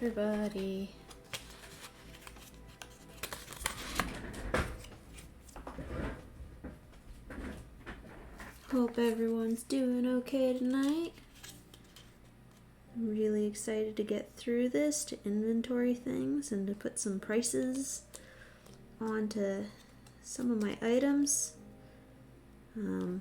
everybody. Hope everyone's doing okay tonight. I'm really excited to get through this, to inventory things, and to put some prices onto some of my items. This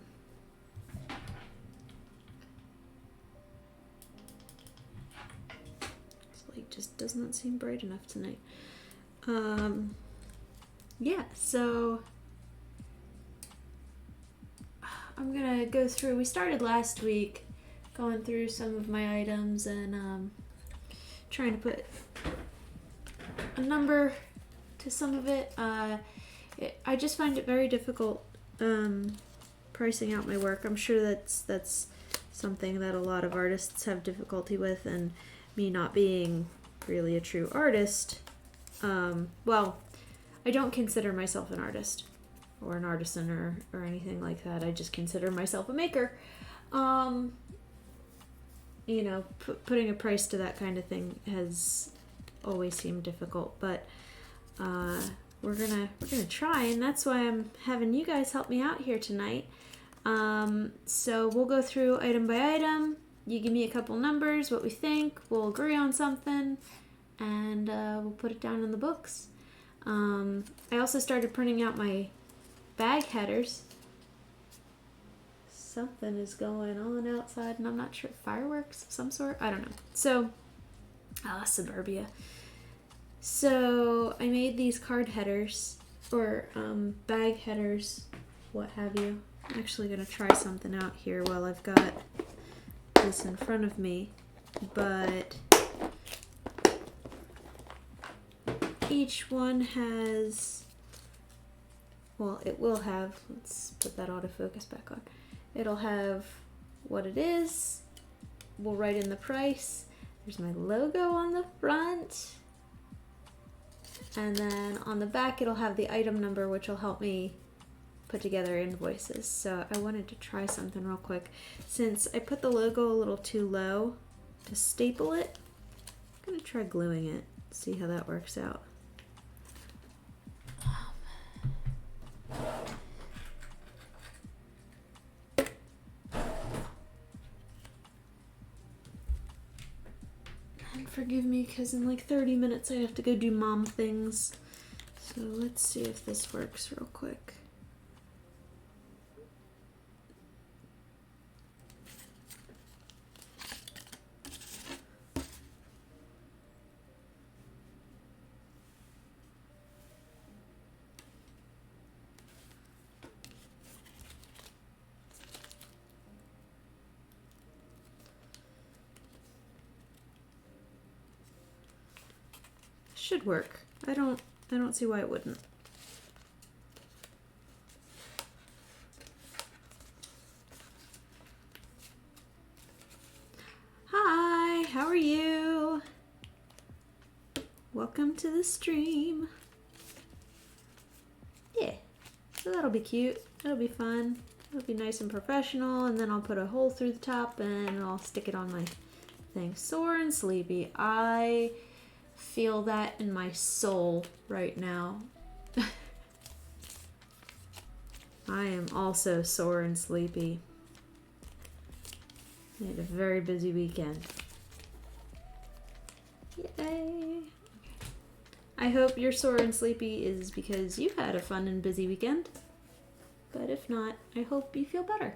light just does not seem bright enough tonight. Yeah, so I'm gonna go through. We started last week going through some of my items and trying to put a number to some of it. I just find it very difficult pricing out my work. I'm sure that's something that a lot of artists have difficulty with, and me not being really a true artist. Well, I don't consider myself an artist or an artisan or anything like that. I just consider myself a maker. You know, putting a price to that kind of thing has always seemed difficult, but we're gonna try, and that's why I'm having you guys help me out here tonight. So we'll go through item by item. You give me a couple numbers, what we think, we'll agree on something, and we'll put it down in the books. I also started printing out my bag headers. Something is going on outside, and I'm not sure. Fireworks of some sort? I don't know. So, suburbia. So, I made these card headers, or bag headers, what have you. I'm actually going to try something out here while I've got this in front of me. But each one has, well, it will have, let's put that autofocus back on. It'll have what it is. We'll write in the price. There's my logo on the front. And then on the back, it'll have the item number, which will help me put together invoices. So I wanted to try something real quick. Since I put the logo a little too low to staple it, I'm gonna try gluing it, see how that works out. Forgive me, because in like 30 minutes I have to go do mom things. So let's see if this works real quick. Should work. I don't see why it wouldn't. Hi, how are you? Welcome to the stream. Yeah, so that'll be cute. That'll be fun. It'll be nice and professional, and then I'll put a hole through the top and I'll stick it on my thing. Sore and sleepy. I feel that in my soul right now. I am also sore and sleepy. I had a very busy weekend. Yay! I hope you're sore and sleepy is because you had a fun and busy weekend. But if not, I hope you feel better.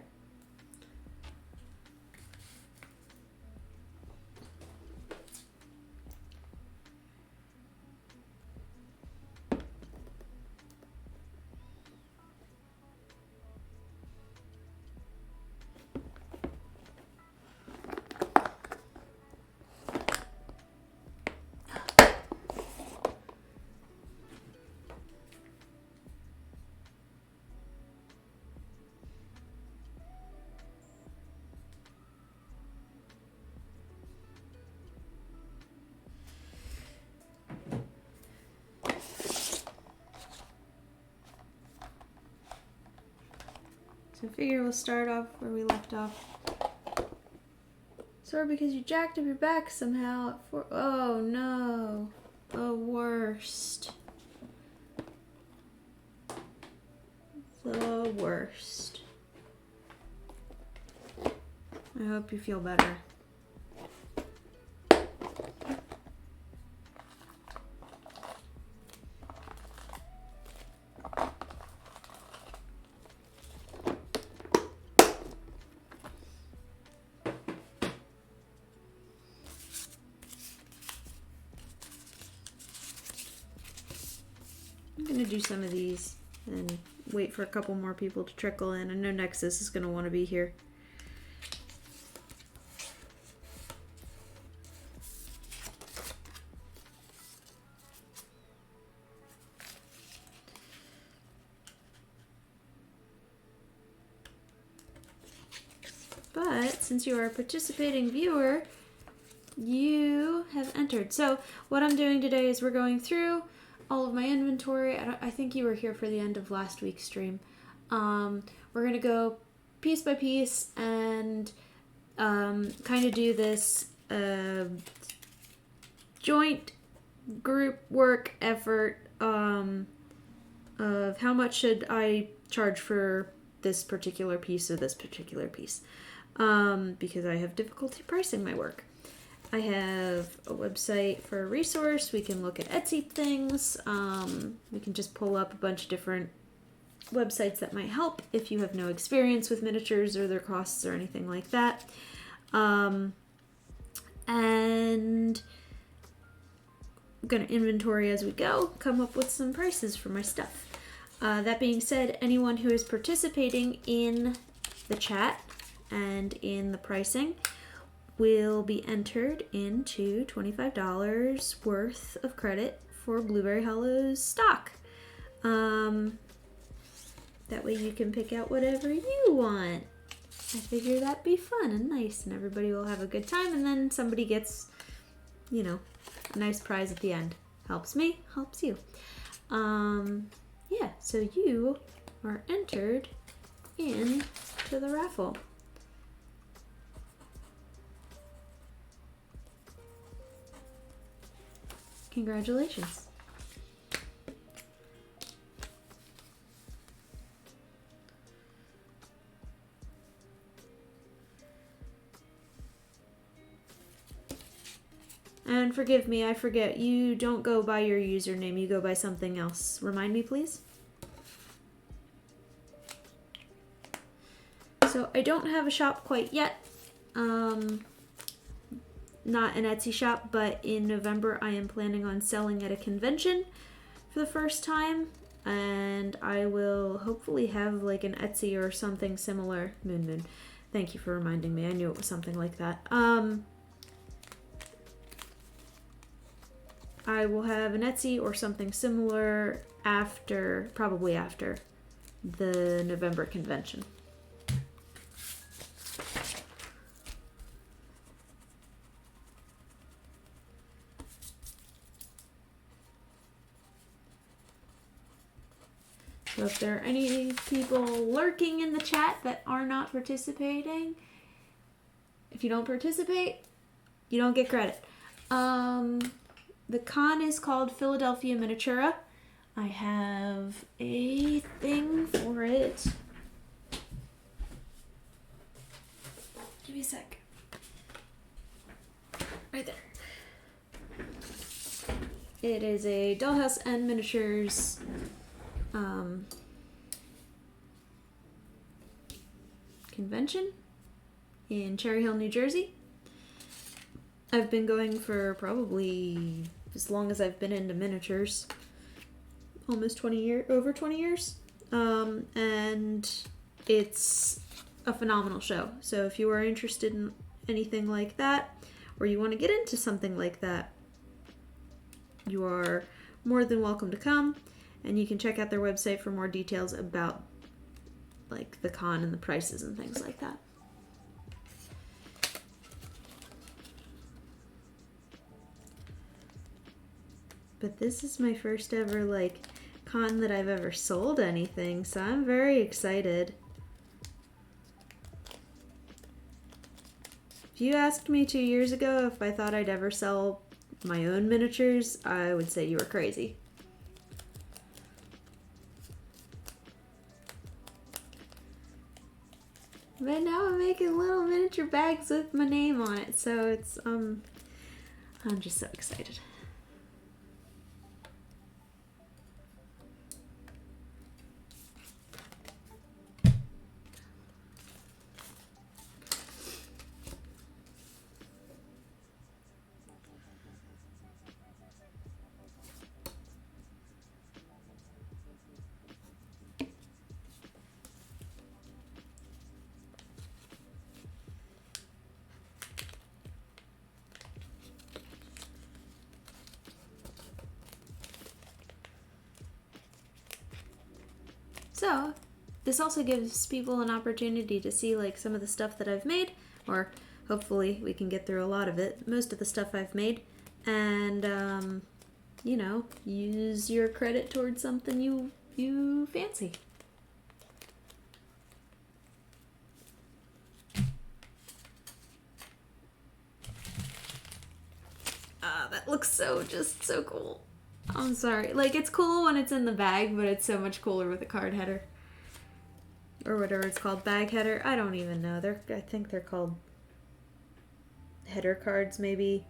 So I figure we'll start off where we left off. Sore because you jacked up your back somehow. Oh no. The worst. The worst. I hope you feel better. I'm gonna do some of these and wait for a couple more people to trickle in. I know Nexus is gonna want to be here. But since you are a participating viewer, you have entered. So what I'm doing today is we're going through all of my inventory. I think you were here for the end of last week's stream. We're going to go piece by piece and kind of do this joint group work effort of how much should I charge for this particular piece or this particular piece. Because I have difficulty pricing my work. I have a website for a resource. We can look at Etsy things. We can just pull up a bunch of different websites that might help if you have no experience with miniatures or their costs or anything like that. And I'm going to inventory as we go, come up with some prices for my stuff. That being said, anyone who is participating in the chat and in the pricing will be entered into $25 worth of credit for Blueberry Hollow's stock. That way you can pick out whatever you want. I figure that'd be fun and nice and everybody will have a good time, and then somebody gets, you know, a nice prize at the end. Helps me, helps you. Yeah, so you are entered into the raffle. Congratulations. And forgive me, I forget, you don't go by your username, you go by something else. Remind me, please. So I don't have a shop quite yet. Not an Etsy shop, but in November I am planning on selling at a convention for the first time, and I will hopefully have like an Etsy or something similar. Moon. Thank you for reminding me. I knew it was something like that. I will have an Etsy or something similar probably after the November convention. So if there are any people lurking in the chat that are not participating, if you don't participate, you don't get credit. The con is called Philadelphia Miniaturia. I have a thing for it. Give me a sec. Right there. It is a Dollhouse and Miniatures convention in Cherry Hill, New Jersey. I've been going for probably as long as I've been into miniatures. Almost 20 years, over 20 years. And it's a phenomenal show. So if you are interested in anything like that, or you want to get into something like that, you are more than welcome to come, and you can check out their website for more details about like the con and the prices and things like that. But this is my first ever like con that I've ever sold anything, so I'm very excited. If you asked me 2 years ago if I thought I'd ever sell my own miniatures, I would say you were crazy. But now I'm making little miniature bags with my name on it, so it's, I'm just so excited. So, this also gives people an opportunity to see like some of the stuff that I've made, or hopefully we can get through a lot of it, most of the stuff I've made, and you know, use your credit towards something you fancy. That looks so cool. I'm sorry. Like, it's cool when it's in the bag, but it's so much cooler with a card header. Or whatever it's called. Bag header? I don't even know. I think they're called header cards, maybe.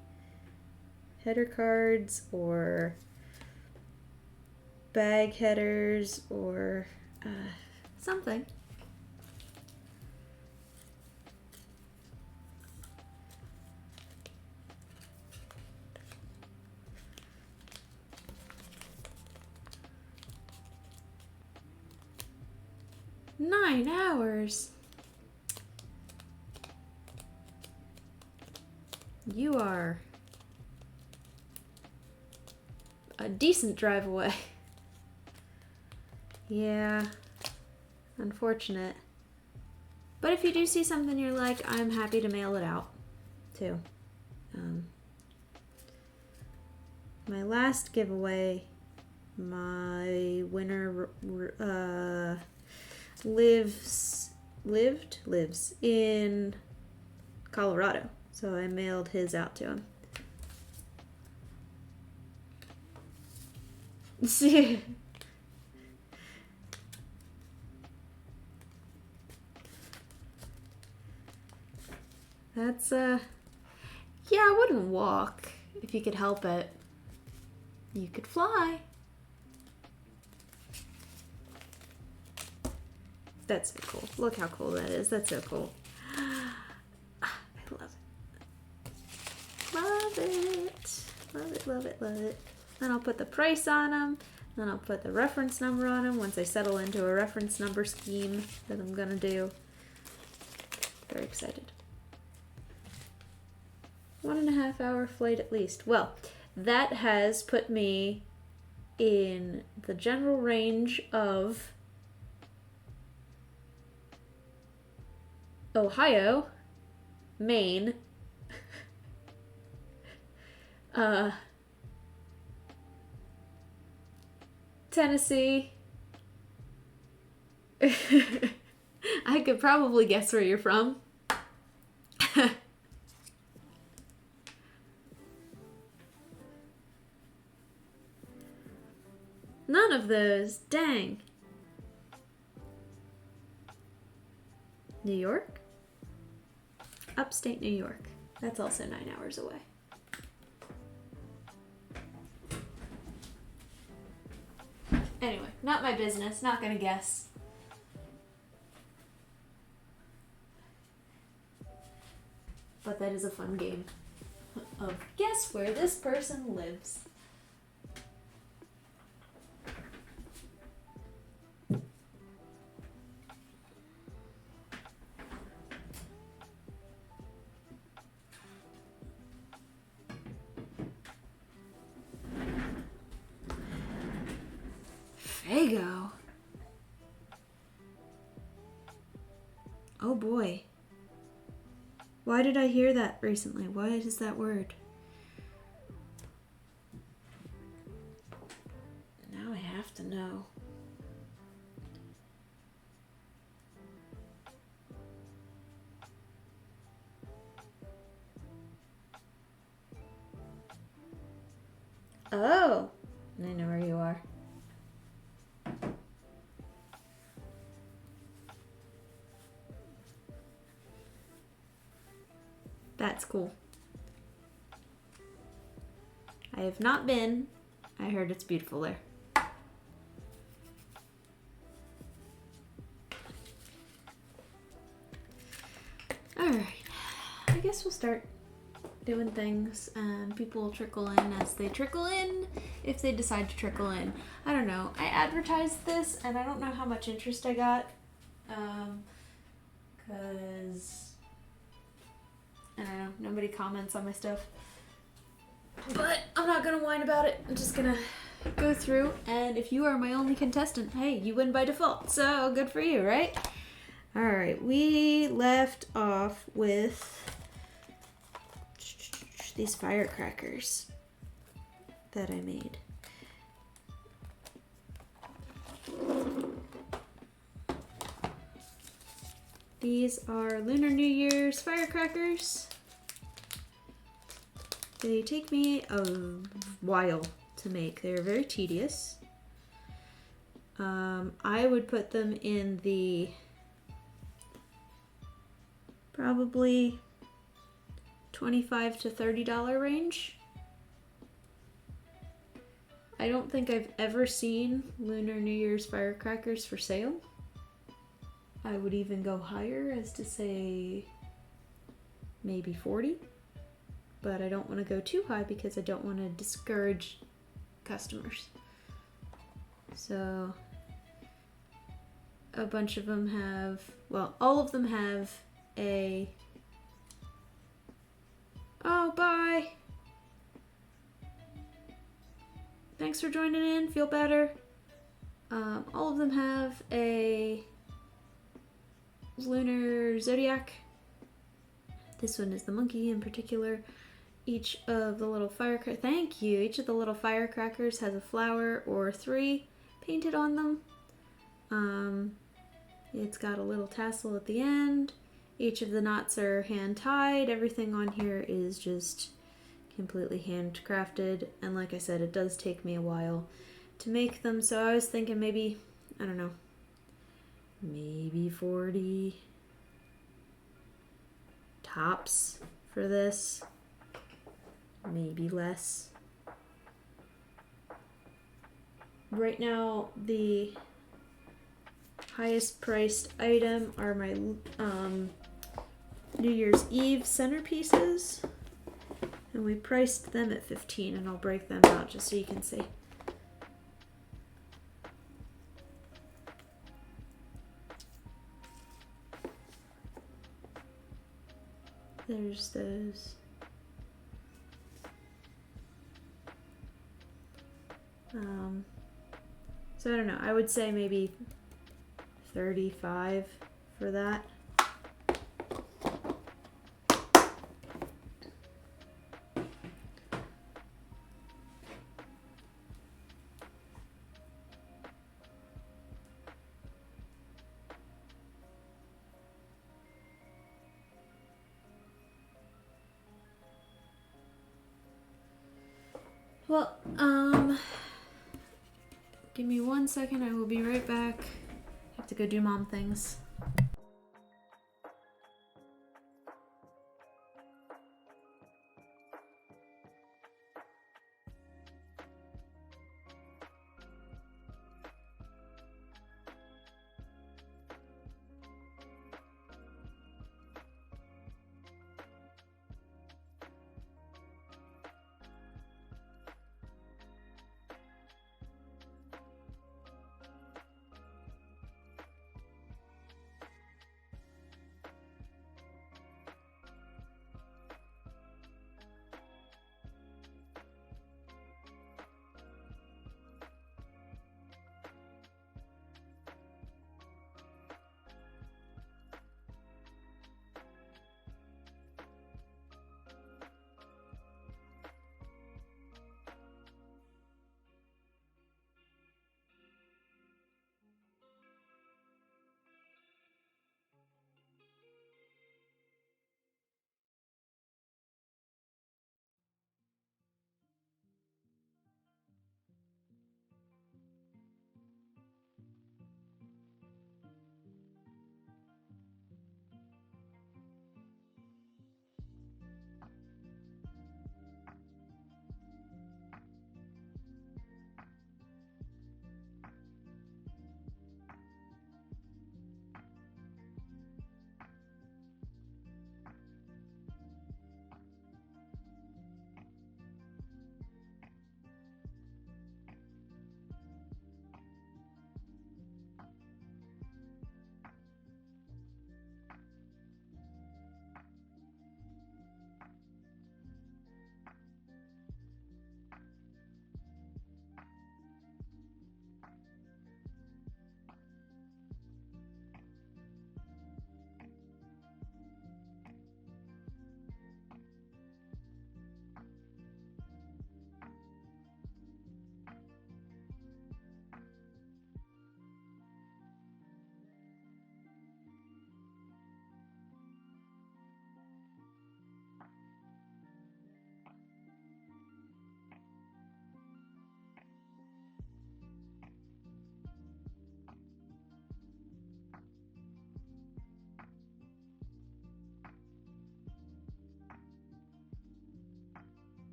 Header cards, or bag headers, or something. Nine hours. You are a decent drive away. Yeah, unfortunate. But if you do see something you're like, I'm happy to mail it out, too. My last giveaway, my winner lives in Colorado, so I mailed his out to him. That's yeah, I wouldn't walk if you could help it. You could fly. That's so cool. Look how cool that is. That's so cool. I love it. Love it. Love it, love it, love it. Then I'll put the price on them. Then I'll put the reference number on them once I settle into a reference number scheme that I'm going to do. Very excited. 1.5 hour flight at least. Well, that has put me in the general range of Ohio, Maine, Tennessee. I could probably guess where you're from. None of those. Dang. New York? Upstate New York. That's also 9 hours away. Anyway, not my business. Not gonna guess. But that is a fun game of guess where this person lives. Fago. Oh boy. Why did I hear that recently? What is that word? Now I have to know. Oh, I know where you are. That's cool. I have not been. I heard it's beautiful there. Alright, I guess we'll start doing things and people will trickle in as they trickle in, if they decide to trickle in. I don't know. I advertised this and I don't know how much interest I got. Because I don't know, nobody comments on my stuff. But I'm not gonna whine about it. I'm just gonna go through, and if you are my only contestant, hey, you win by default. So good for you, right? Alright, we left off with these firecrackers that I made. These are Lunar New Year's firecrackers. They take me a while to make. They're very tedious. I would put them in the probably $25 to $30 range. I don't think I've ever seen Lunar New Year's firecrackers for sale. I would even go higher as to say maybe 40, but I don't want to go too high because I don't want to discourage customers. So a bunch of them have, well, all of them have a, oh, bye. Thanks for joining in, feel better. All of them have a lunar zodiac. This one is the monkey in particular. Each of the little firecrackers, thank you, each of the little firecrackers has a flower or 3 painted on them. It's got a little tassel at the end. Each of the knots are hand tied. Everything on here is just completely handcrafted, and like I said, it does take me a while to make them, so I was thinking maybe, I don't know, maybe 40 tops for this, maybe less. Right now the highest priced item are my New Year's Eve centerpieces, and we priced them at $15, and I'll break them out just so you can see. There's those. So I don't know, I would say maybe 35 for that. Well, give me 1 second, I will be right back. I have to go do mom things.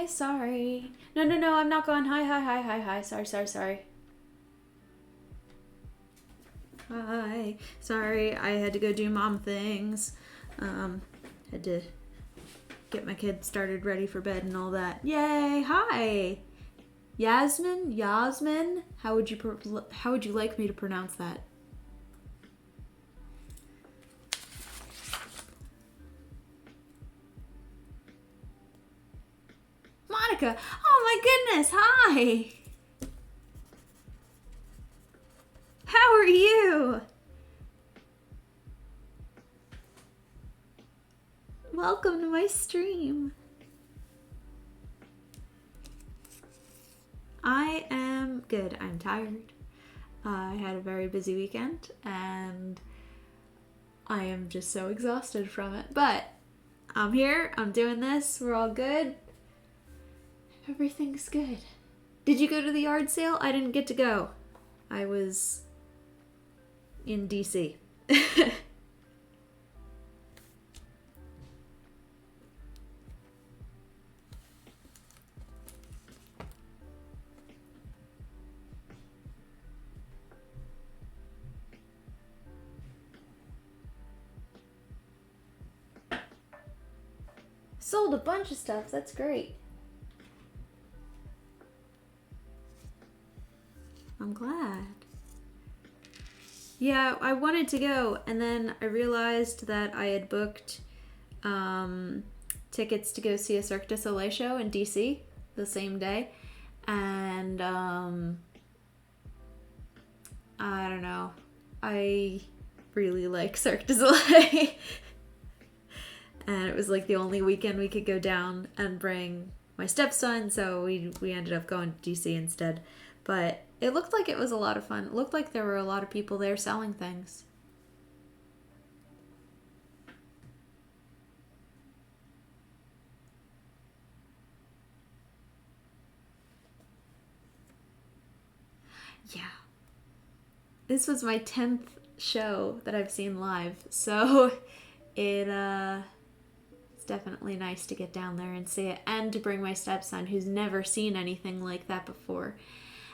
Hi, sorry. No, I'm not going. Hi. Sorry. Hi. Sorry, I had to go do mom things. Had to get my kids started ready for bed and all that. Yay! Hi, Yasmin. How would you like me to pronounce that? Monica. Oh my goodness. Hi. How are you? Welcome to my stream. I am good. I'm tired. I had a very busy weekend and I am just so exhausted from it. But I'm here. I'm doing this. We're all good. Everything's good. Did you go to the yard sale? I didn't get to go. I was in DC. Sold a bunch of stuff. That's great. I'm glad. Yeah, I wanted to go, and then I realized that I had booked tickets to go see a Cirque du Soleil show in DC the same day, and I don't know. I really like Cirque du Soleil. And it was like the only weekend we could go down and bring my stepson, so we ended up going to DC instead. But it looked like it was a lot of fun. It looked like there were a lot of people there selling things. Yeah. This was my 10th show that I've seen live, so it's definitely nice to get down there and see it, and to bring my stepson who's never seen anything like that before.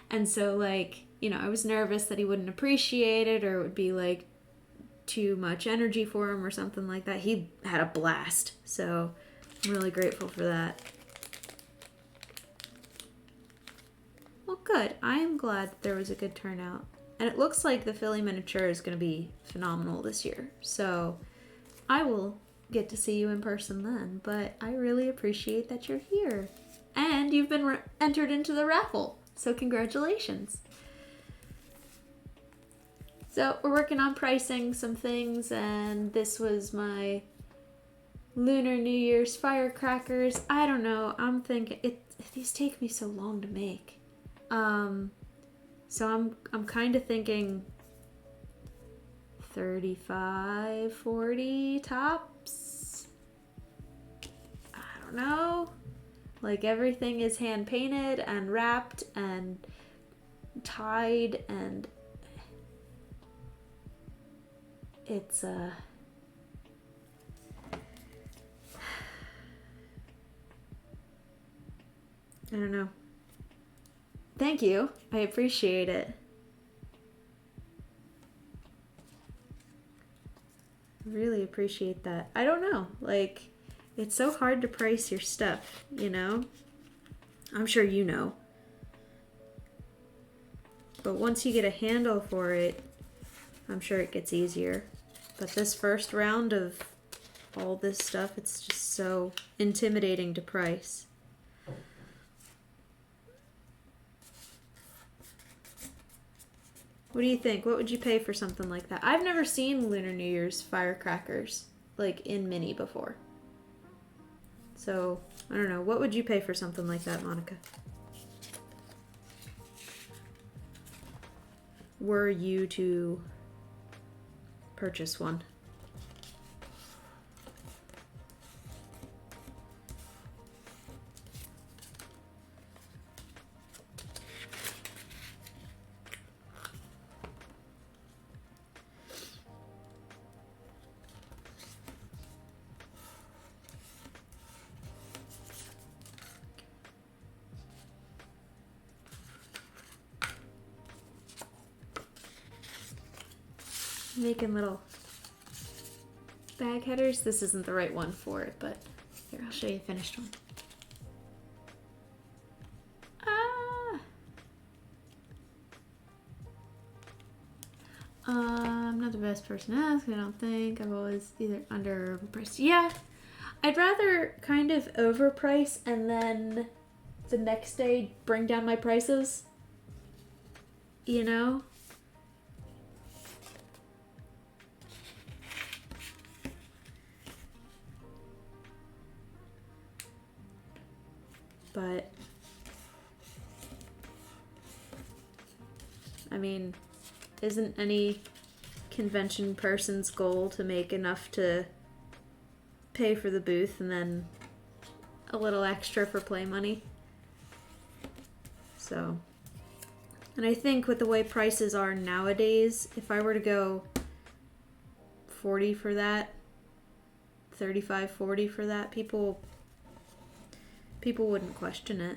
And so, like, you know, I was nervous that he wouldn't appreciate it or it would be like too much energy for him or something like that. He had a blast, so I'm really grateful for that. Well, good. I am glad there was a good turnout. And it looks like the Philly Miniatura is going to be phenomenal this year. So I will get to see you in person then. But I really appreciate that you're here. And you've been entered into the raffle. So congratulations. So we're working on pricing some things. And this was my Lunar New Year's firecrackers. I don't know. I'm thinking... these take me so long to make. So I'm kind of thinking 35, 40 tops. I don't know. Like, everything is hand painted and wrapped and tied, and it's I don't know. Thank you. I appreciate it. Really appreciate that. I don't know. Like, it's so hard to price your stuff, you know? I'm sure you know. But once you get a handle for it, I'm sure it gets easier. But this first round of all this stuff, it's just so intimidating to price. What do you think? What would you pay for something like that? I've never seen Lunar New Year's firecrackers, like, in mini before. So, I don't know. What would you pay for something like that, Monica? Were you to purchase one? Making little bag headers. This isn't the right one for it, but here, I'll show you the finished one. I'm not the best person to ask, I don't think. I've always either under or overpriced. Yeah, I'd rather kind of overprice and then the next day bring down my prices. You know? But I mean, isn't any convention person's goal to make enough to pay for the booth and then a little extra for play money? So, and I think with the way prices are nowadays, if I were to go 40 for that, 35, 40 for that, people wouldn't question it.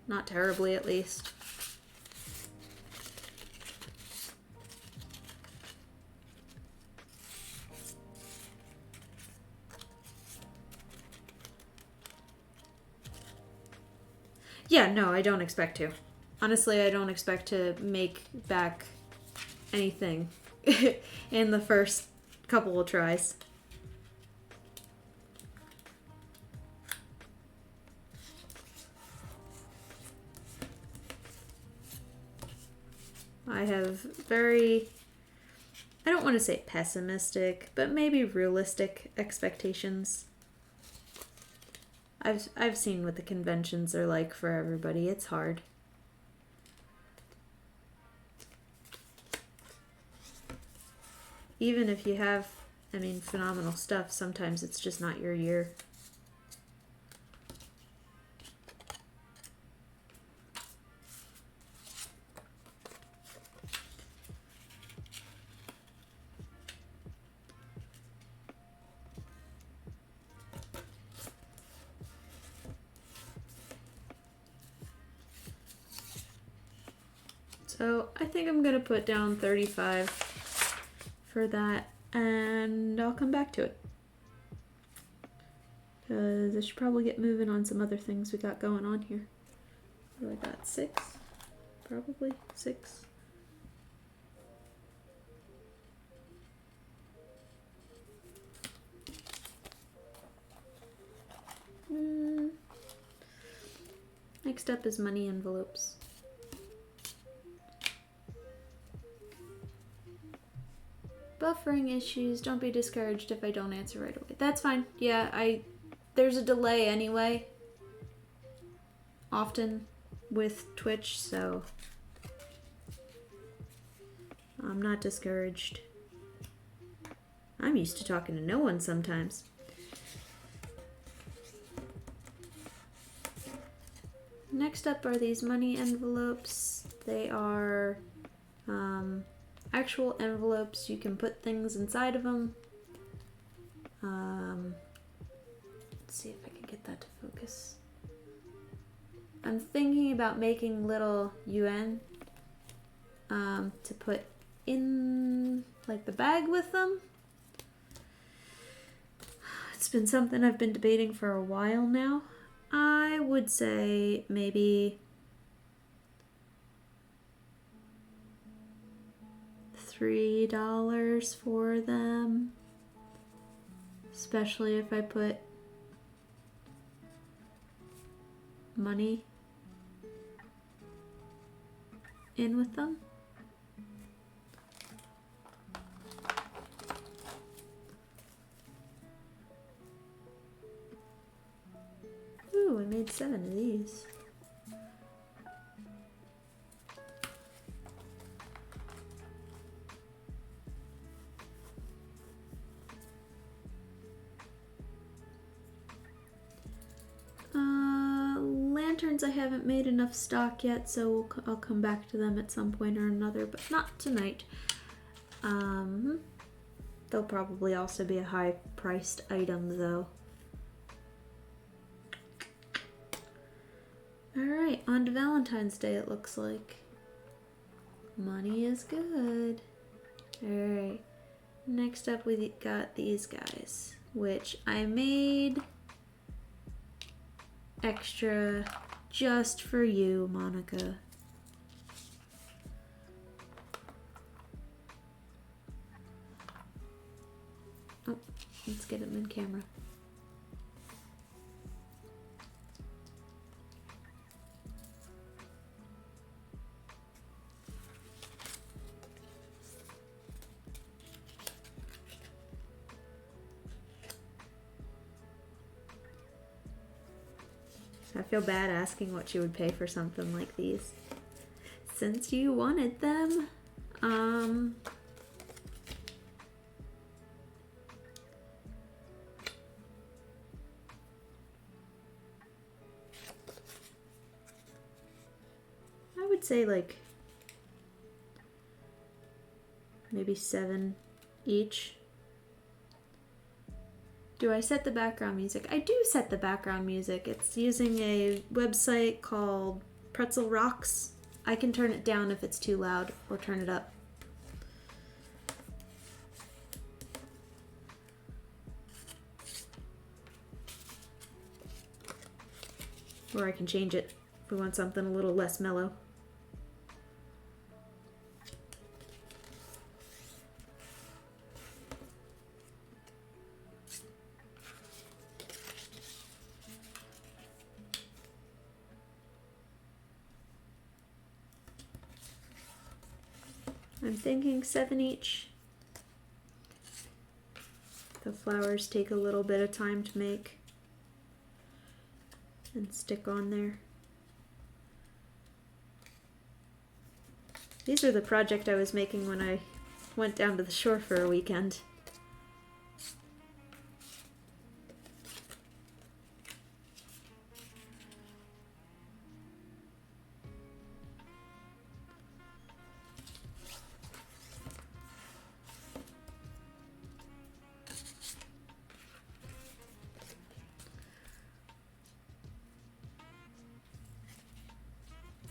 Not terribly, at least. Yeah, no, I don't expect to. Honestly, I don't expect to make back anything in the first couple of tries. I have very, I don't want to say pessimistic, but maybe realistic expectations. I've seen what the conventions are like for everybody. It's hard. Even if you have, I mean, phenomenal stuff, sometimes it's just not your year. So I think I'm going to put down 35 for that, and I'll come back to it. Because I should probably get moving on some other things we got going on here. What do I got? 6? Probably 6. Next up is money envelopes. Buffering issues. Don't be discouraged if I don't answer right away. That's fine. Yeah, there's a delay anyway. Often with Twitch, so I'm not discouraged. I'm used to talking to no one sometimes. Next up are these money envelopes. They are actual envelopes. You can put things inside of them. Let's see if I can get that to focus. I'm thinking about making little UN to put in like the bag with them. It's been something I've been debating for a while now. I would say maybe $3 for them, especially if I put money in with them. Ooh, I made 7 of these. Lanterns I haven't made enough stock yet, so I'll come back to them at some point or another, but not tonight. They'll probably also be a high-priced item, though. Alright, on to Valentine's Day, it looks like. Money is good. Alright, next up we got these guys, which I made extra just for you, Monica. Oh, let's get them in camera. I feel bad asking what you would pay for something like these, since you wanted them. I would say like maybe 7 each. Do I set the background music? I do set the background music. It's using a website called Pretzel Rocks. I can turn it down if it's too loud or turn it up. Or I can change it if we want something a little less mellow. I'm thinking 7 each. The flowers take a little bit of time to make and stick on there. These are the project I was making when I went down to the shore for a weekend.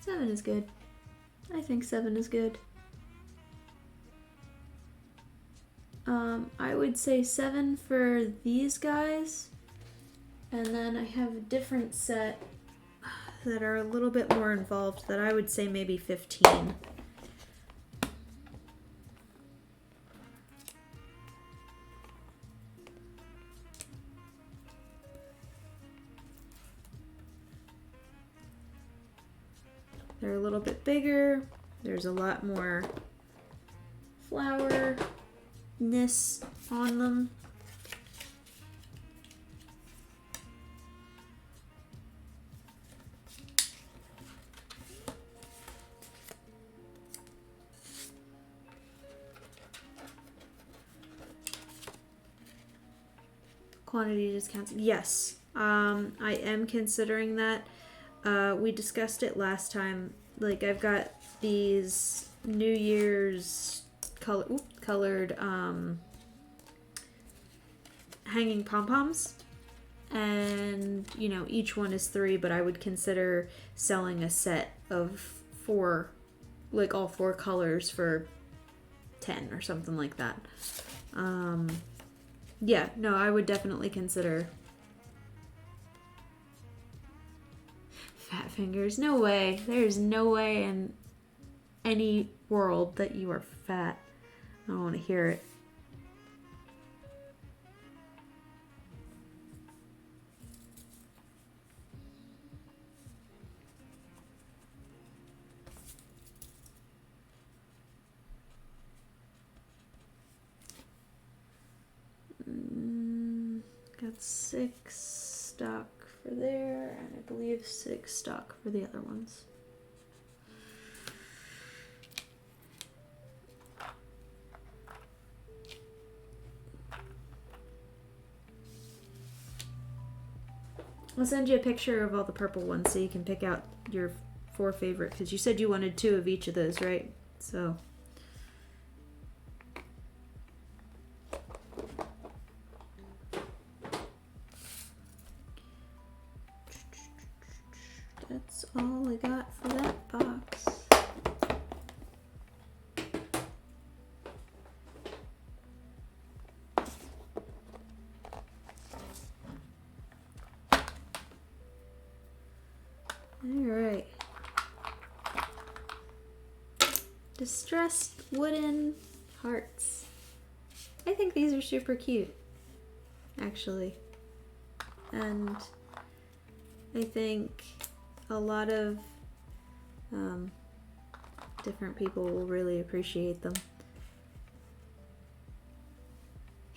Seven is good. I think 7 is good. I would say 7 for these guys, and then I have a different set that are a little bit more involved that I would say maybe 15. They're a little bit bigger. There's a lot more flower-ness on them. Quantity discounts. Yes, I am considering that. We discussed it last time. Like, I've got these New Year's colored hanging pom-poms, and you know, each one is 3, but I would consider selling a set of 4, like all 4 colors for 10 or something like that. Yeah, no, I would definitely consider. Fat fingers, no way. There's no way in any world that you are fat. I don't want to hear it. Got 6 stock for there, and I believe 6 stock for the other ones. I'll send you a picture of all the purple ones so you can pick out your 4 favorite, because you said you wanted 2 of each of those, right? So that's all I got for that box. Alright. Distressed wooden hearts. I think these are super cute, actually. And I think a lot of different people will really appreciate them.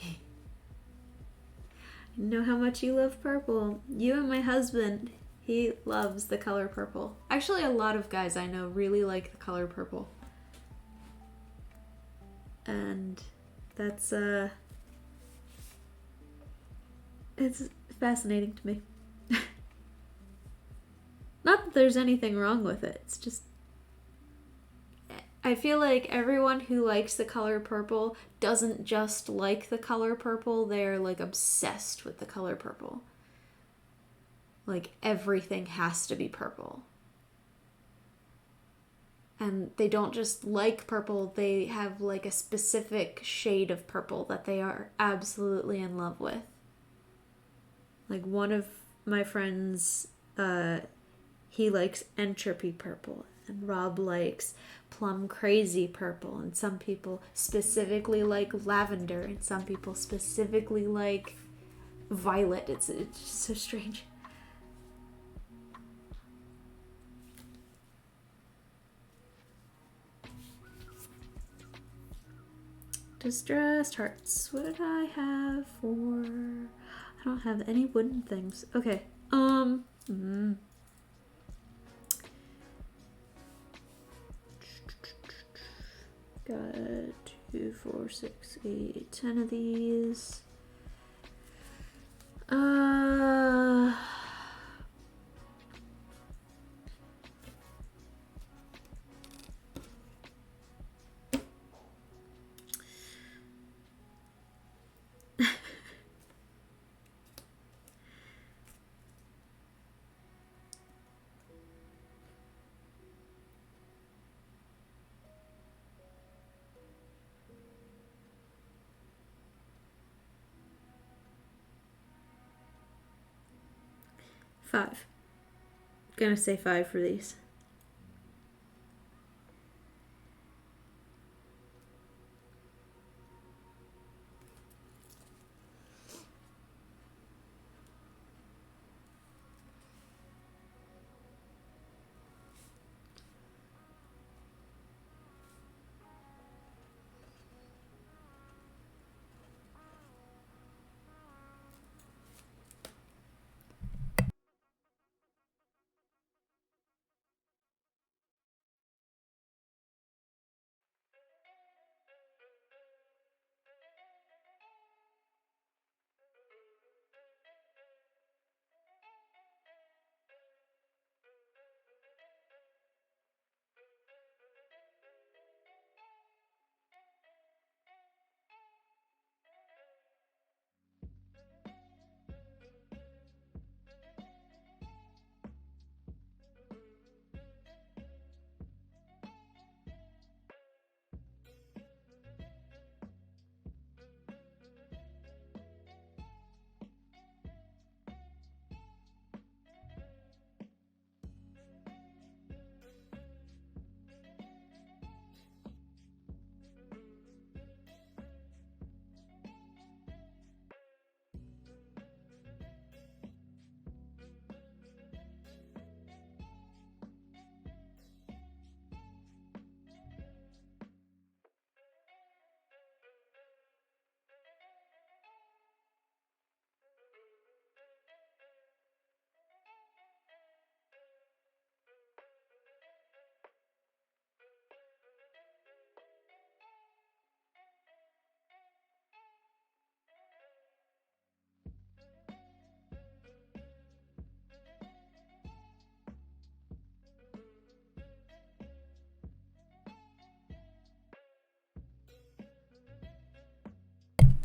I know how much you love purple. You and my husband, he loves the color purple. Actually, a lot of guys I know really like the color purple. And that's it's fascinating to me. Not that there's anything wrong with it, it's just I feel like everyone who likes the color purple doesn't just like the color purple, they're like obsessed with the color purple. Like everything has to be purple. And they don't just like purple, they have like a specific shade of purple that they are absolutely in love with. Like one of my friends, he likes entropy purple, and Rob likes plum crazy purple, and some people specifically like lavender, and some people specifically like violet. It's just so strange. Distressed hearts. What did I have for... I don't have any wooden things. Okay. Got 2, 4, 6, 8, 10 of these. 5. Gonna say 5 for these.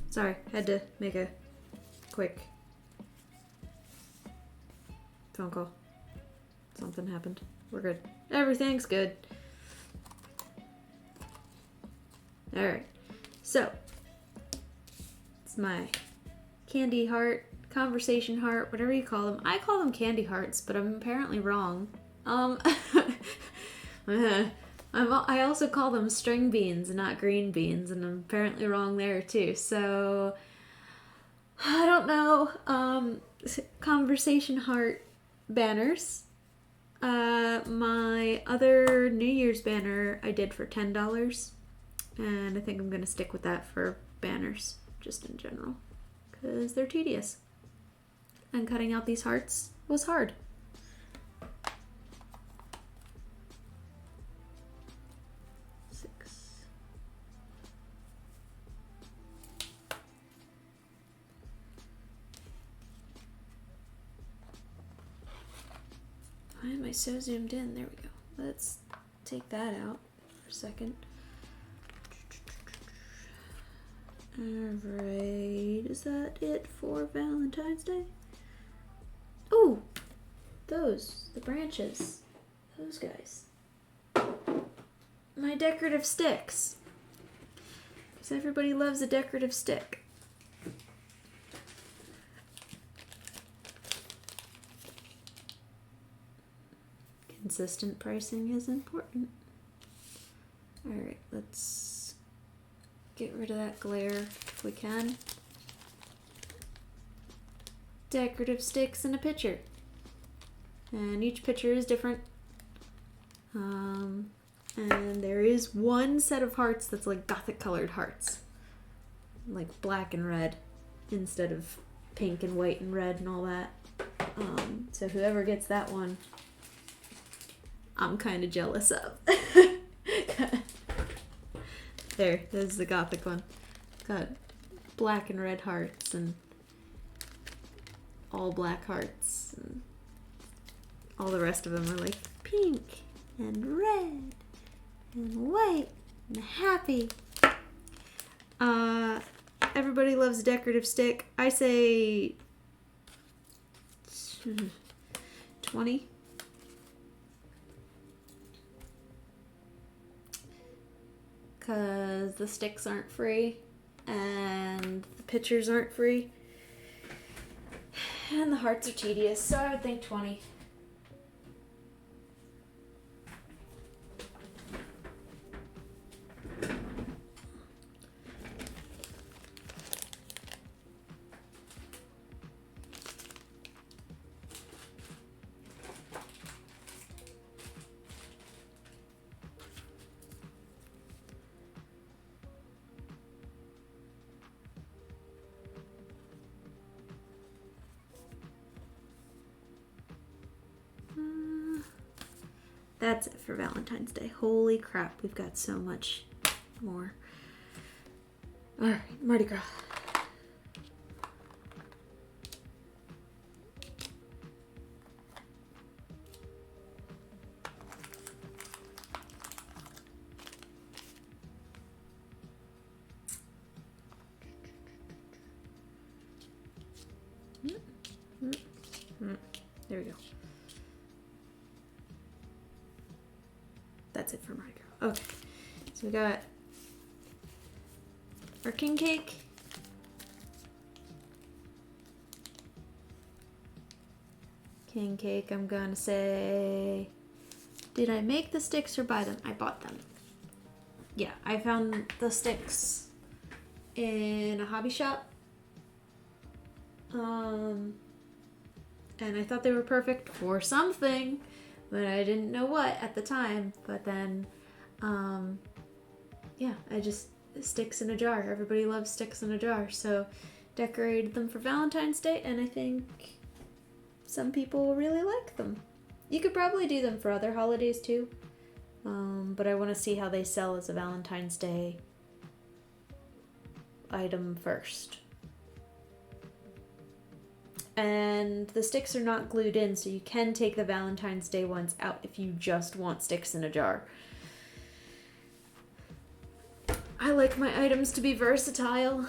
Sorry, had to make a quick phone call. Something happened. We're good. Everything's good. Alright. So, it's my candy heart, conversation heart, whatever you call them. I call them candy hearts, but I'm apparently wrong. I also call them string beans, not green beans, and I'm apparently wrong there too. So I don't know. Conversation heart banners. My other New Year's banner I did for $10, and I think I'm gonna stick with that for banners, just in general, because they're tedious. And cutting out these hearts was hard. Why am I so zoomed in? There we go. Let's take that out for a second. Alright, is that it for Valentine's Day? Oh, the branches. Those guys. My decorative sticks. Because everybody loves a decorative stick. Consistent pricing is important. Alright, let's get rid of that glare if we can. Decorative sticks in a picture. And each picture is different. And there is one set of hearts that's like gothic colored hearts. Like black and red instead of pink and white and red and all that. So whoever gets that one, I'm kind of jealous of. There's the gothic one. Got black and red hearts and all black hearts. And all the rest of them are like pink and red and white and happy. Everybody loves a decorative stick. I say 20. Because the sticks aren't free and the pictures aren't free and the hearts are tedious, so I would think 20. That's it for Valentine's Day. Holy crap, we've got so much more. Alright, Mardi Gras. There we go. That's it for Mardi Gras. Okay, so we got our king cake. King cake, I'm gonna say, did I make the sticks or buy them? I bought them. Yeah, I found the sticks in a hobby shop. And I thought they were perfect for something, but I didn't know what at the time. But then, yeah, sticks in a jar. Everybody loves sticks in a jar. So decorated them for Valentine's Day, and I think some people will really like them. You could probably do them for other holidays too. But I want to see how they sell as a Valentine's Day item first. And the sticks are not glued in, so you can take the Valentine's Day ones out if you just want sticks in a jar. I like my items to be versatile.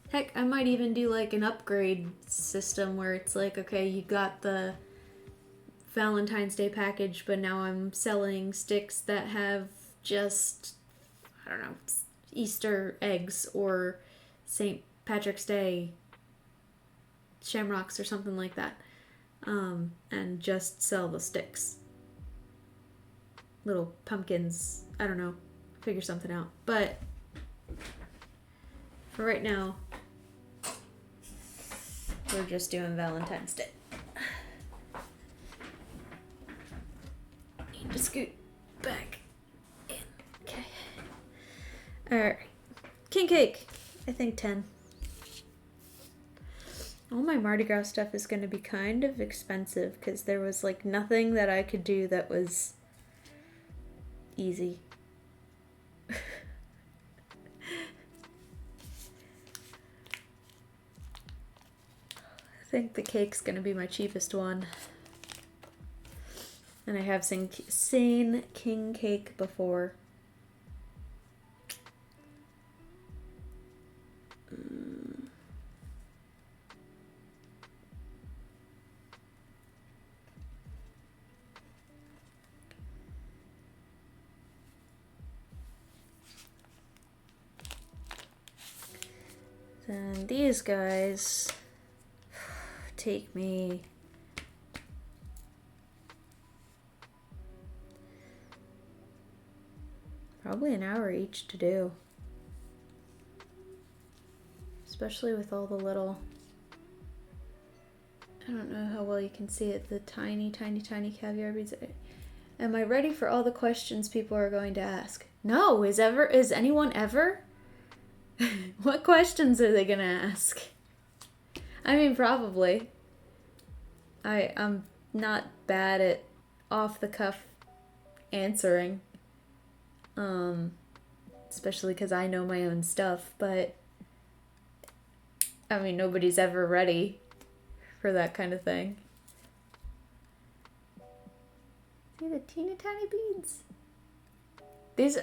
Heck, I might even do like an upgrade system where it's like, okay, you got the Valentine's Day package, but now I'm selling sticks that have just, I don't know, Easter eggs or St. Patrick's Day shamrocks or something like that. And just sell the sticks. Little pumpkins. I don't know. Figure something out. But for right now, we're just doing Valentine's Day. Need to scoot back in. Okay. Alright. King cake. I think 10. All my Mardi Gras stuff is going to be kind of expensive because there was like nothing that I could do that was easy. I think the cake's going to be my cheapest one. And I have seen king cake before. Then these guys take me probably an hour each to do. Especially with all the little, I don't know how well you can see it, the tiny, tiny, tiny caviar beads. Am I ready for all the questions people are going to ask? No, is anyone ever? What questions are they gonna ask? I mean, probably. I'm not bad at off the cuff answering. Especially because I know my own stuff, but I mean, nobody's ever ready for that kind of thing. See the teeny tiny beads?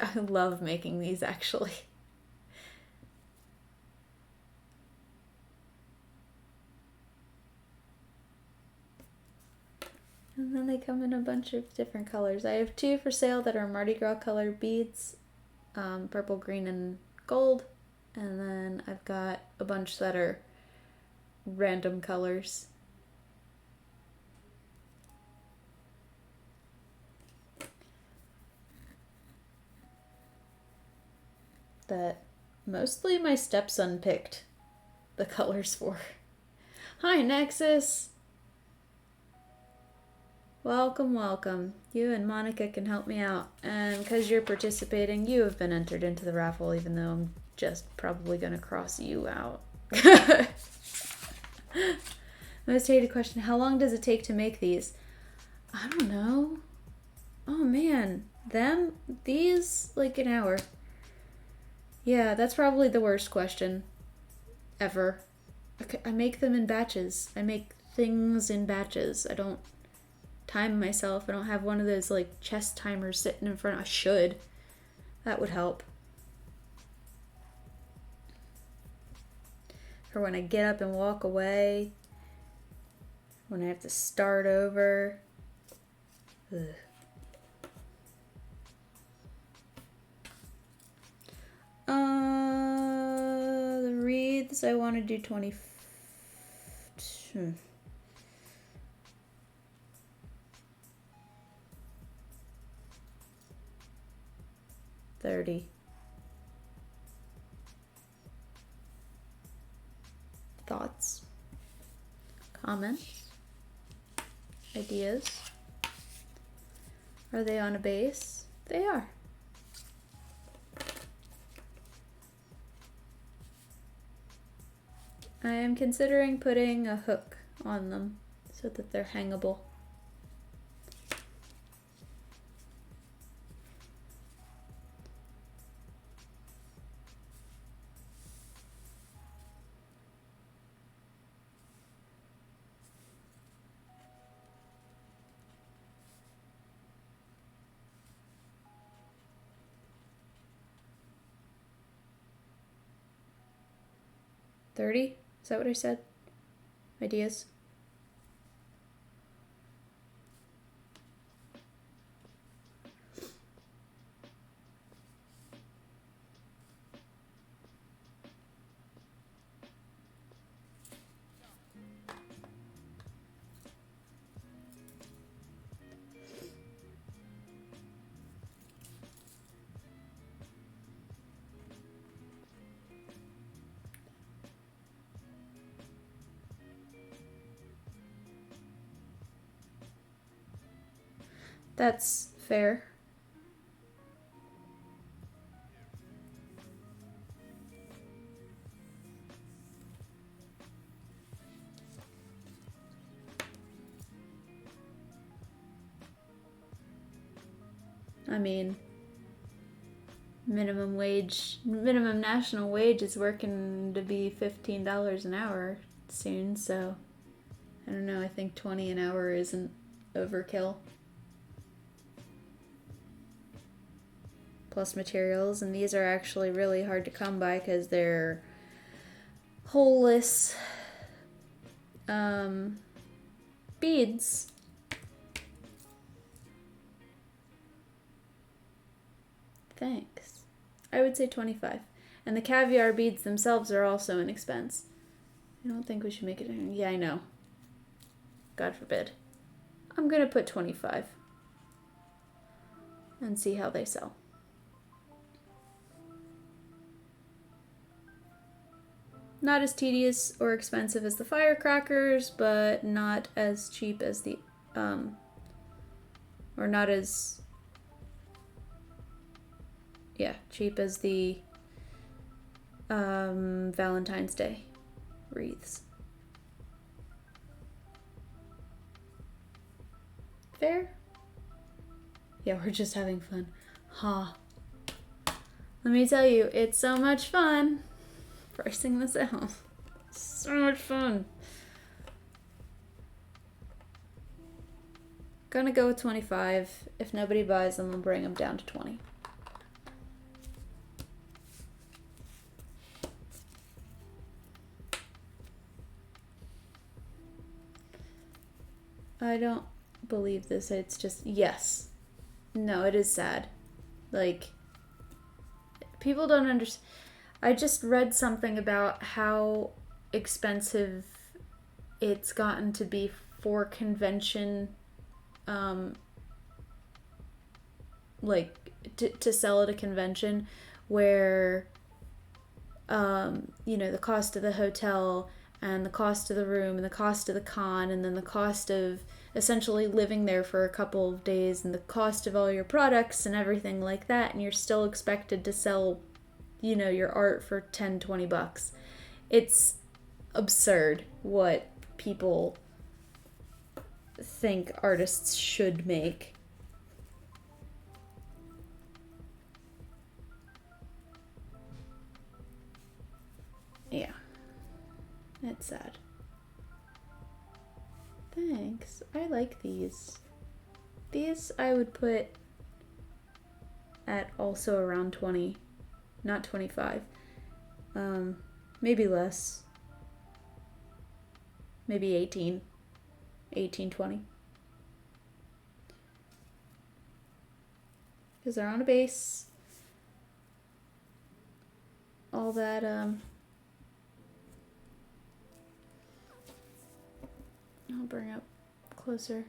I love making these actually. And then they come in a bunch of different colors. I have 2 for sale that are Mardi Gras colored beads, purple, green, and gold. And then I've got a bunch that are random colors. That mostly my stepson picked the colors for. Hi, Nexus! Welcome, welcome. You and Monica can help me out. And because you're participating, you have been entered into the raffle, even though I'm just probably going to cross you out. Most hated question, how long does it take to make these? I don't know. Oh man, these, like an hour. Yeah, that's probably the worst question ever. Okay, I make them in batches. I make things in batches. I don't time myself. I don't have one of those like chess timers sitting in front. I should. That would help. For when I get up and walk away. When I have to start over. Ugh. The wreaths, I want to do 20. 30. Thoughts? Comments? Ideas? Are they on a base? They are. I am considering putting a hook on them so that they're hangable. $30? Is that what I said? Ideas? That's fair. I mean, minimum national wage is working to be $15 an hour soon, so I don't know, I think 20 an hour isn't overkill. Plus materials, and these are actually really hard to come by because they're holeless beads. Thanks. I would say 25. And the caviar beads themselves are also an expense. I don't think we should make it. Yeah, I know. God forbid. I'm gonna put 25 and see how they sell. Not as tedious or expensive as the firecrackers, but not as cheap as the or not as cheap as the Valentine's Day wreaths. Fair? Yeah, we're just having fun. Huh. Let me tell you, it's so much fun pricing this out. So much fun. Gonna go with 25. If nobody buys them, I'll bring them down to 20. I don't believe this. It's just, yes. No, it is sad. Like, people don't understand. I just read something about how expensive it's gotten to be for convention, to sell at a convention where, the cost of the hotel and the cost of the room and the cost of the con and then the cost of essentially living there for a couple of days and the cost of all your products and everything like that, and you're still expected to sell, your art for $10-$20. It's absurd what people think artists should make. Yeah. It's sad. Thanks. I like these. These I would put at also around 20. Not 25. Maybe less. Maybe 18. 18, 20. Because they're on a base. All that, I'll bring up closer.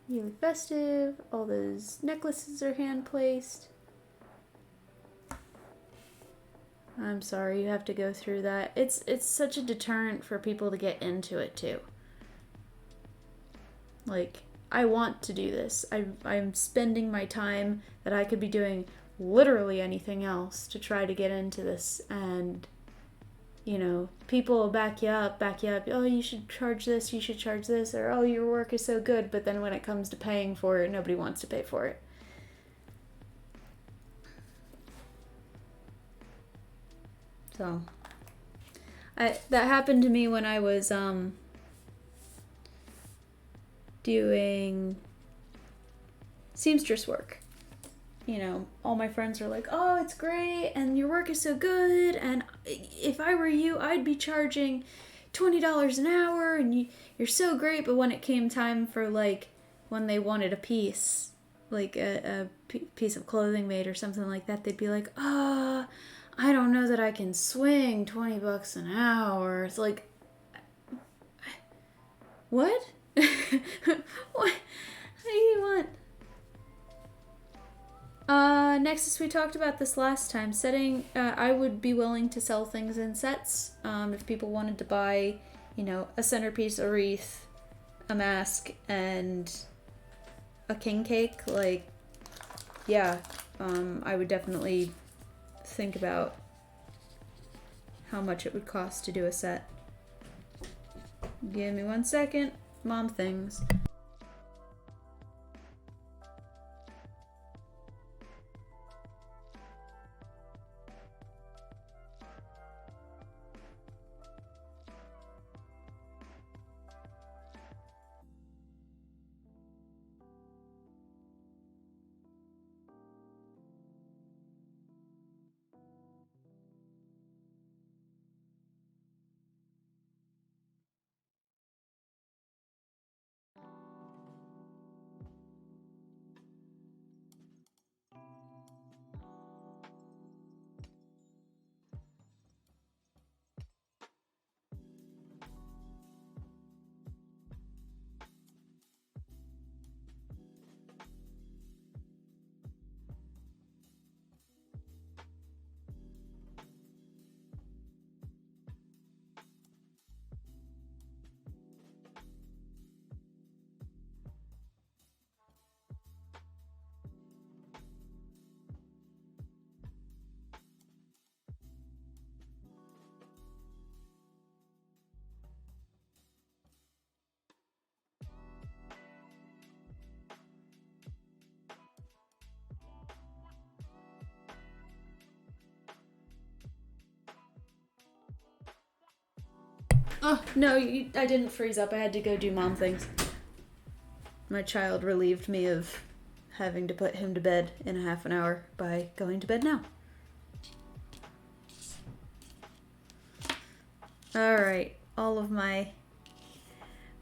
Yearly festive, all those necklaces are hand placed. I'm sorry you have to go through that. It's such a deterrent for people to get into it too. Like, I want to do this. I'm spending my time that I could be doing literally anything else to try to get into this, and people will back you up. Oh, you should charge this, or oh, your work is so good. But then when it comes to paying for it, nobody wants to pay for it. So, that happened to me when I was doing seamstress work. All my friends are like, oh, it's great, and your work is so good, and if I were you, I'd be charging $20 an hour, and you're so great. But when it came time for, when they wanted a piece, like a piece of clothing made or something like that, they'd be like, I don't know that I can swing $20 an hour. It's like, what? What do you want? Next, we talked about this last time. I would be willing to sell things in sets. If people wanted to buy, a centerpiece, a wreath, a mask and a king cake, like, yeah, I would definitely think about how much it would cost to do a set. Give me 1 second. Mom things. Oh, no, I didn't freeze up. I had to go do mom things. My child relieved me of having to put him to bed in a half an hour by going to bed now. Alright, all of my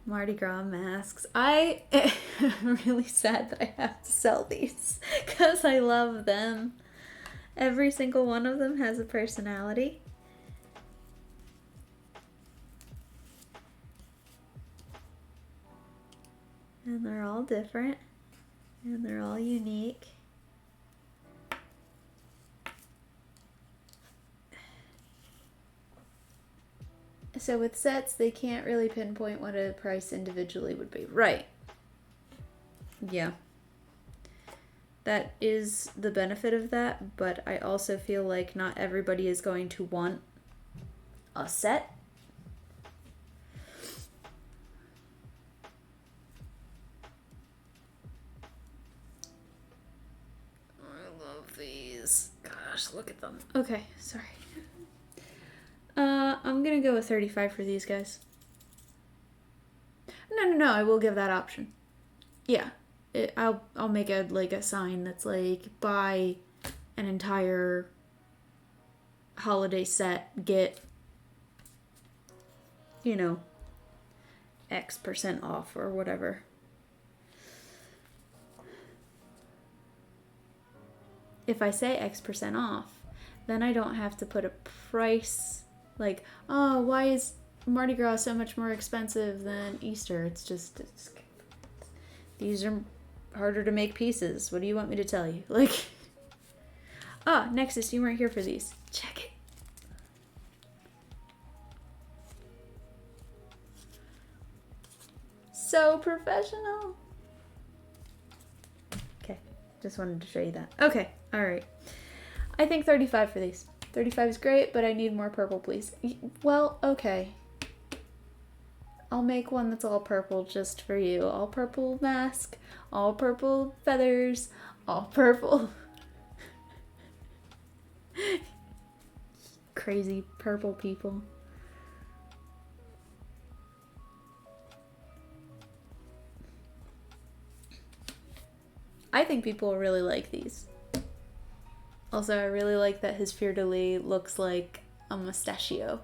Mardi Gras masks. I am really sad that I have to sell these because I love them. Every single one of them has a personality. And they're all different. And they're all unique. So with sets, they can't really pinpoint what a price individually would be. Right. Yeah. That is the benefit of that, but I also feel like not everybody is going to want a set. I love these. Gosh, look at them. Okay, sorry. I'm gonna go with 35 for these guys. No, I will give that option. Yeah, I'll make a sign that's like, buy an entire holiday set, get, you know, X% off or whatever. If I say X% off, then I don't have to put a price like, oh, why is Mardi Gras so much more expensive than Easter? It's these are harder to make pieces. What do you want me to tell you? Like, Nexus, you weren't here for these. Check it. So professional. Okay, just wanted to show you that. Okay, all right. I think 35 for these. 35 is great, but I need more purple, please. Well, okay. I'll make one that's all purple just for you. All purple mask, all purple feathers, all purple. Crazy purple people. I think people will really like these. Also, I really like that his fleur-de-lis looks like a mustachio.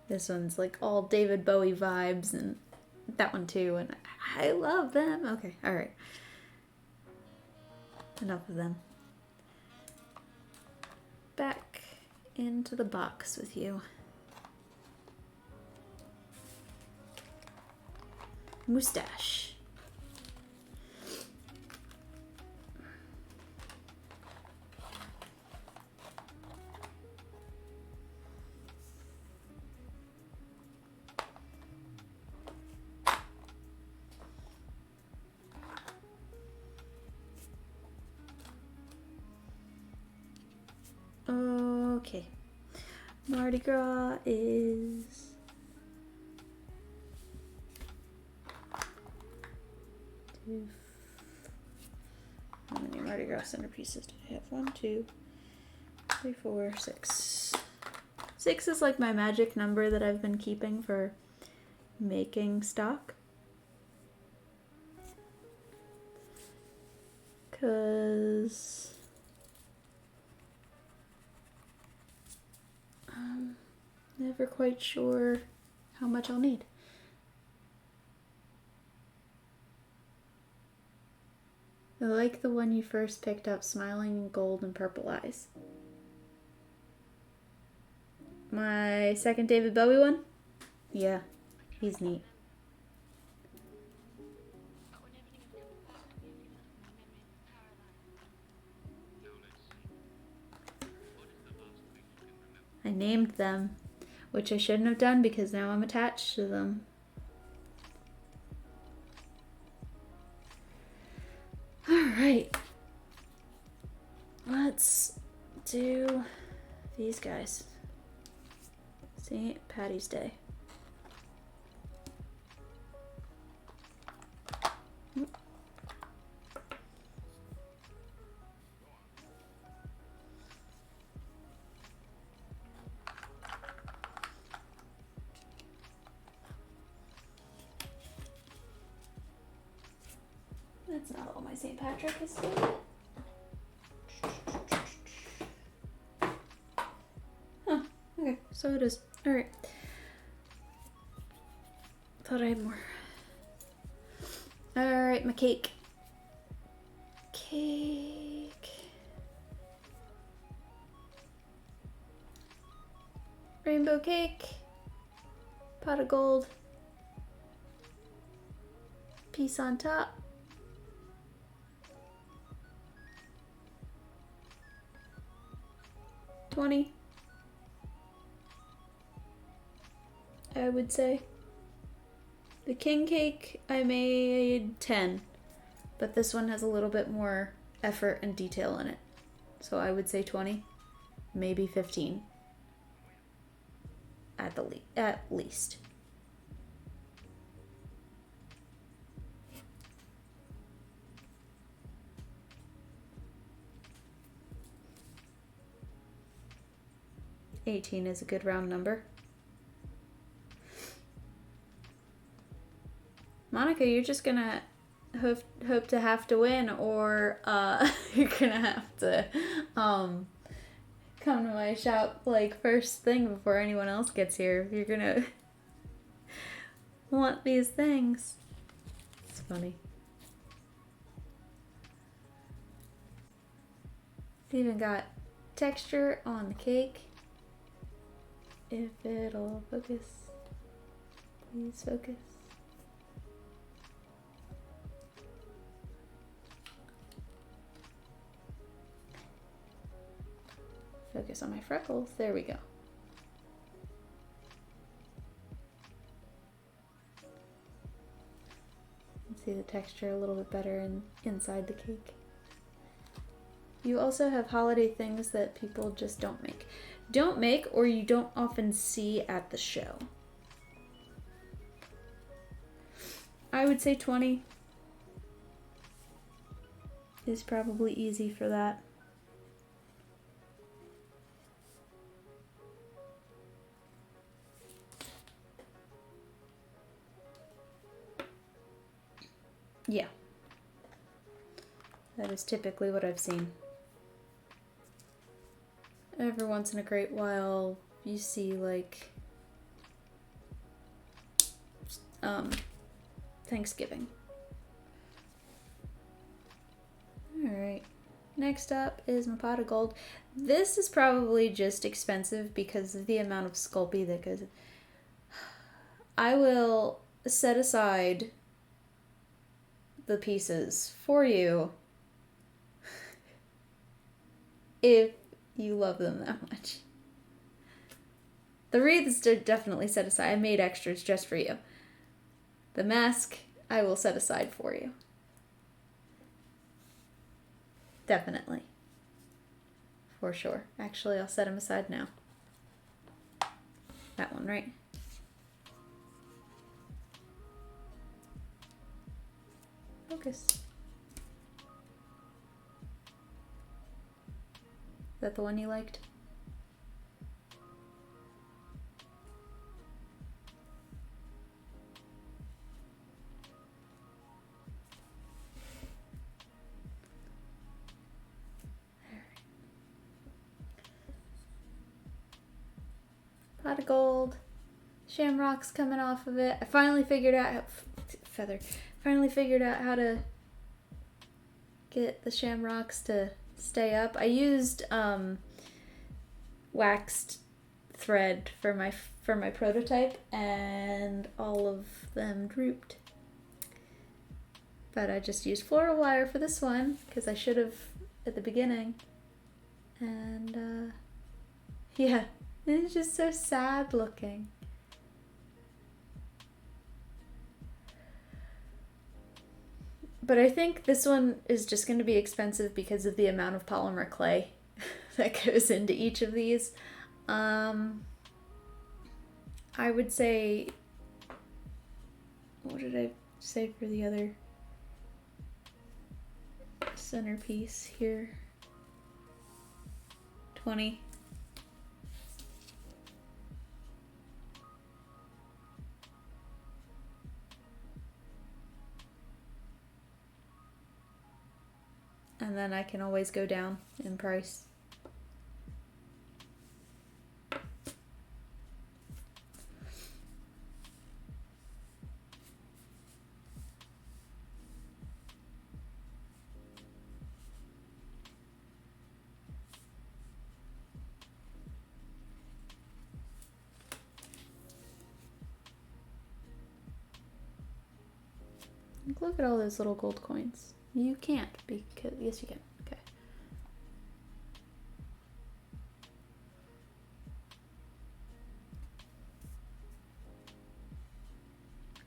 This one's like all David Bowie vibes, and that one too, and I love them. Okay, alright. Enough of them. Back into the box with you. Moustache. Okay. Mardi Gras is... How many Mardi Gras centerpieces do I have? 1, 2, 3, 4, 6. 6 is like my magic number that I've been keeping for making stock. Because I'm never quite sure how much I'll need. I like the one you first picked up, smiling in gold and purple eyes. My second David Bowie one? Yeah, he's neat. I named them, which I shouldn't have done because now I'm attached to them. Alright. Let's do these guys. St. Patty's Day. That's not all my St. Patrick is doing. Huh, okay, so it is. Alright. Thought I had more. Alright, my cake. Cake. Rainbow cake. Pot of gold. Piece on top. $20. I would say. The king cake I made 10, but this one has a little bit more effort and detail in it. So I would say 20, maybe 15 at least. $18 is a good round number. Monica, you're just gonna hope to have to win, or you're gonna have to come to my shop like first thing before anyone else gets here. You're gonna want these things. It's funny. Even got texture on the cake. If it'll focus, please focus. Focus on my freckles. There we go. See the texture a little bit better inside the cake. You also have holiday things that people just don't make or you don't often see at the show. I would say 20 is probably easy for that. Yeah. That is typically what I've seen. Every once in a great while, you see like Thanksgiving. Alright. Next up is my pot of gold. This is probably just expensive because of the amount of Sculpey that goes in. I will set aside the pieces for you if you love them that much. The wreaths are definitely set aside. I made extras just for you. The mask I will set aside for you. for sure. Actually, I'll set him aside now. That one, right? Focus. Is that the one you liked? Pot of gold. Shamrocks coming off of it. I finally figured out Finally figured out how to get the shamrocks to stay up. I used waxed thread for my prototype, and all of them drooped. But I just used floral wire for this one because I should have at the beginning. And yeah, it's just so sad looking. But I think this one is just going to be expensive because of the amount of polymer clay that goes into each of these. I would say, what did I say for the other centerpiece here? 20. And then I can always go down in price. Look at all those little gold coins. You can't because, yes you can, okay.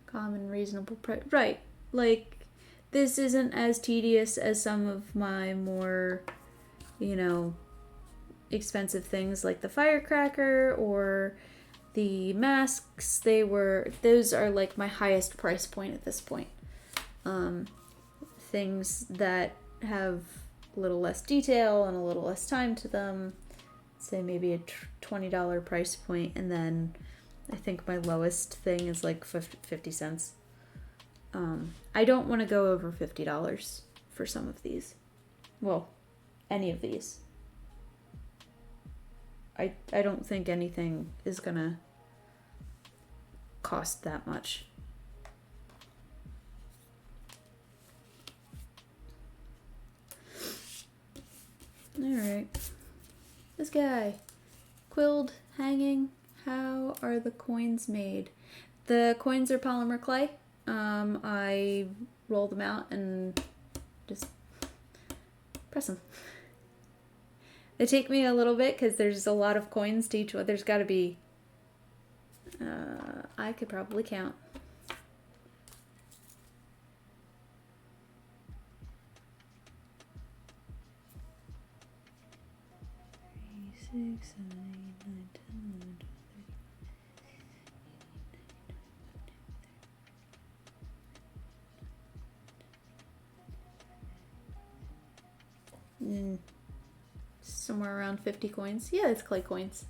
Common, reasonable price, right, like, this isn't as tedious as some of my more, you know, expensive things like the firecracker or the masks. Those are like my highest price point at this point. Things that have a little less detail and a little less time to them, say maybe a $20 price point, and then I think my lowest thing is like 50 cents. I don't want to go over $50 for some of these. Well, any of these. I don't think anything is gonna cost that much. Alright. This guy. Quilled, hanging. How are the coins made? The coins are polymer clay. I roll them out and just press them. They take me a little bit because there's a lot of coins to each one. There's got to be... I could probably count. 6, 7, 8, 9, 10, 11, 12, 13, somewhere around 50 coins. Yeah, it's clay coins.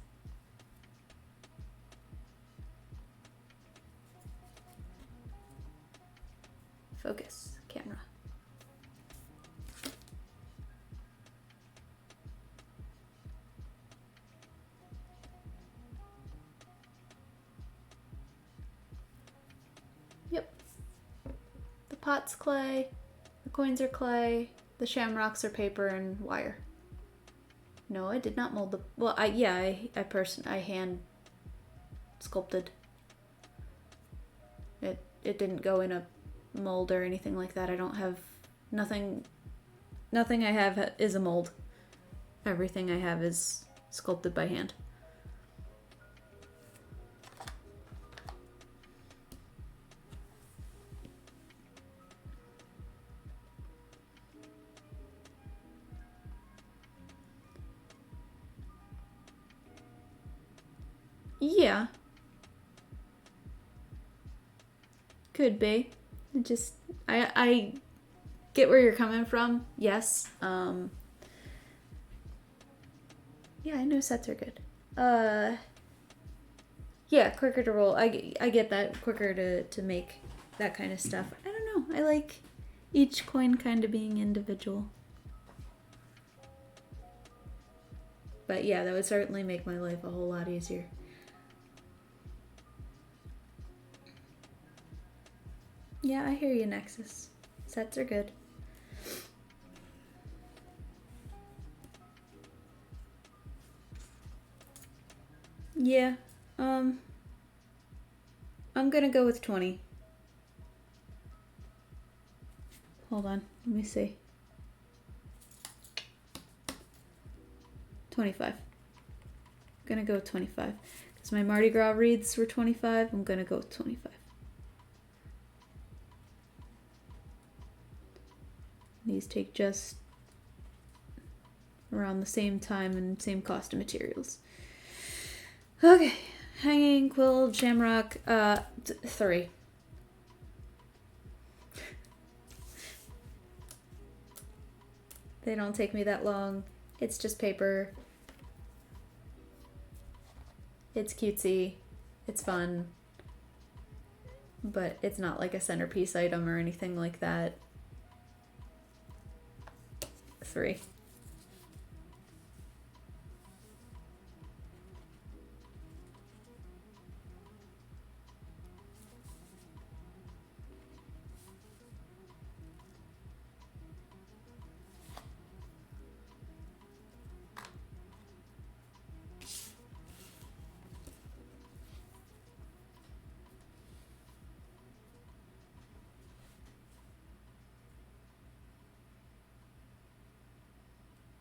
Focus, camera. Yep. The pot's clay, the coins are clay, the shamrocks are paper and wire. No, I did not mold the... Well, I hand sculpted. It didn't go in a mold or anything like that. I don't have... Nothing I have is a mold. Everything I have is sculpted by hand. Yeah. Could be. I get where you're coming from. Yes. Yeah, I know sets are good. Yeah, quicker to roll. I get that. Quicker to make that kind of stuff. I don't know. I like each coin kind of being individual. But yeah, that would certainly make my life a whole lot easier. Yeah, I hear you, Nexus. Sets are good. Yeah, I'm gonna go with 20. Hold on, let me see. 25. I'm gonna go with 25. Because my Mardi Gras wreaths were 25, I'm gonna go with 25. These take just around the same time and same cost of materials. Okay, hanging, quill, shamrock, 3. They don't take me that long. It's just paper. It's cutesy. It's fun. But it's not like a centerpiece item or anything like that. 3.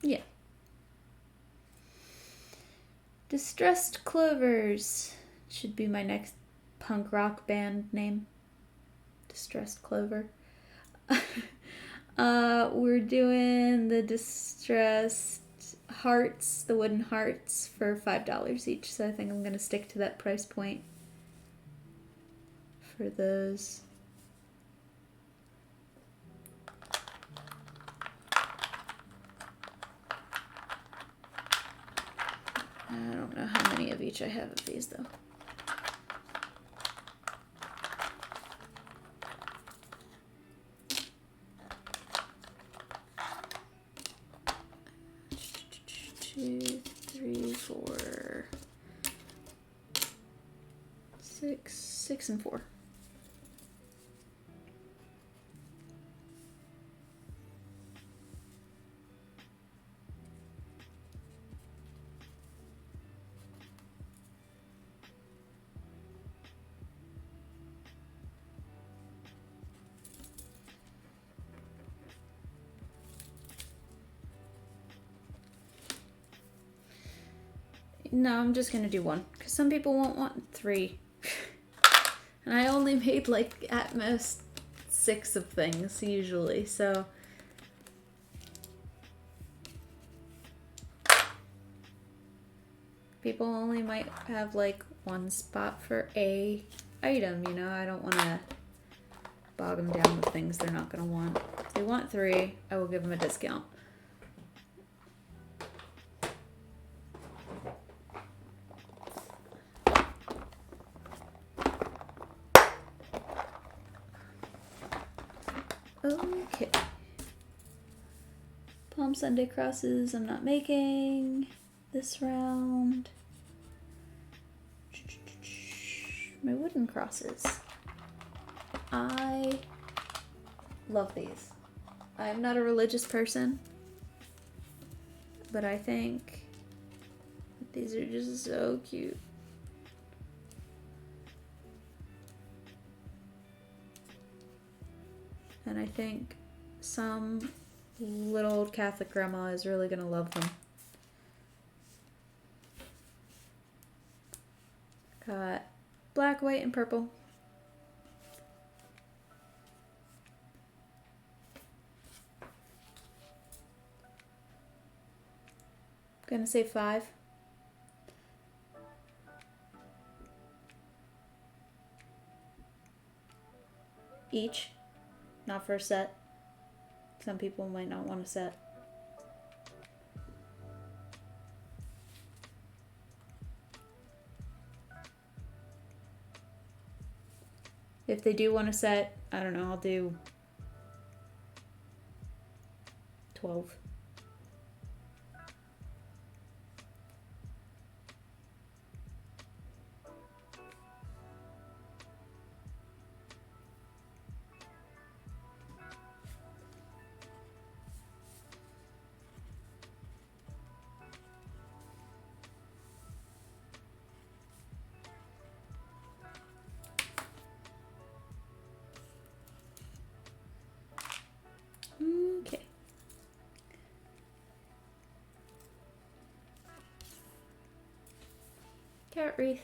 Yeah. Distressed Clovers should be my next punk rock band name. Distressed Clover. We're doing the Distressed Hearts, the wooden hearts, for $5 each. So I think I'm gonna stick to that price point for those. I don't know how many of each I have of these though. Two, three, four, 6 and 4. No, I'm just gonna do 1, because some people won't want 3. And I only made like at most 6 of things usually, so. People only might have like 1 spot for a item, you know? I don't want to bog them down with things they're not going to want. If they want 3, I will give them a discount. Okay. Palm Sunday crosses I'm not making this round. My wooden crosses. I love these. I'm not a religious person, but I think these are just so cute. And I think some little old Catholic grandma is really gonna love them. Got black, white, and purple. Gonna say 5. each, not for a set. Some people might not want a set. If they do want a set, I don't know, I'll do 12. Okay. Carrot wreath.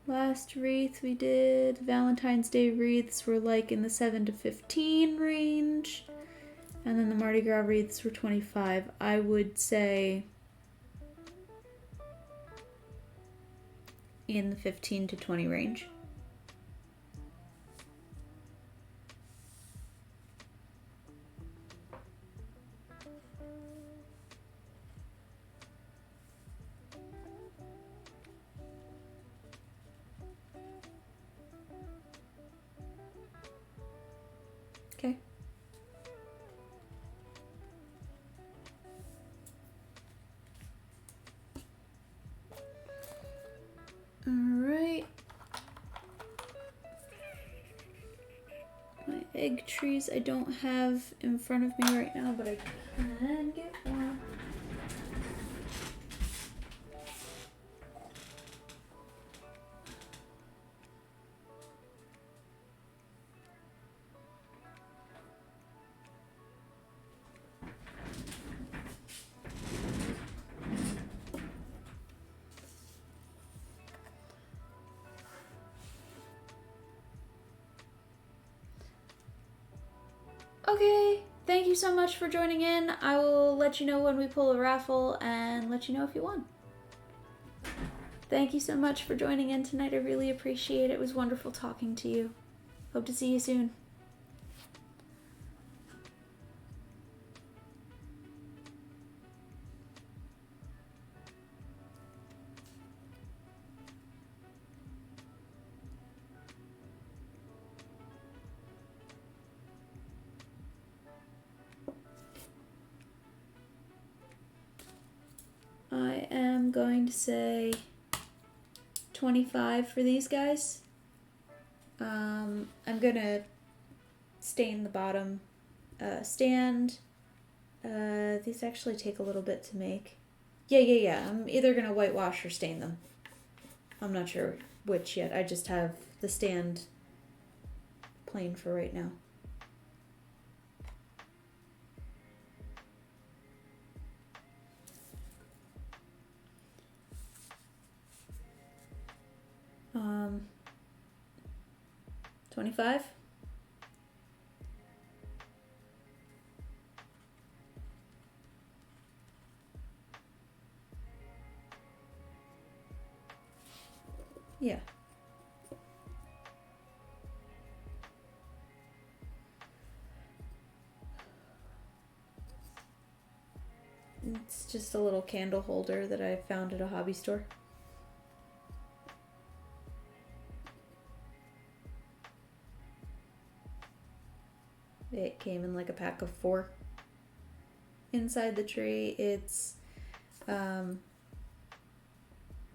Last wreath we did, Valentine's Day wreaths were like in the 7 to 15 range. And then the Mardi Gras wreaths were 25. I would say in the 15 to 20 range. Okay. All right. My egg trees I don't have in front of me right now, but I can get one. Okay, thank you so much for joining in. I will let you know when we pull a raffle and let you know if you won. Thank you so much for joining in tonight. I really appreciate it. It was wonderful talking to you. Hope to see you soon. I am going to say 25 for these guys. I'm gonna stain the bottom stand. These actually take a little bit to make. Yeah. I'm either gonna whitewash or stain them. I'm not sure which yet. I just have the stand plain for right now. Um, 25? Yeah. It's just a little candle holder that I found at a hobby store. It came in like a pack of 4. Inside the tree, it's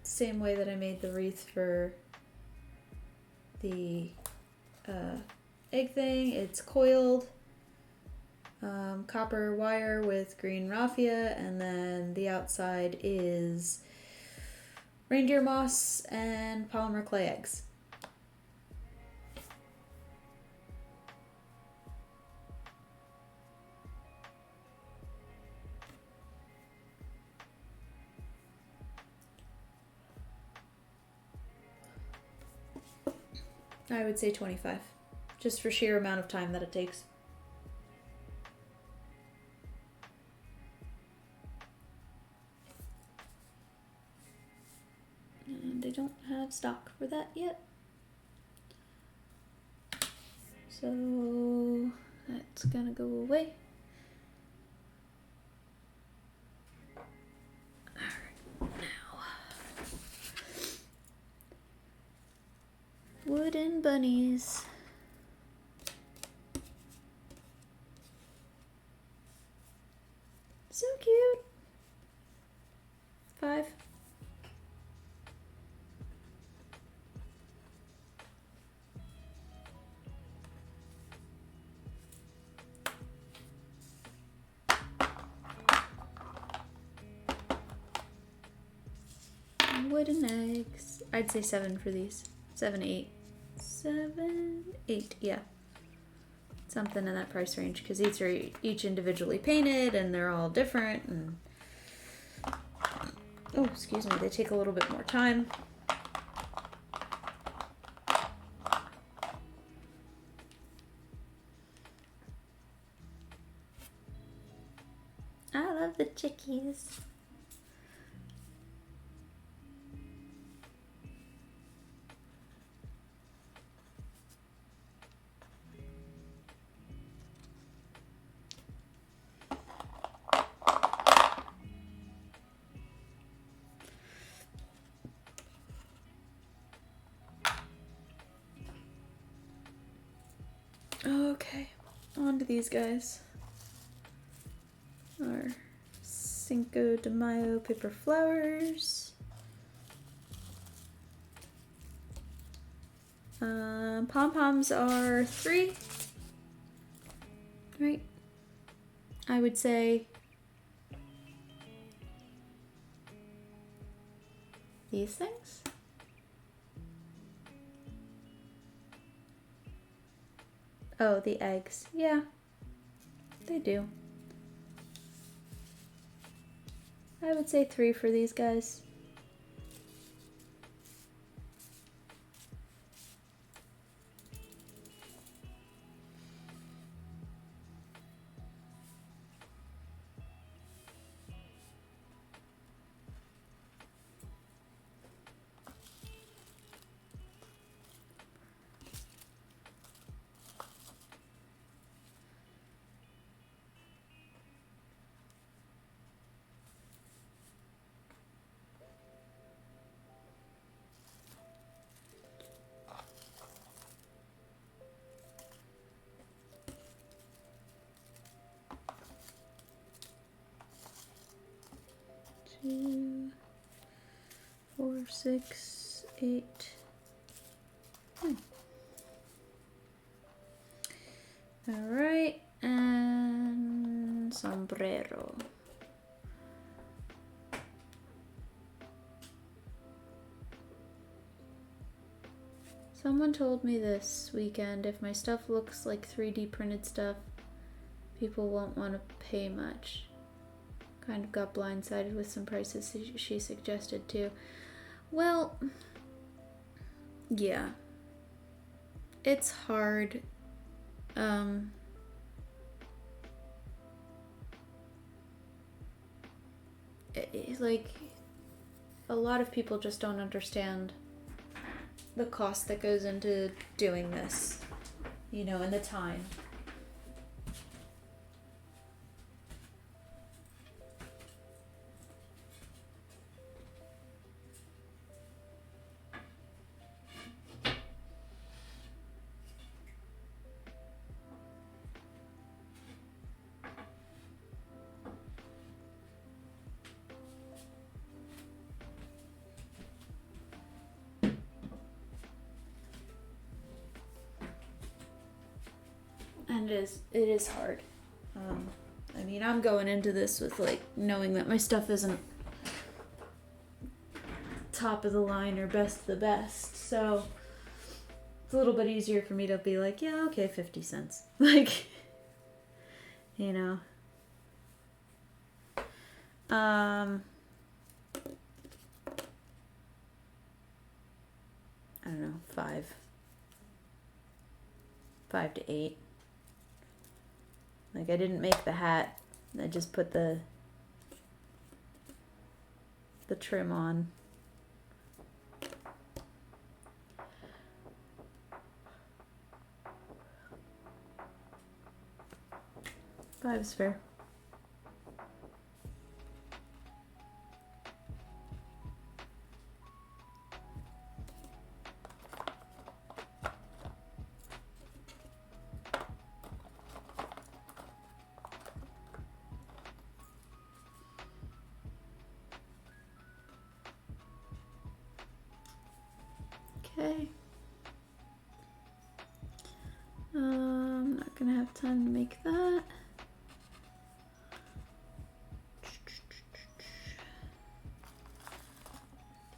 same way that I made the wreath for the egg thing. It's coiled copper wire with green raffia, and then the outside is reindeer moss and polymer clay eggs. I would say 25, just for sheer amount of time that it takes. And I don't have stock for that yet. So that's gonna go away. Alright, now. Wooden bunnies. So cute. 5. Wooden eggs. I'd say 7 for these. 7, 8. 7, 8, yeah. Something in that price range, because these are each individually painted and they're all different, and oh, excuse me, they take a little bit more time. I love the chickies. Okay, on to these guys. Our Cinco de Mayo paper flowers. Pom-poms are 3. Right? I would say these things. Oh, the eggs. Yeah, they do. I would say 3 for these guys. Two, 4, 6, 8. All right, and sombrero. Someone told me this weekend if my stuff looks like 3D printed stuff, people won't want to pay much. Kind of got blindsided with some prices she suggested too. Well, yeah. It's hard. Like, a lot of people just don't understand the cost that goes into doing this, you know, and the time. And it is hard. I mean, I'm going into this with, like, knowing that my stuff isn't top of the line or best of the best, so it's a little bit easier for me to be like, yeah, okay, 50 cents. Like, you know. I don't know, 5 to 8. Like, I didn't make the hat. I just put the trim on. $5 is fair. Okay. I'm not gonna have time to make that.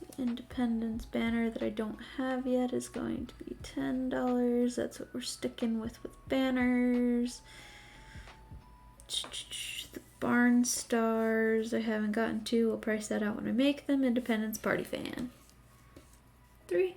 The Independence banner that I don't have yet is going to be $10. That's what we're sticking with banners. The Barn Stars I haven't gotten to. We'll price that out when I make them. Independence Party Fan. 3.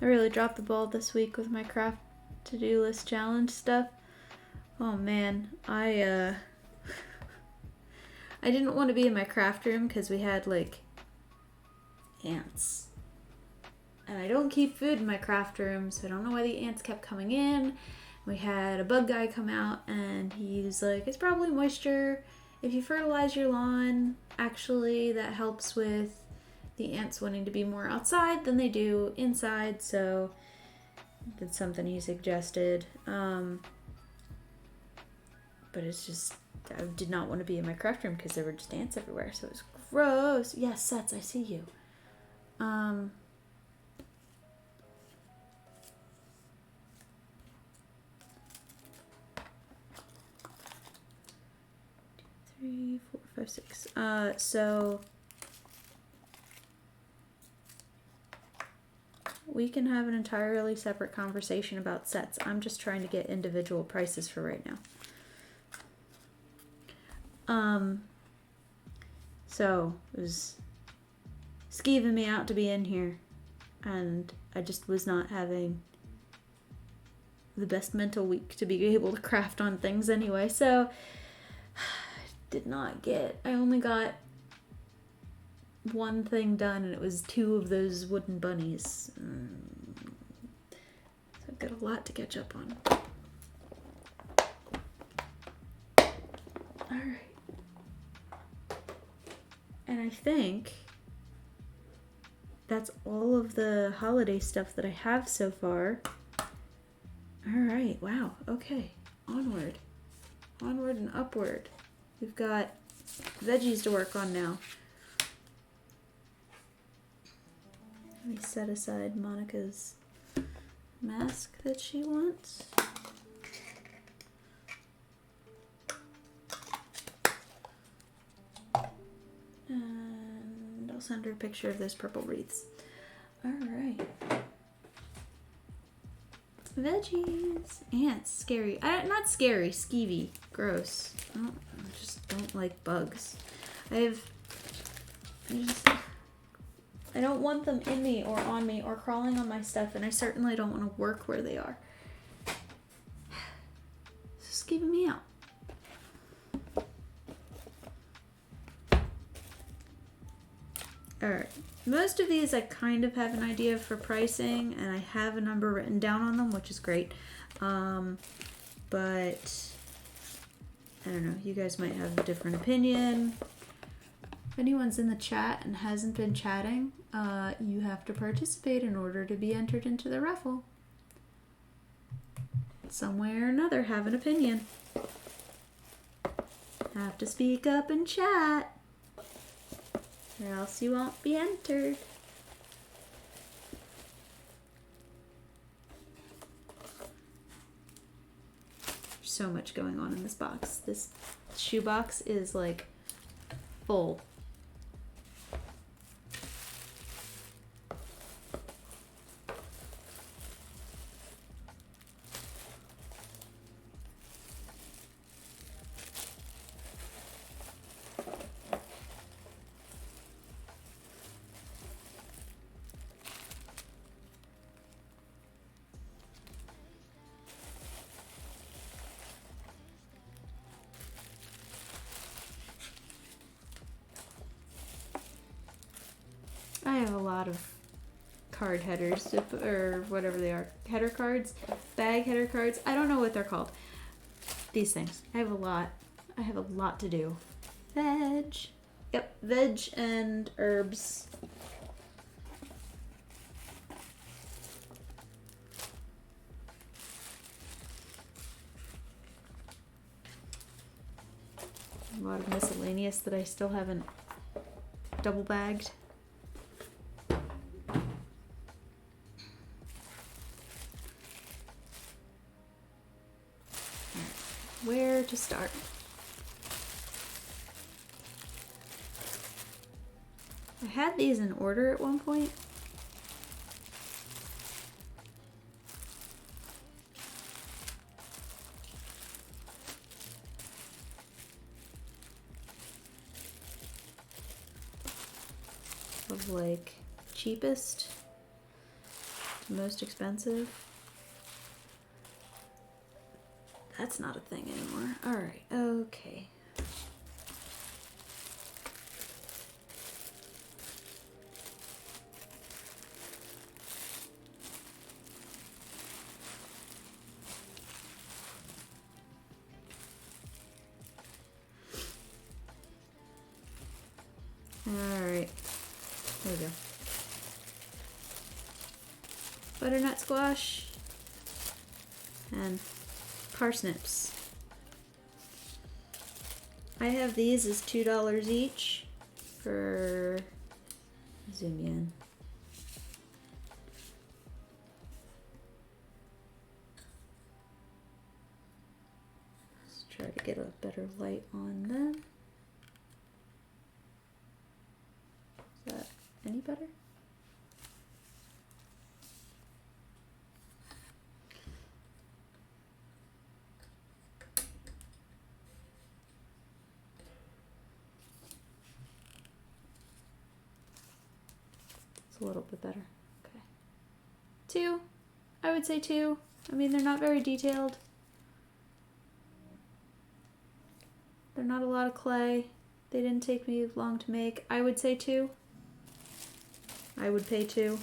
I really dropped the ball this week with my craft to-do list challenge stuff. Oh man, I didn't want to be in my craft room because we had like ants. And I don't keep food in my craft room, so I don't know why the ants kept coming in. We had a bug guy come out and he's like, it's probably moisture. If you fertilize your lawn, actually that helps with the ants wanting to be more outside than they do inside, so that's something he suggested. But it's just, I did not want to be in my craft room because there were just ants everywhere, so it was gross. Yes, Sets, I see you. 3, 4, 5, 6. So we can have an entirely separate conversation about sets. I'm just trying to get individual prices for right now. So it was skeeving me out to be in here, and I just was not having the best mental week to be able to craft on things anyway. So I only got one thing done, and it was 2 of those wooden bunnies. So I've got a lot to catch up on. Alright. And I think that's all of the holiday stuff that I have so far. Alright, wow, okay. Onward. Onward and upward. We've got veggies to work on now. Let me set aside Monica's mask that she wants. And I'll send her a picture of those purple wreaths. Alright. Veggies. Ants. Scary. Not scary. Skeevy. Gross. I just don't like bugs. I don't want them in me or on me or crawling on my stuff, and I certainly don't want to work where they are. It's just keeping me out. Alright. Most of these I kind of have an idea for pricing, and I have a number written down on them, which is great. But I don't know, you guys might have a different opinion. If anyone's in the chat and hasn't been chatting, you have to participate in order to be entered into the raffle. Some way or another, have an opinion. Have to speak up and chat, or else you won't be entered. There's so much going on in this box. This shoebox is like full. lot of card headers, or whatever they are. Header cards? Bag header cards? I don't know what they're called. These things. I have a lot. I have a lot to do. Veg. Yep, veg and herbs. A lot of miscellaneous that I still haven't double bagged. Where to start? I had these in order at one point. Of like cheapest to most expensive. That's not a thing anymore. Alright, okay. Alright. There we go. Butternut squash and parsnips. I have these as $2 each for, zoom in. Let's try to get a better light on them. Is that any better? A little bit better. Okay. 2. I would say 2. I mean, they're not very detailed. They're not a lot of clay. They didn't take me long to make. I would say 2. I would pay 2.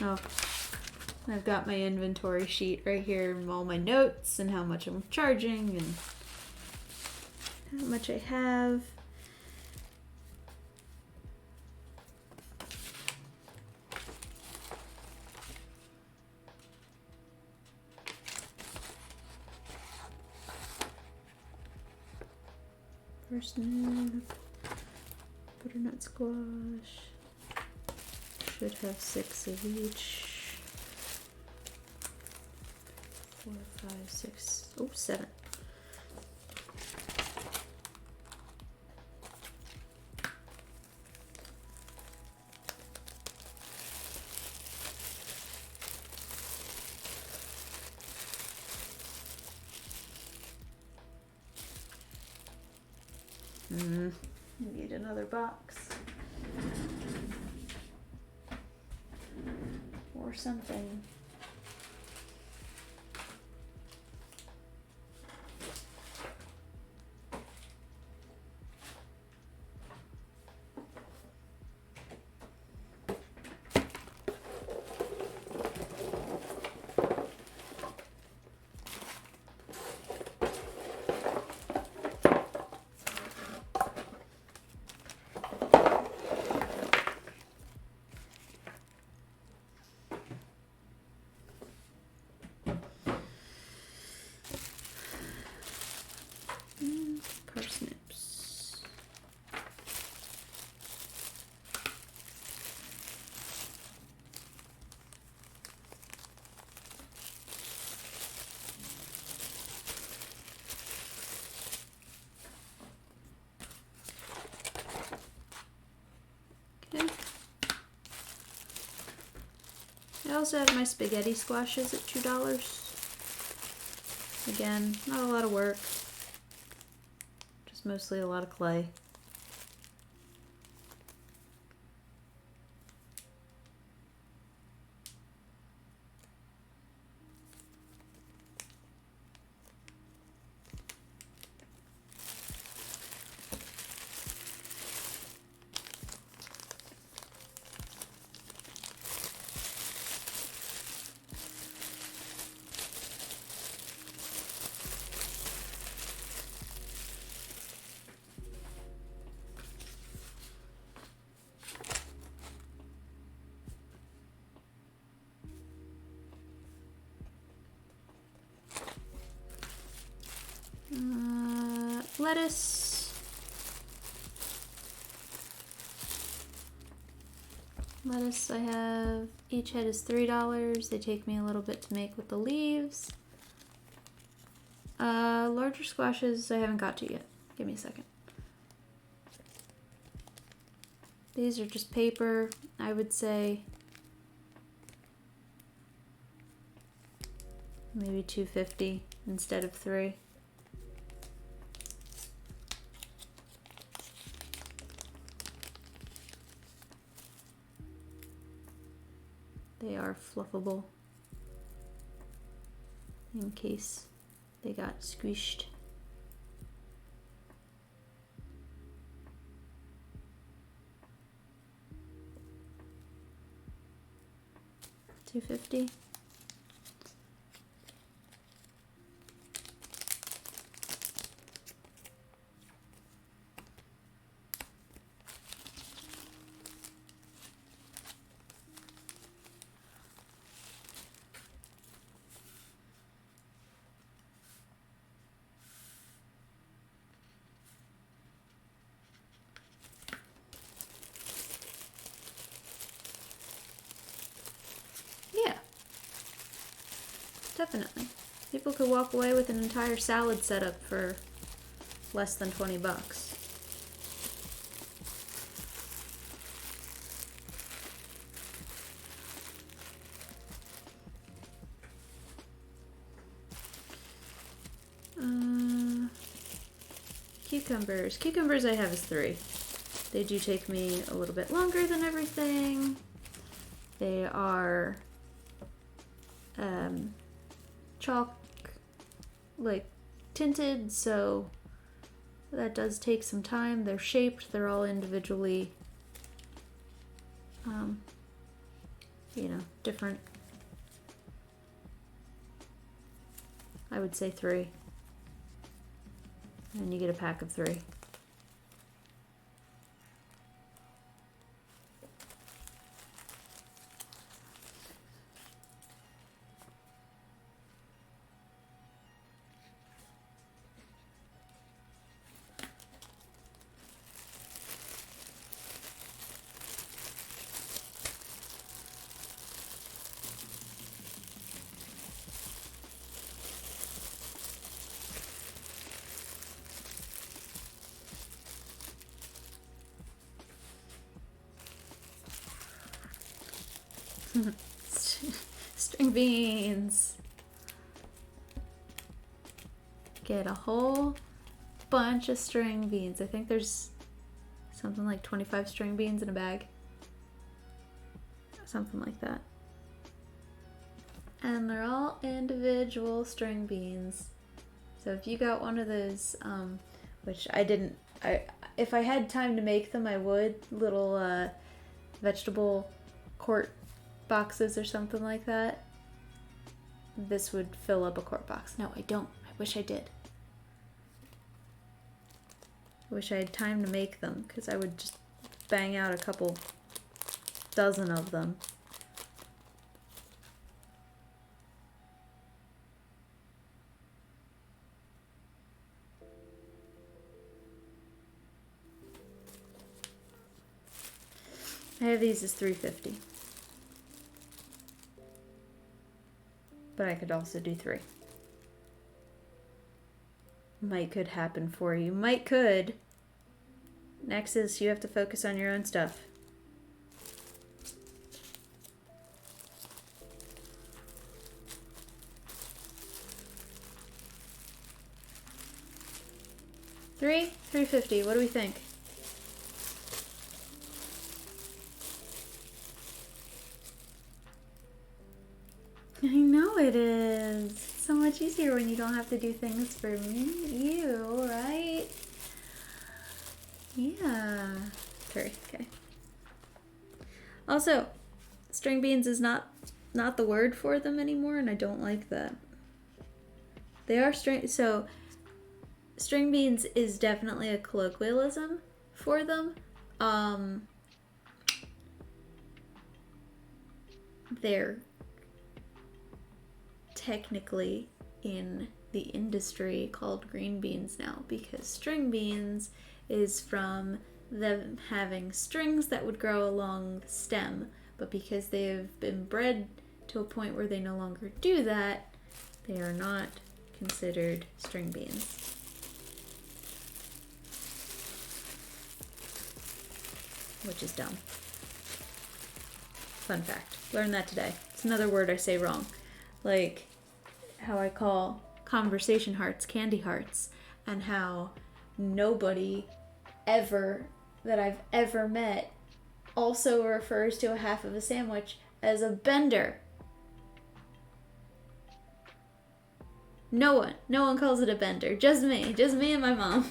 Oh, I've got my inventory sheet right here, all my notes and how much I'm charging and how much I have. Parsnip, butternut squash. Should have 6 of each. 4, 5, 6. Oh, 7. Need another box. Or something. Parsnips. Okay. I also have my spaghetti squashes at $2. Again, not a lot of work. It's mostly a lot of clay. Lettuce. Lettuce I have, each head is $3. They take me a little bit to make with the leaves. Larger squashes I haven't got to yet. Give me a second. These are just paper, I would say maybe $2.50 instead of $3. They are fluffable in case they got squished. $2.50. Yeah, definitely. People could walk away with an entire salad setup for less than 20 bucks. Cucumbers. Cucumbers I have is 3. They do take me a little bit longer than everything. They are chalk, like tinted, so that does take some time. They're shaped, they're all individually, you know, different. I would say 3. And you get a pack of 3. String beans. Get a whole bunch of string beans. I think there's something like 25 string beans in a bag. Something like that. And they're all individual string beans. So if you got one of those, which I didn't, if I had time to make them, I would, little vegetable quart boxes or something like that, this would fill up a quart box. No, I don't. I wish I did. I wish I had time to make them, because I would just bang out a couple dozen of them. I have these as $3.50. But I could also do 3. Might could happen for you. Might could. Next is you have to focus on your own stuff. 350. What do we think? I know it is. It's so much easier when you don't have to do things for you, right? Yeah. 3. Okay. Also, string beans is not the word for them anymore, and I don't like that. They are string beans is definitely a colloquialism for them. They're technically in the industry called green beans now, because string beans is from them having strings that would grow along the stem, but because they've been bred to a point where they no longer do that, they are not considered string beans. Which is dumb. Fun fact. Learned that today. It's another word I say wrong. Like how I call conversation hearts candy hearts, and how nobody ever that I've ever met also refers to a half of a sandwich as a bender. No one calls it a bender. Just me and my mom.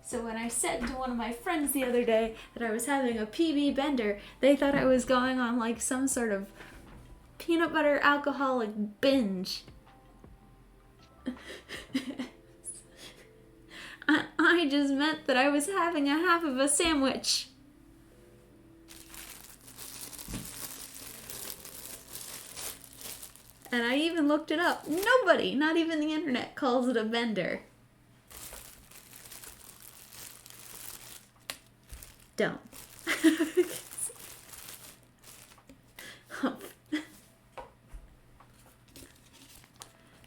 So when I said to one of my friends the other day that I was having a PB bender, they thought I was going on like some sort of peanut butter alcoholic binge. I just meant that I was having a half of a sandwich. And I even looked it up. Nobody, not even the internet, calls it a bender. Don't.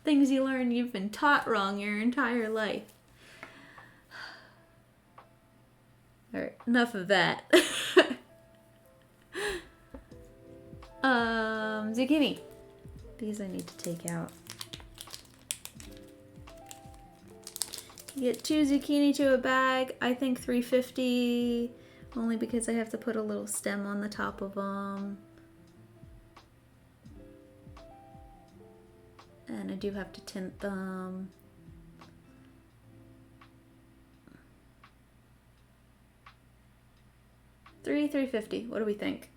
Things you learn you've been taught wrong your entire life. Alright, enough of that. Zucchini. These I need to take out. You get 2 zucchini to a bag. I think 350, only because I have to put a little stem on the top of them. And I do have to tint them. $350. What do we think?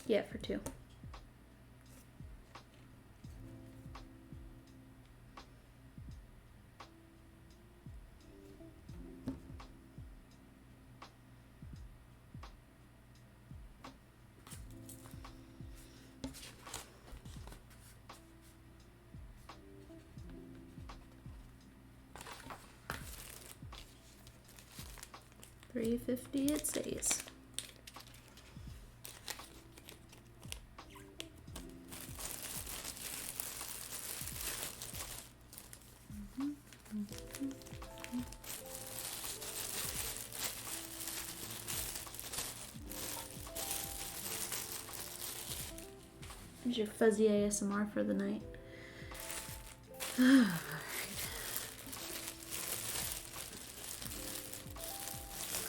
Yeah, for 2. $350 it stays. Here's your fuzzy ASMR for the night.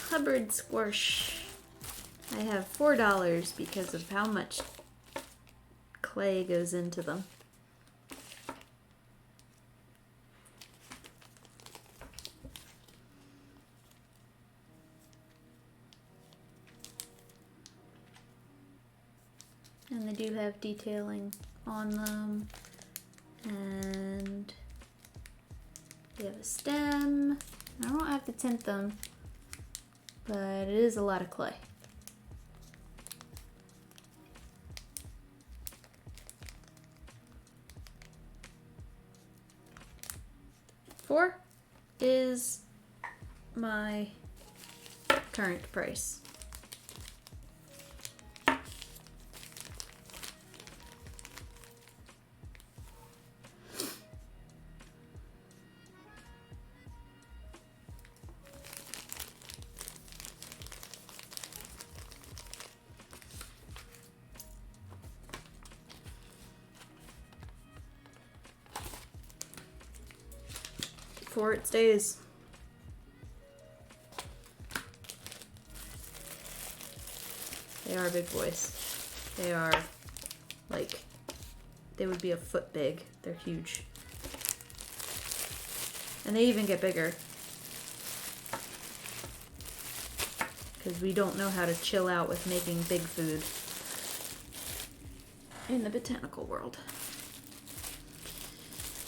Hubbard squash. I have $4 because of how much clay goes into them. And they do have detailing on them, and they have a stem. I don't have to tint them, but it is a lot of clay. $4 is my current price. Before it stays. They are big boys. They are like, they would be a foot big. They're huge. And they even get bigger. Because we don't know how to chill out with making big food in the botanical world.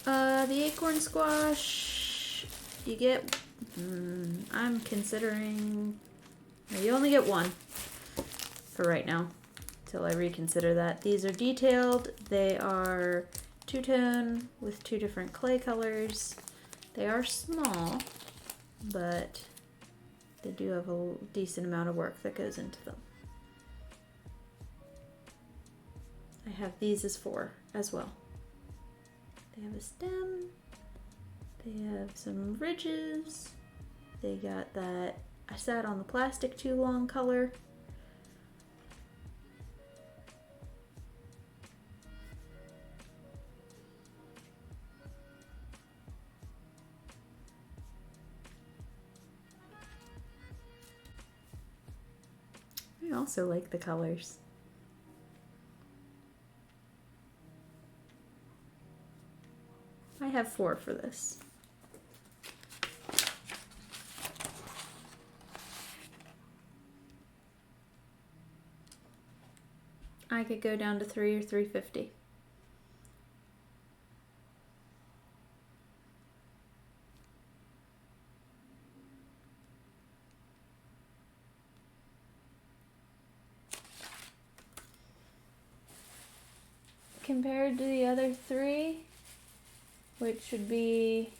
The acorn squash, you get, I'm considering, you only get one for right now, till I reconsider that. These are detailed. They are two-tone with 2 different clay colors. They are small, but they do have a decent amount of work that goes into them. I have these as 4 as well. They have a stem, they have some ridges, they got that I sat on the plastic too long color. I also like the colors. I have 4 for this. I could go down to 3 or 350. Compared to the other 3, which would be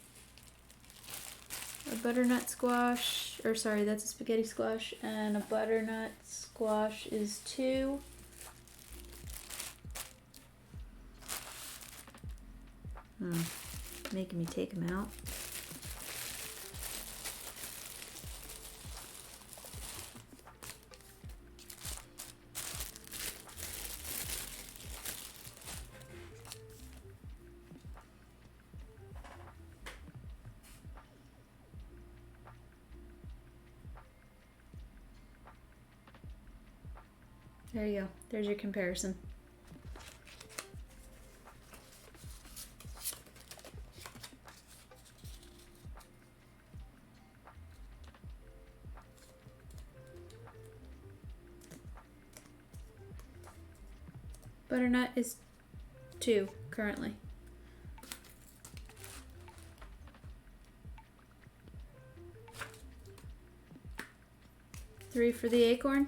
a butternut squash, or sorry, that's a spaghetti squash, and a butternut squash is 2. Making me take them out. There you go. There's your comparison. Butternut is 2 currently. $3 for the acorn.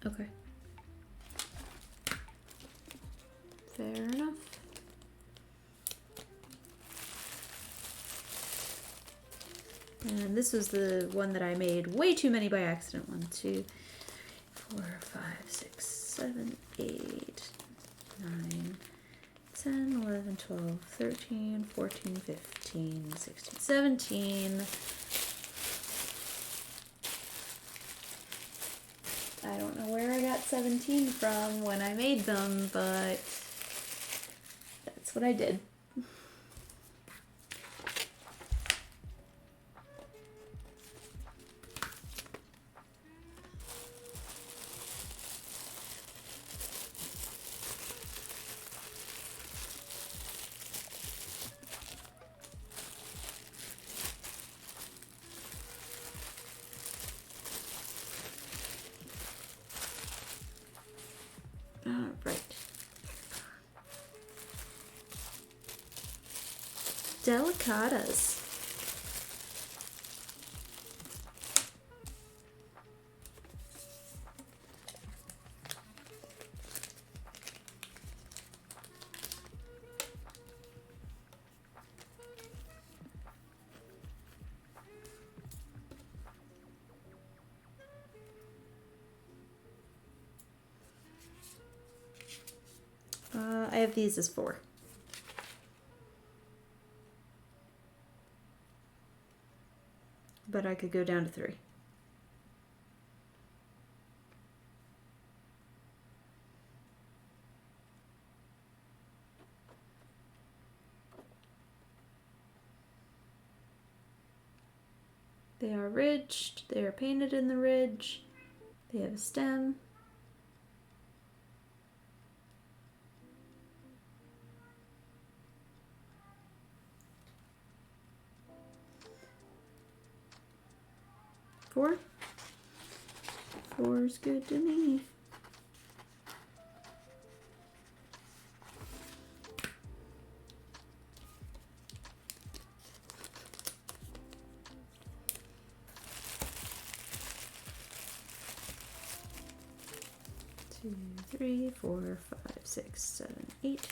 Okay. Fair enough. And this was the one that I made way too many by accident. 1, 2, 4, 5, 6, 7, 8, 9, 10, 11, 12, 13, 14, 15, 16, 17. I don't know where I got 17 from when I made them, but that's what I did. Delicatas. have these as 4. But I could go down to 3. They are ridged, they are painted in the ridge, they have a stem. Four? 4's good to me. Two, 3, 4, 5, 6, 7, 8.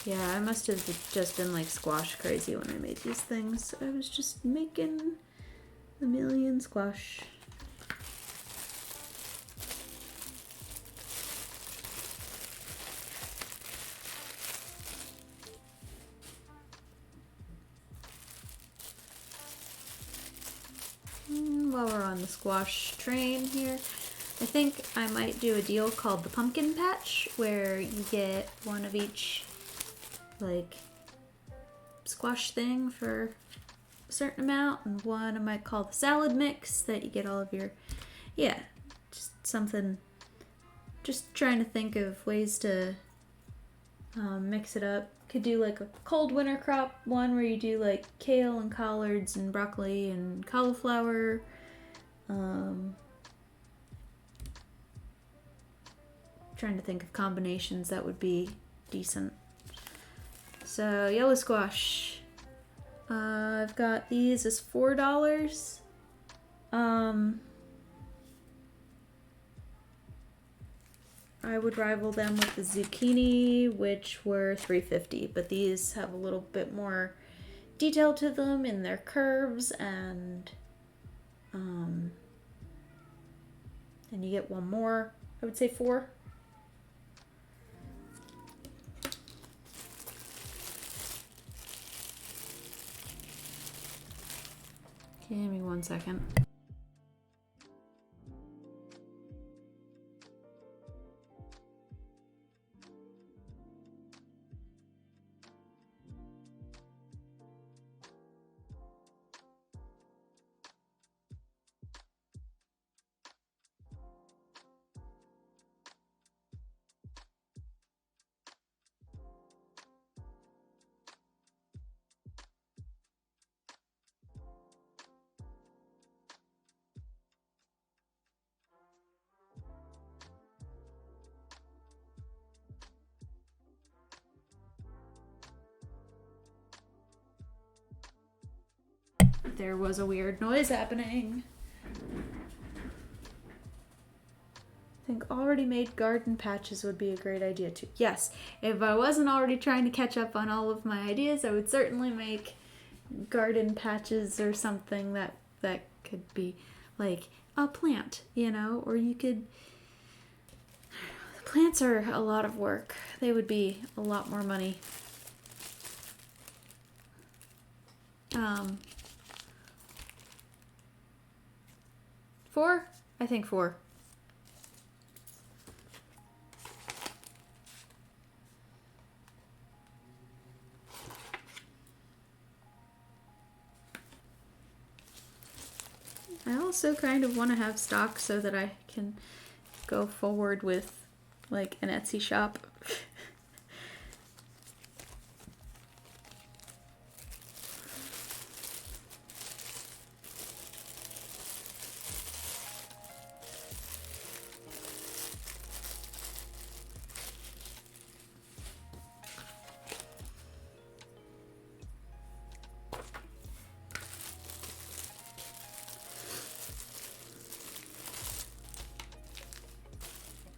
Yeah, I must have just been like squash crazy when I made these things. I was just making a million squash. While we're on the squash train here, I think I might do a deal called the pumpkin patch, where you get one of each like squash thing for a certain amount, and one I might call the salad mix, that you get all of your, yeah, just something, just trying to think of ways to mix it up. Could do like a cold winter crop one where you do like kale and collards and broccoli and cauliflower. Trying to think of combinations that would be decent. So yellow squash. I've got these as $4. I would rival them with the zucchini, which were $3.50, but these have a little bit more detail to them in their curves, and you get one more. I would say 4. Give me 1 second. There was a weird noise happening. I think already made garden patches would be a great idea too. Yes, if I wasn't already trying to catch up on all of my ideas, I would certainly make garden patches or something that could be like a plant, you know, or you could... Plants are a lot of work. They would be a lot more money. 4? I think 4. I also kind of want to have stock so that I can go forward with like an Etsy shop.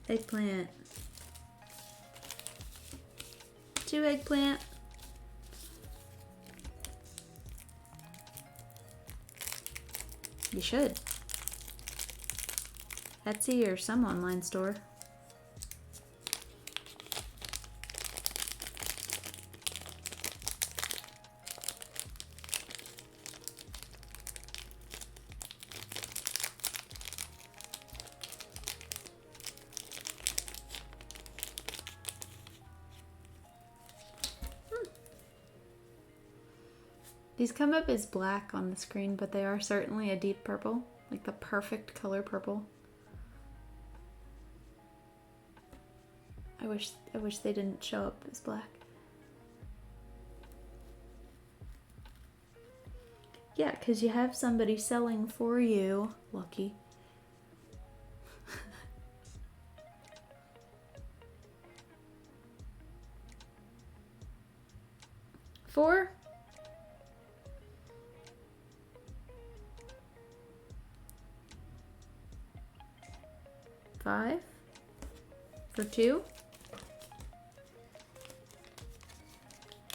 Eggplant. 2 eggplant. You should. Etsy or some online store. These come up as black on the screen, but they are certainly a deep purple, like the perfect color purple. I wish they didn't show up as black. Yeah, because you have somebody selling for you. Lucky. $4? $5? For 2?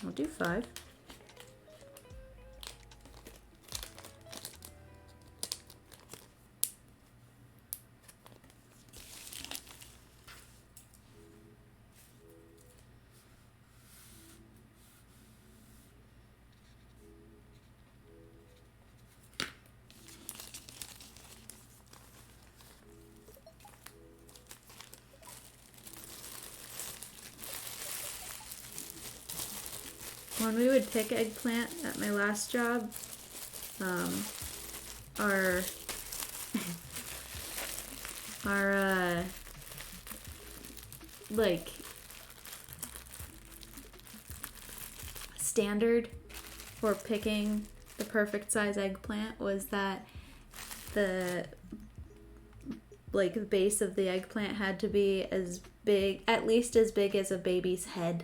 I'll do 5. When we would pick eggplant at my last job, our like standard for picking the perfect size eggplant was that the base of the eggplant had to be as big, at least as big as a baby's head.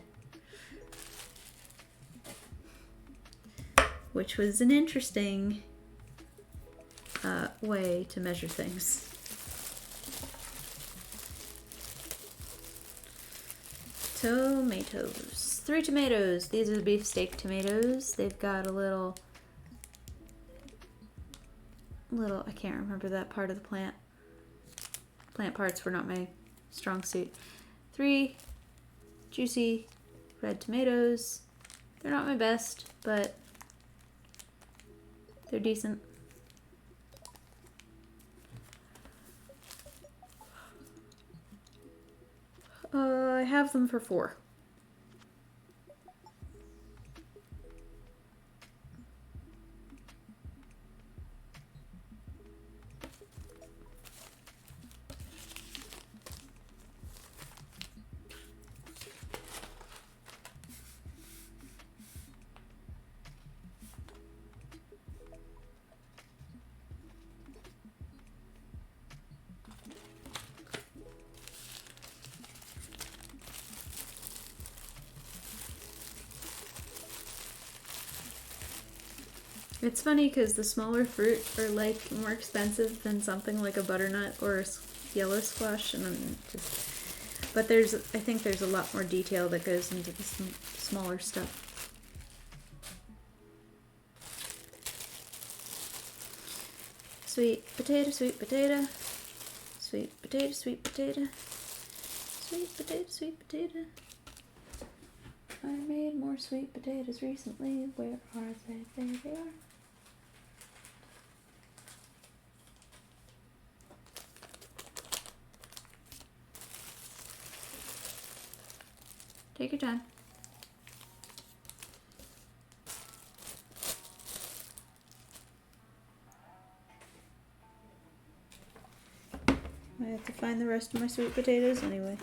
Which was an interesting way to measure things. Tomatoes. 3 tomatoes. These are the beefsteak tomatoes. They've got a little, I can't remember that part of the plant. Plant parts were not my strong suit. 3 juicy red tomatoes. They're not my best, but they're decent. I have them for 4. It's funny because the smaller fruit are like more expensive than something like a butternut or a yellow squash, and but I think there's a lot more detail that goes into the smaller stuff. Sweet potato, sweet potato, sweet potato, sweet potato, sweet potato, sweet potato. I made more sweet potatoes recently. Where are they? There they are. Take your time. I have to find the rest of my sweet potatoes anyway.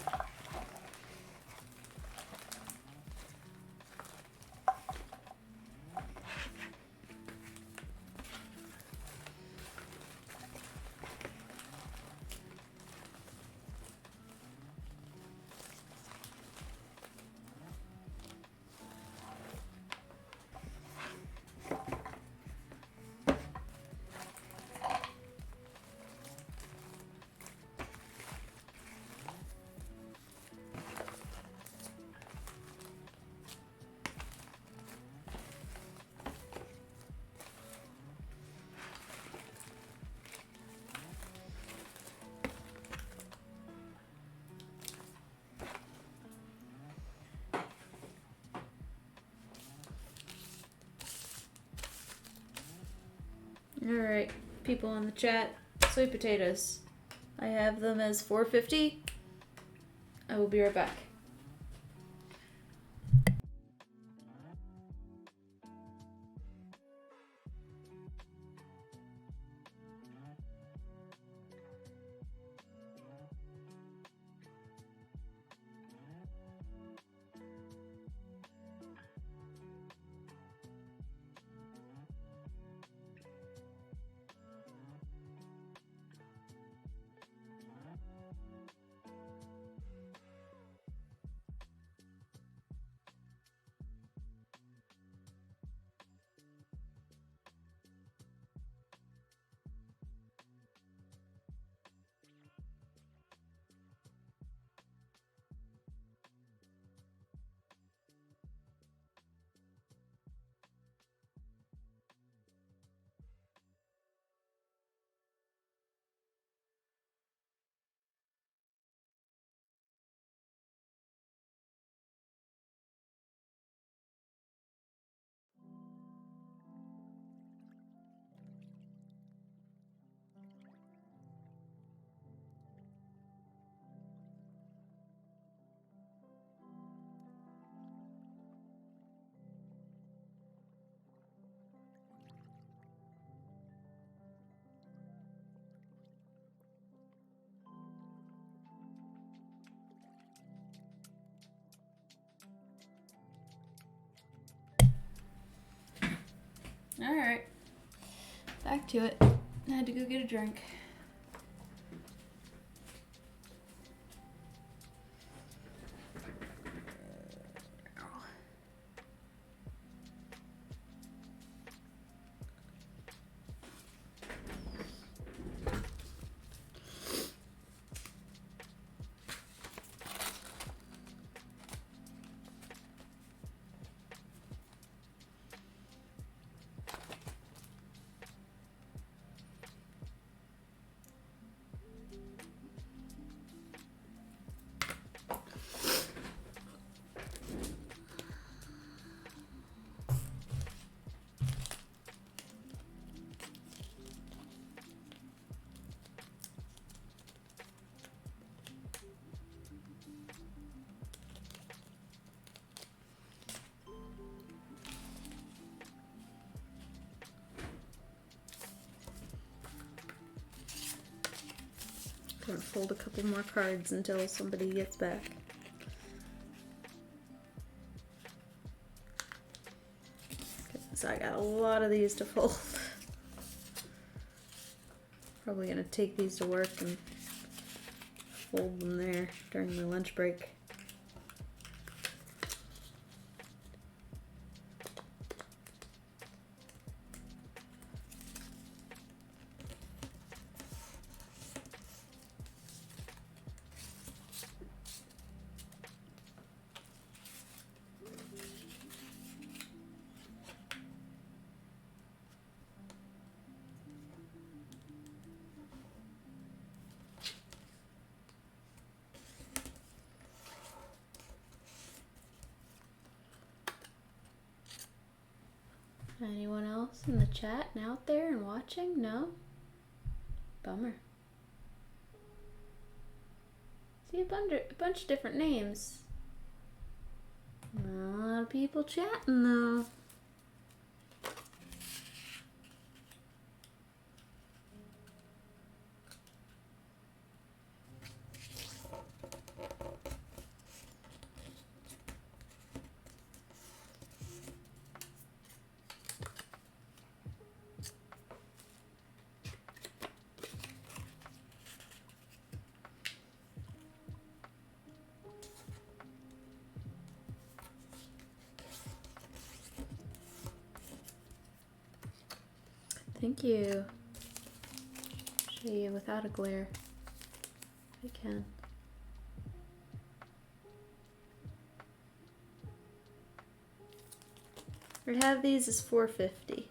Alright, people in the chat, sweet potatoes. I have them as $4.50. I will be right back. Back to it. I had to go get a drink. I'm gonna fold a couple more cards until somebody gets back. So I got a lot of these to fold. Probably gonna take these to work and fold them there during my lunch break. Anyone else in the chat and out there and watching? No? Bummer. See a bunch of different names. Not a lot of people chatting though. Thank you. Show you without a glare. I can. We have these as $4.50.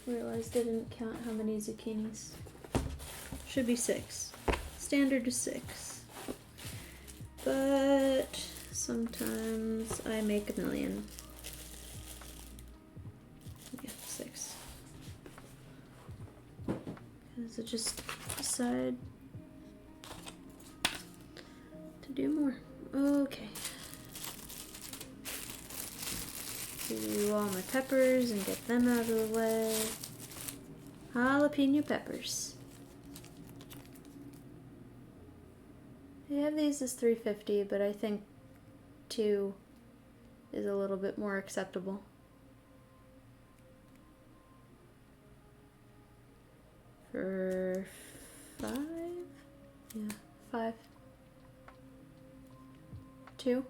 Realized I didn't count how many zucchinis. Should be 6. Standard is 6. But sometimes I make a million. Yeah, 6. Because I just decide to do more. Okay. Do all my peppers and get them out of the way. Jalapeno peppers. I have these as $3.50, but I think 2 is a little bit more acceptable. For 5? Yeah, 5. 2.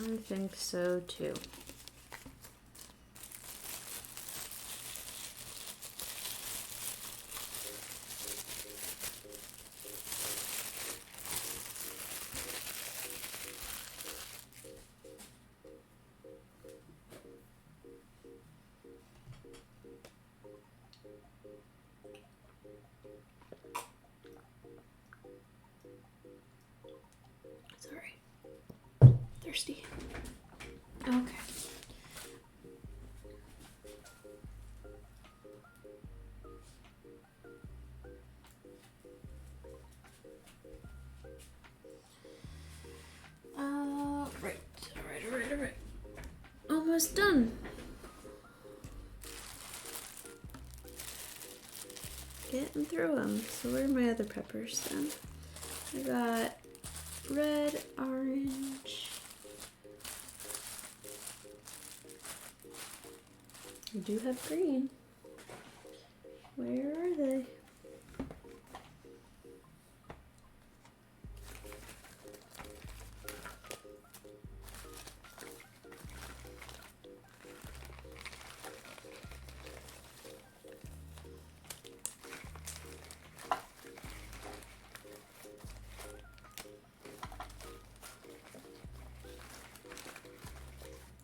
I think so too. almost done. Getting through them. So where are my other peppers then? I got red, orange. I do have green. Where are they?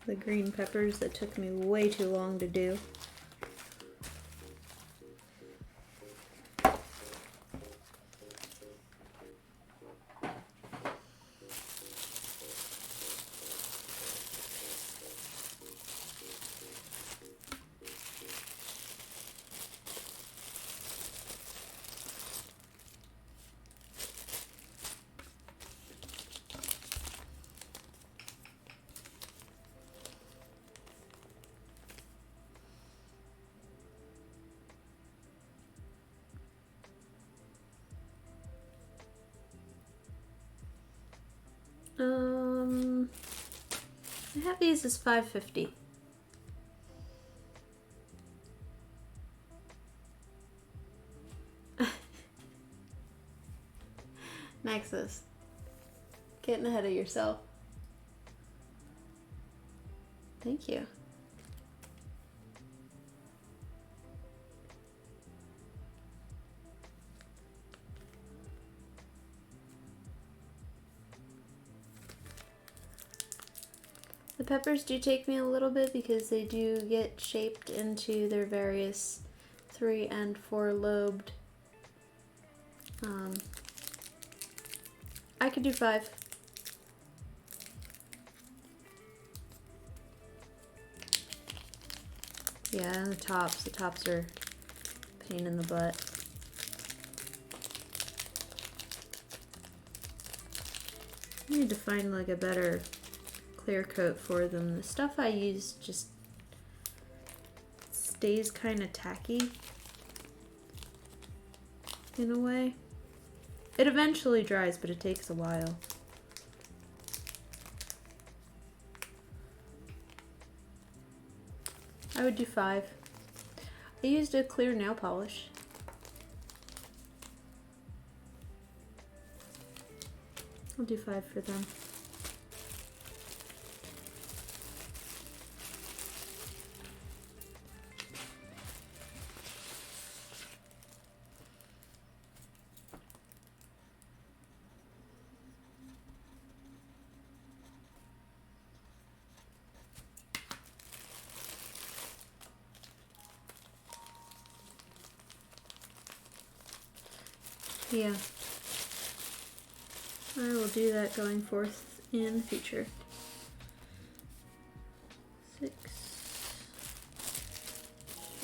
The green peppers that took me way too long to do. I have these as $5.50. Nexus, getting ahead of yourself. Thank you. The peppers do take me a little bit because they do get shaped into their various 3 and 4 lobed. I could do 5. Yeah, and the tops are a pain in the butt. I need to find like a better clear coat for them. The stuff I use just stays kind of tacky in a way. It eventually dries, but it takes a while. I would do 5. I used a clear nail polish. I'll do 5 for them. Yeah, I will do that going forth in the future. 6.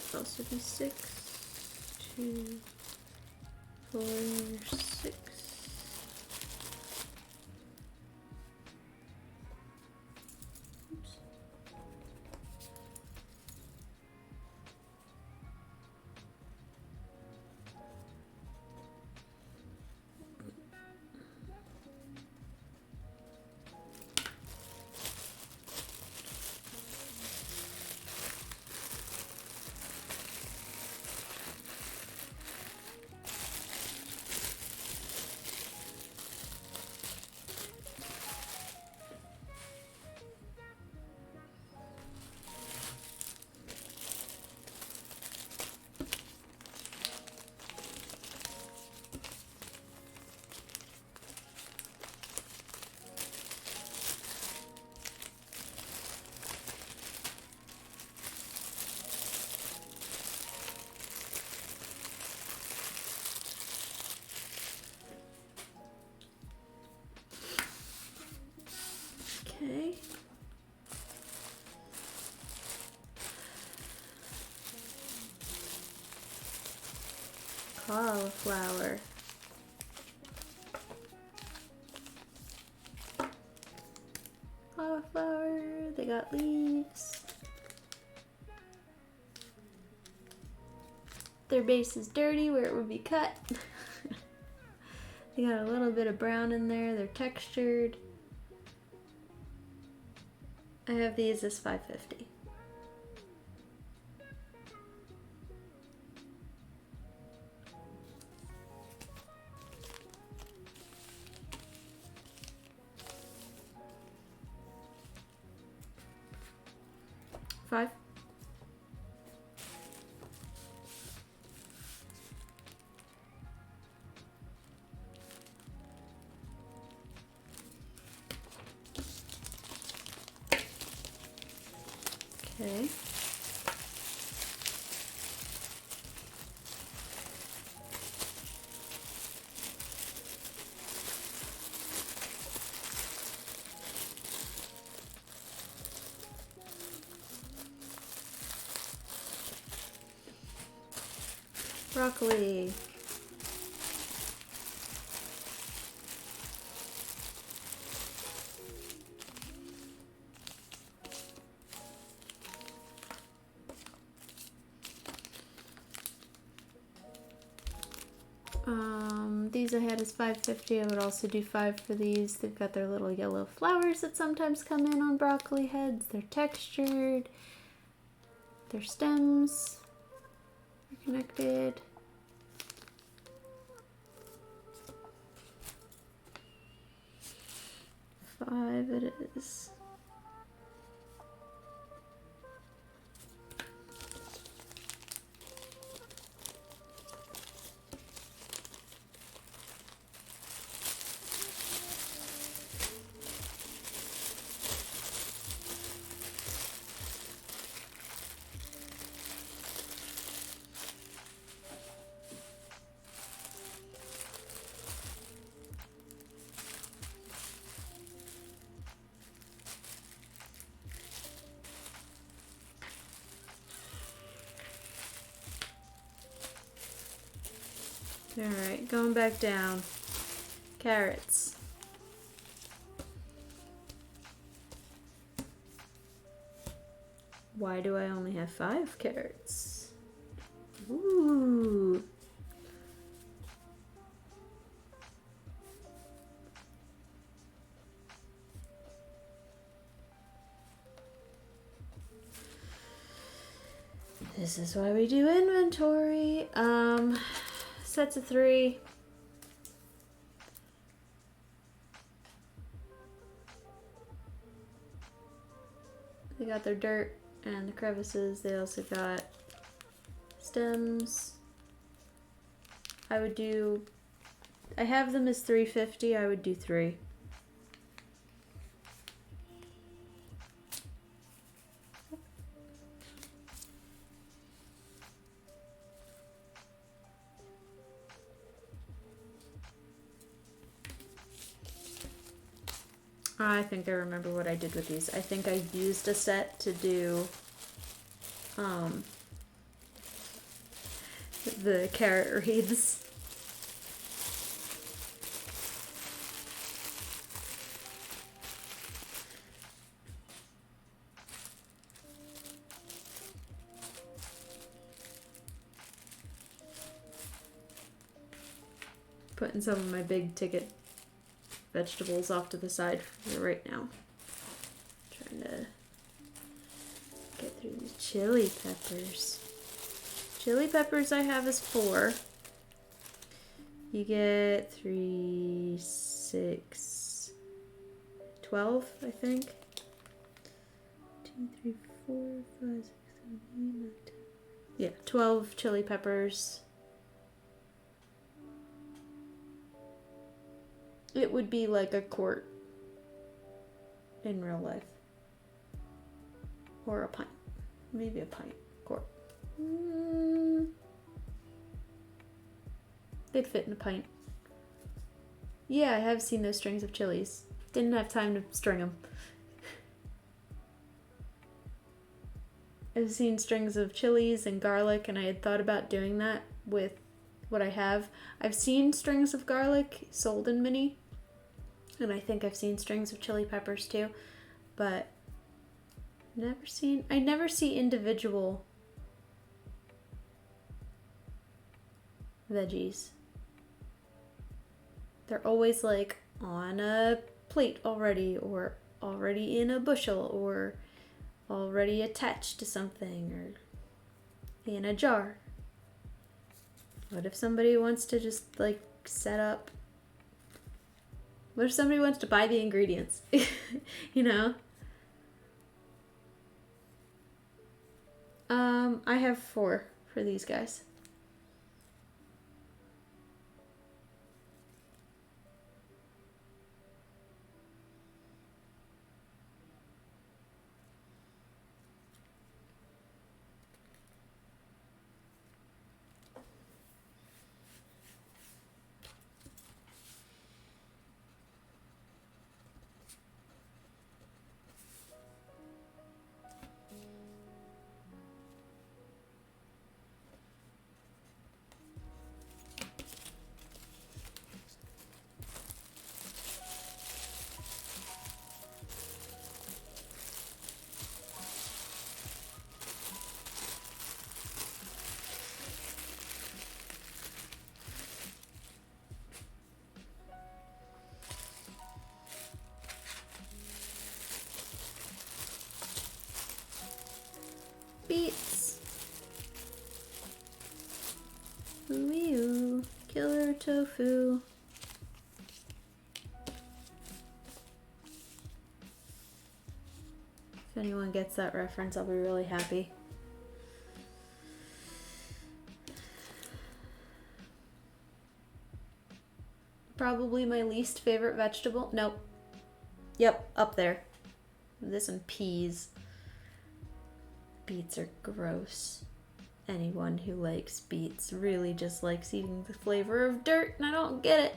Should also be 6. 2, 4, 6. Oops. Okay. Cauliflower. Cauliflower, they got leaves. their base is dirty where it would be cut. They got a little bit of brown in there. They're textured. I have these as $5.50. $5. Okay. Broccoli. These I had as $5.50. I would also do $5 for these. They've got their little yellow flowers that sometimes come in on broccoli heads. They're textured. Their stems are connected. $5 it is. Alright, going back down. Carrots. Why do I only have 5 carrots? Ooh. This is why we do inventory. Sets of 3. They got their dirt and the crevices. They also got stems. I have them as $3.50. I would do 3. I think I remember what I did with these. I think I used a set to do the carrot wreaths. Putting some of my big ticket vegetables off to the side for right now. Trying to get through these chili peppers. Chili peppers I have as 4. You get 3, 6, 12, I think. 2, 3, 4, 5, 6, 7, 8, 9, 10. Yeah, 12 chili peppers. It would be like a quart in real life. Or a pint. Maybe a pint. Quart. They'd fit in a pint. Yeah, I have seen those strings of chilies. Didn't have time to string them. I've seen strings of chilies and garlic, and I had thought about doing that with what I have. I've seen strings of garlic sold in mini, and I think I've seen strings of chili peppers too, but I never see individual veggies. They're always like on a plate already, or already in a bushel, or already attached to something, or in a jar. What if somebody wants to just like set up? What if somebody wants to buy the ingredients? You know? I have 4 for these guys. Beets. Ooh, killer tofu. If anyone gets that reference, I'll be really happy. Probably my least favorite vegetable. Nope. Yep, up there. This and peas. Beets are gross. Anyone who likes beets really just likes eating the flavor of dirt, and I don't get it.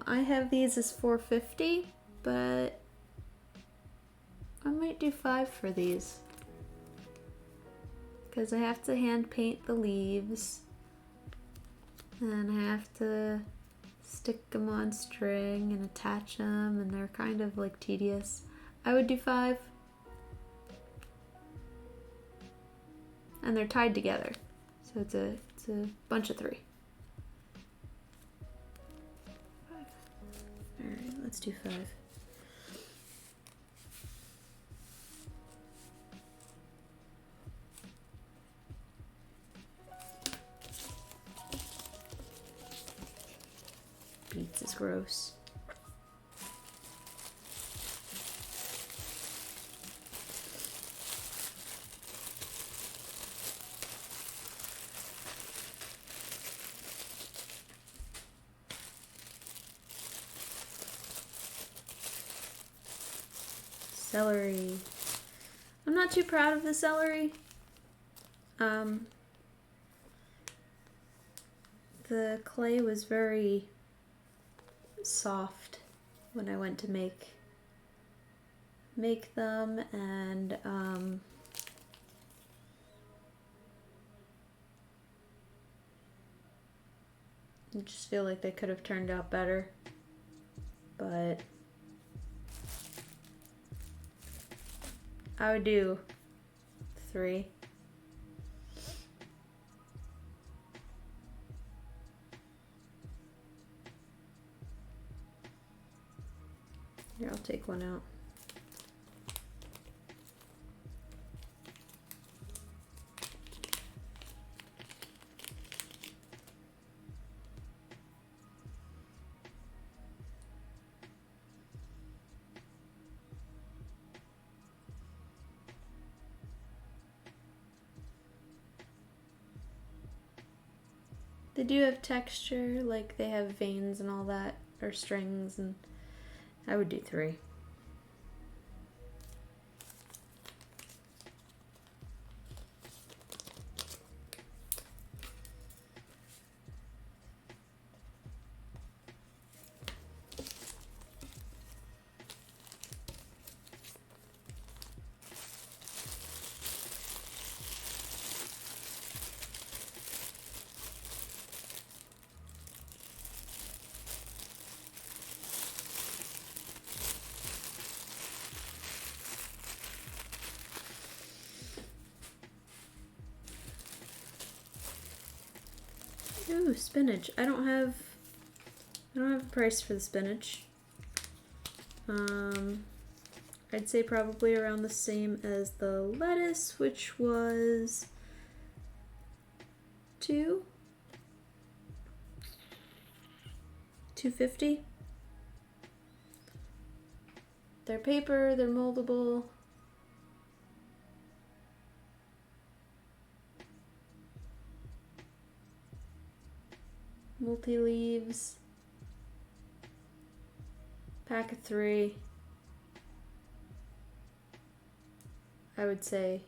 I have these as $4.50, but I might do 5 for these. Because I have to hand paint the leaves. And I have to stick them on string and attach them, and they're kind of like tedious. I would do 5. And they're tied together. So it's a bunch of 3. 5. Alright, let's do 5. Beets is gross. Celery. I'm not too proud of the celery. The clay was very soft when I went to make them, and I just feel like they could have turned out better, but I would do 3. Here, I'll take one out. They do have texture, like they have veins and all that, or strings, and I would do 3. Ooh, spinach. I don't have a price for the spinach. I'd say probably around the same as the lettuce, which was $2.50. They're paper, they're moldable. Multi-leaves. Pack of 3. I would say.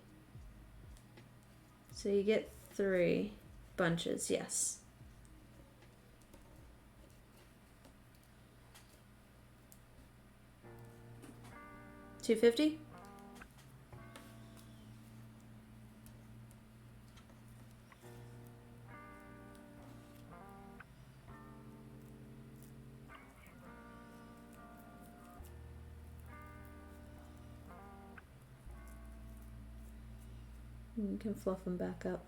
So you get 3 bunches, yes. $2.50? You can fluff them back up.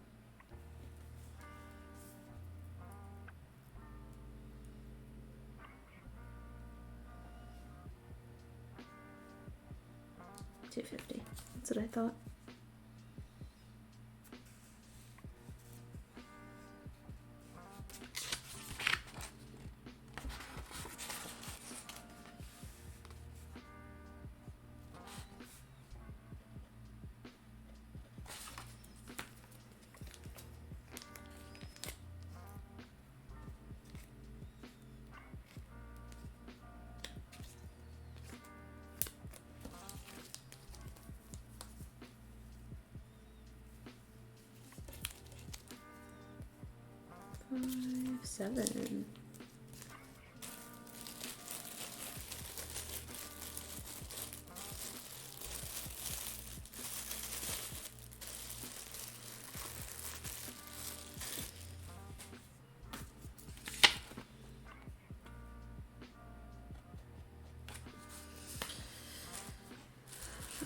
$2.50. That's what I thought. $5.07.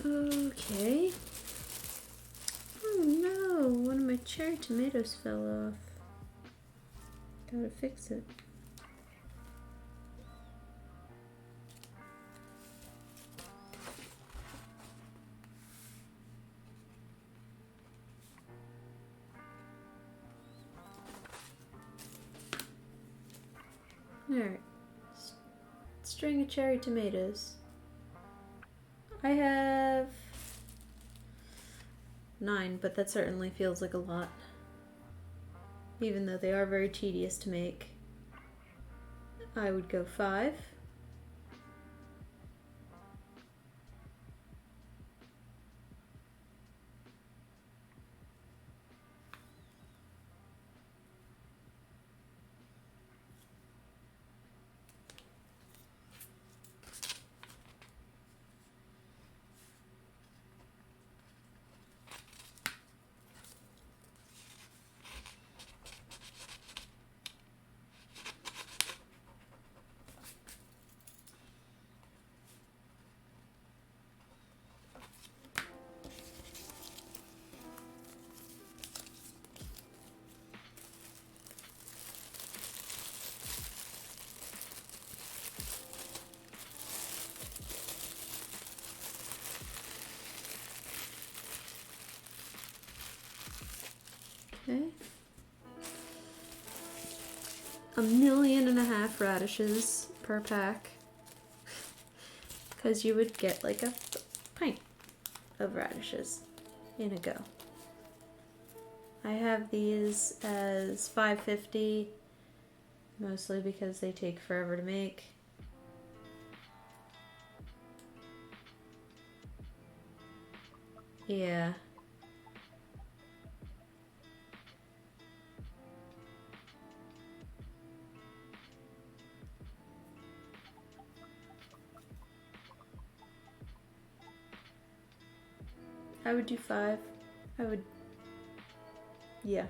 Okay. Oh no, one of my cherry tomatoes fell off. Gotta fix it. Alright. String of cherry tomatoes. I have 9, but that certainly feels like a lot. Even though they are very tedious to make. I would go 5. Okay. 1.5 million radishes per pack. Because you would get like a pint of radishes in a go. I have these as $5.50, mostly because they take forever to make. Yeah. I would do 5. I would, yeah.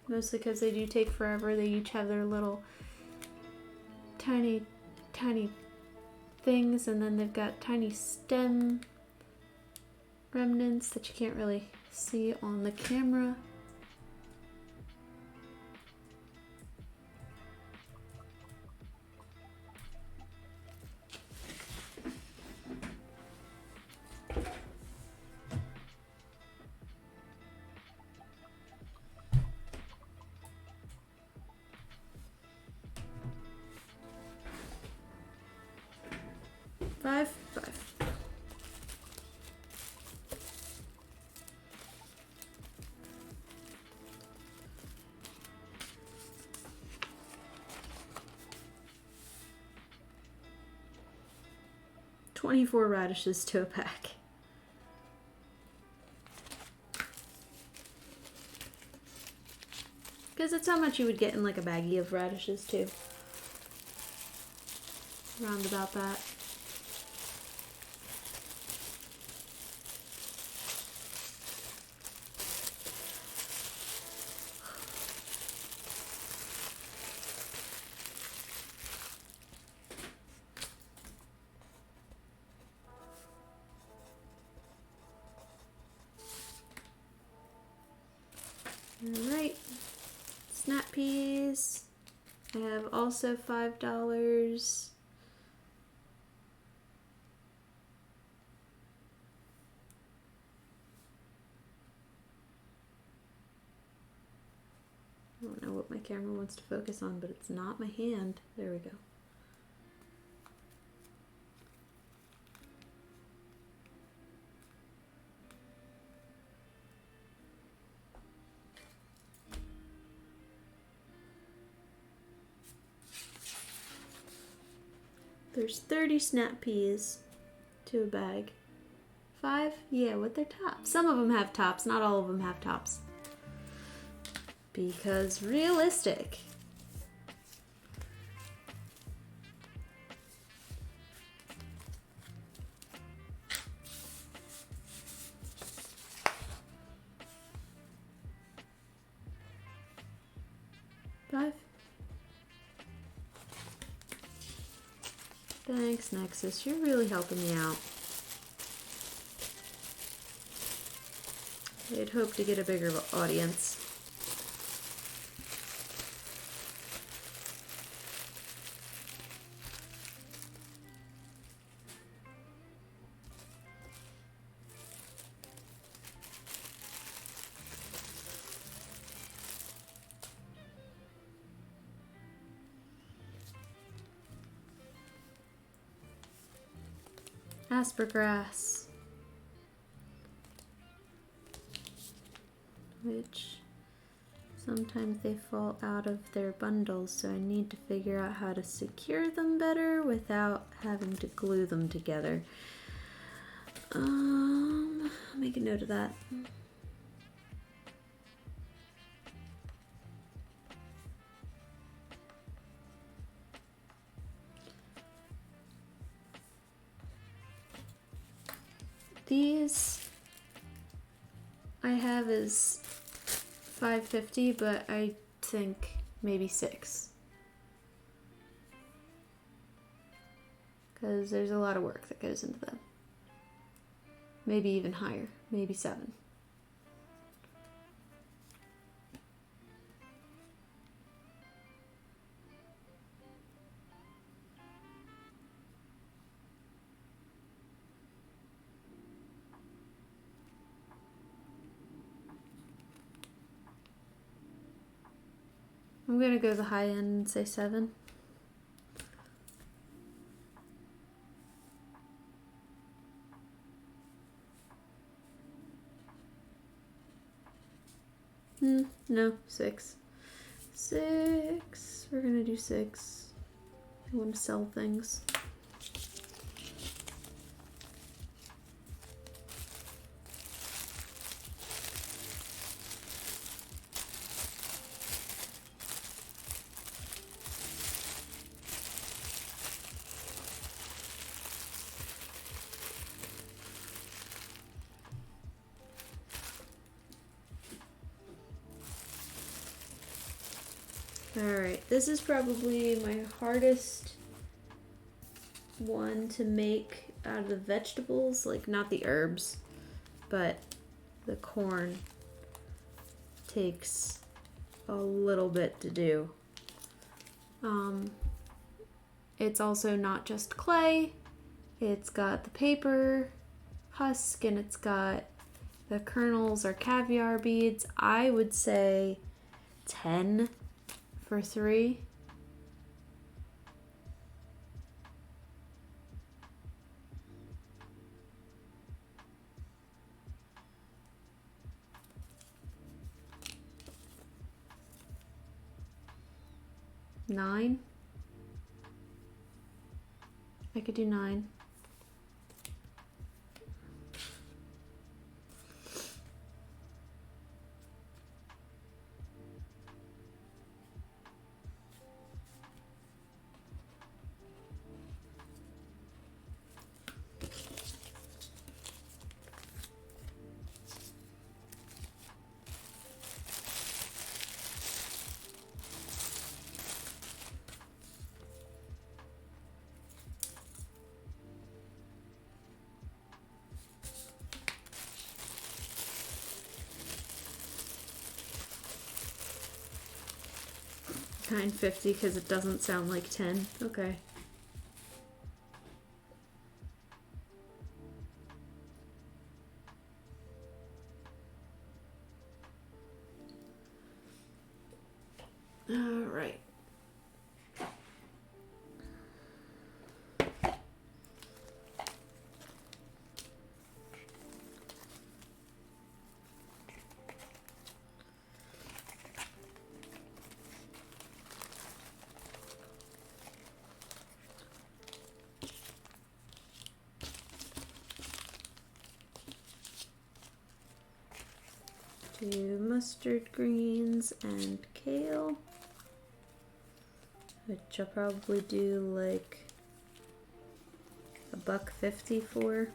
Mostly because they do take forever. They each have their little tiny things, and then they've got tiny stem remnants that you can't really see on the camera. 5, 5. $24 radishes to a pack. Because that's how much you would get in like a baggie of radishes too. Around about that. Alright, snap peas. I have also $5. I don't know what my camera wants to focus on, but it's not my hand. There we go. There's 30 snap peas to a bag. 5? Yeah, with their tops. Some of them have tops, not all of them have tops. Because realistic. Five. Thanks, Nexus. You're really helping me out. I'd hope to get a bigger audience. Aspergrass, which sometimes they fall out of their bundles, so I need to figure out how to secure them better without having to glue them together. I'll make a note of that. These I have is $5.50, but I think maybe 6. Because there's a lot of work that goes into them. Maybe even higher, maybe 7. I'm gonna go the high end and say 7. No, 6. 6. We're gonna do 6. I want to sell things. Alright, this is probably my hardest one to make out of the vegetables, like not the herbs, but the corn takes a little bit to do. It's also not just clay, it's got the paper husk and it's got the kernels or caviar beads. I would say 10 for 3. 9. I could do 9. $9.50 because it doesn't sound like 10. Okay. All right. Do mustard greens and kale, which I'll probably do like $1.50 for.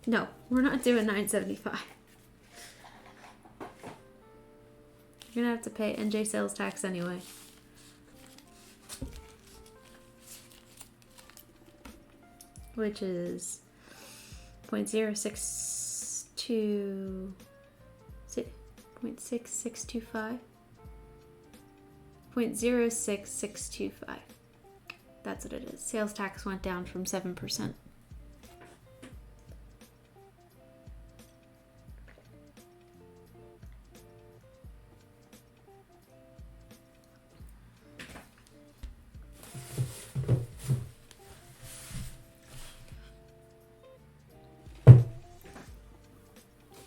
No, we're not doing $9.75. You're gonna have to pay NJ sales tax anyway. Which is 0.0625. 0.06625. That's what it is. Sales tax went down from 7%.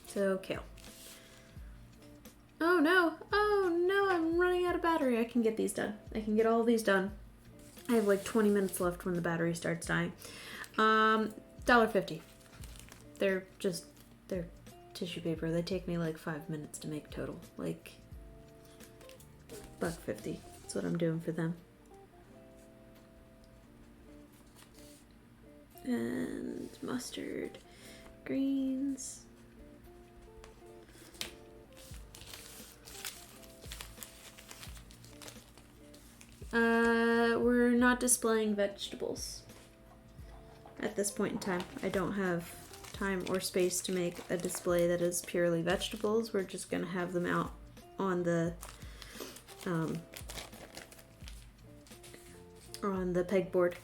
So kale. Oh no, I'm running out of battery. I can get these done. I can get all these done. I have like 20 minutes left when the battery starts dying. $1.50. They're tissue paper. They take me like 5 minutes to make total. Like $1.50. That's what I'm doing for them. And mustard, greens. We're not displaying vegetables at this point in time. I don't have time or space to make a display that is purely vegetables. We're just gonna have them out on the pegboard.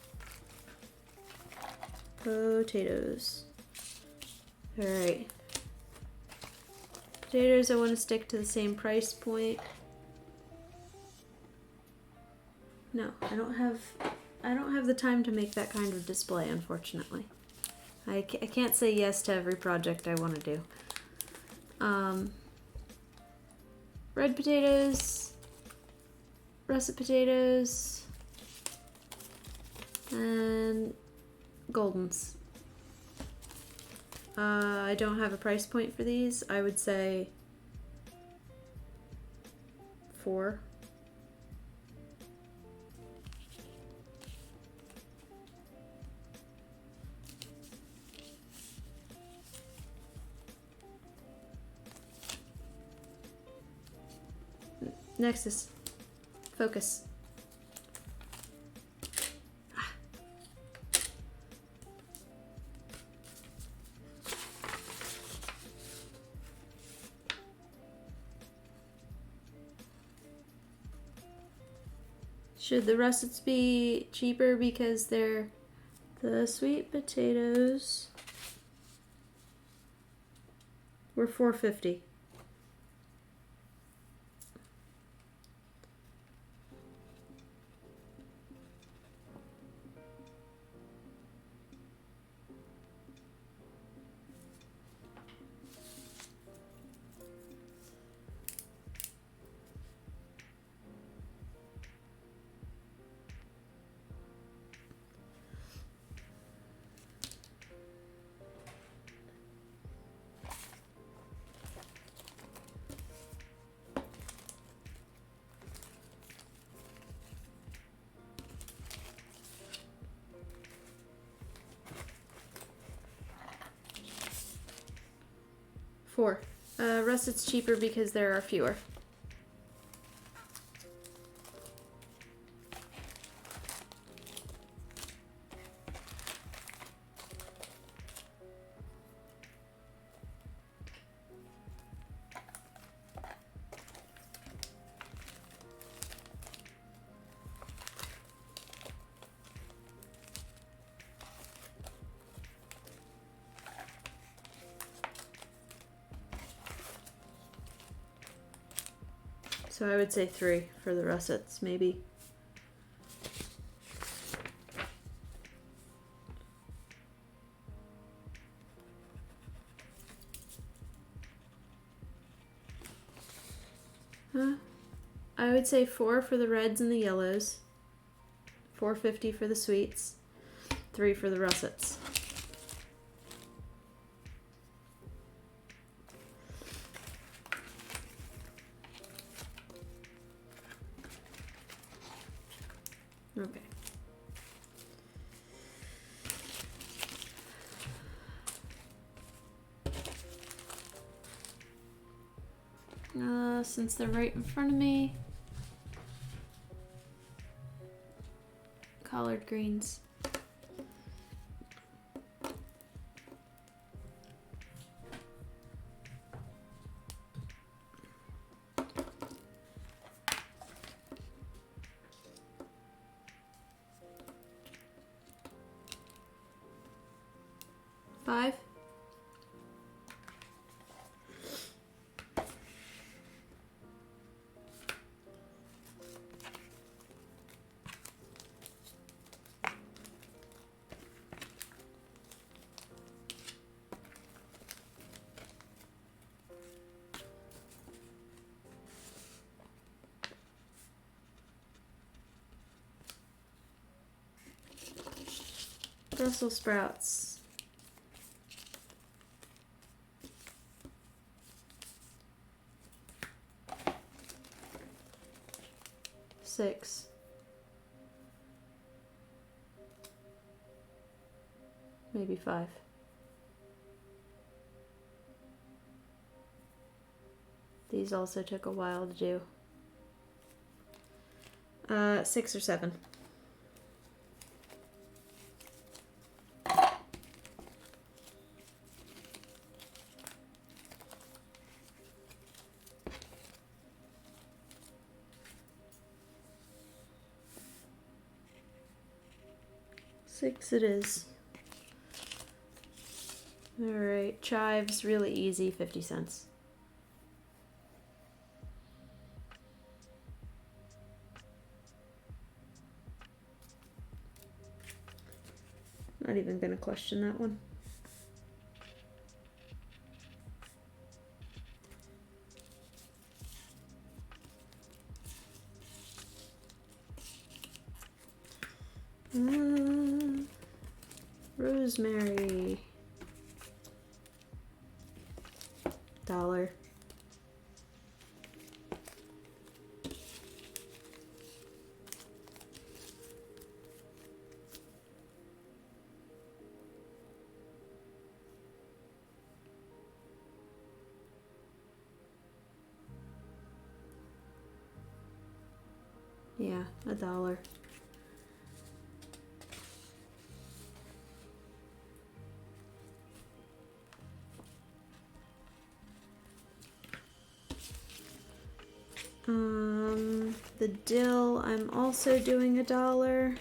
Potatoes. All right. Potatoes, I want to stick to the same price point. No, I don't have the time to make that kind of display, unfortunately. I can't say yes to every project I want to do. Red potatoes, russet potatoes, and Goldens. I don't have a price point for these. I would say 4. Next is focus. Should the russets be cheaper because they're the sweet potatoes were $4.50. 4. Russet's cheaper because there are fewer. So I would say 3 for the russets, maybe. I would say 4 for the reds and the yellows. $4.50 for the sweets. 3 for the russets. Okay. Since they're right in front of me, collard greens. $5. Brussels sprouts. $6. Maybe $5. These also took a while to do. 6 or 7. $6 it is. Alright, chives, really easy, 50 cents. Not even gonna question that one. Rosemary. $1. Yeah, $1. The dill, I'm also doing $1.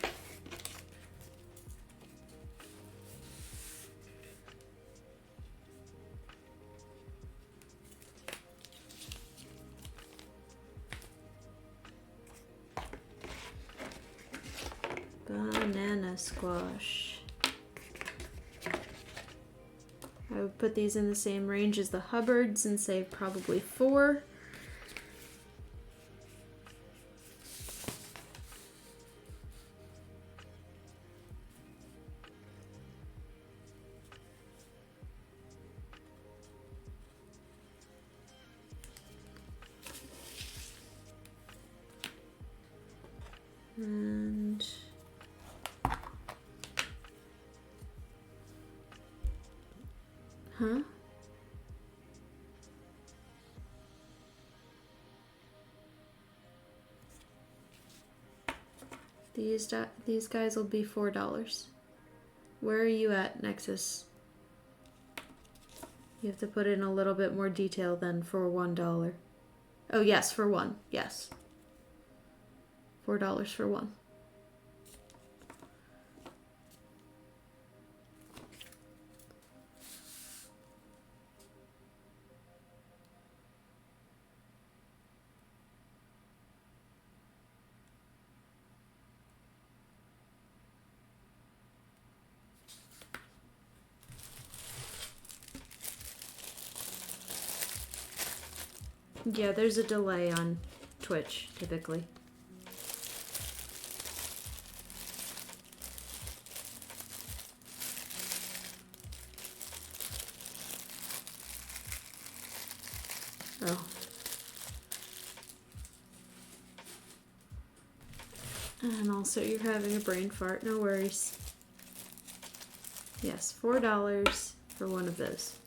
Banana squash. I would put these in the same range as the Hubbards and say probably 4. And These guys will be $4. Where are you at, Nexus? You have to put in a little bit more detail than for $1. Oh yes, for one. Yes. $4 for one. Yeah, there's a delay on Twitch, typically. Oh. And also you're having a brain fart, no worries. Yes, $4 for one of those.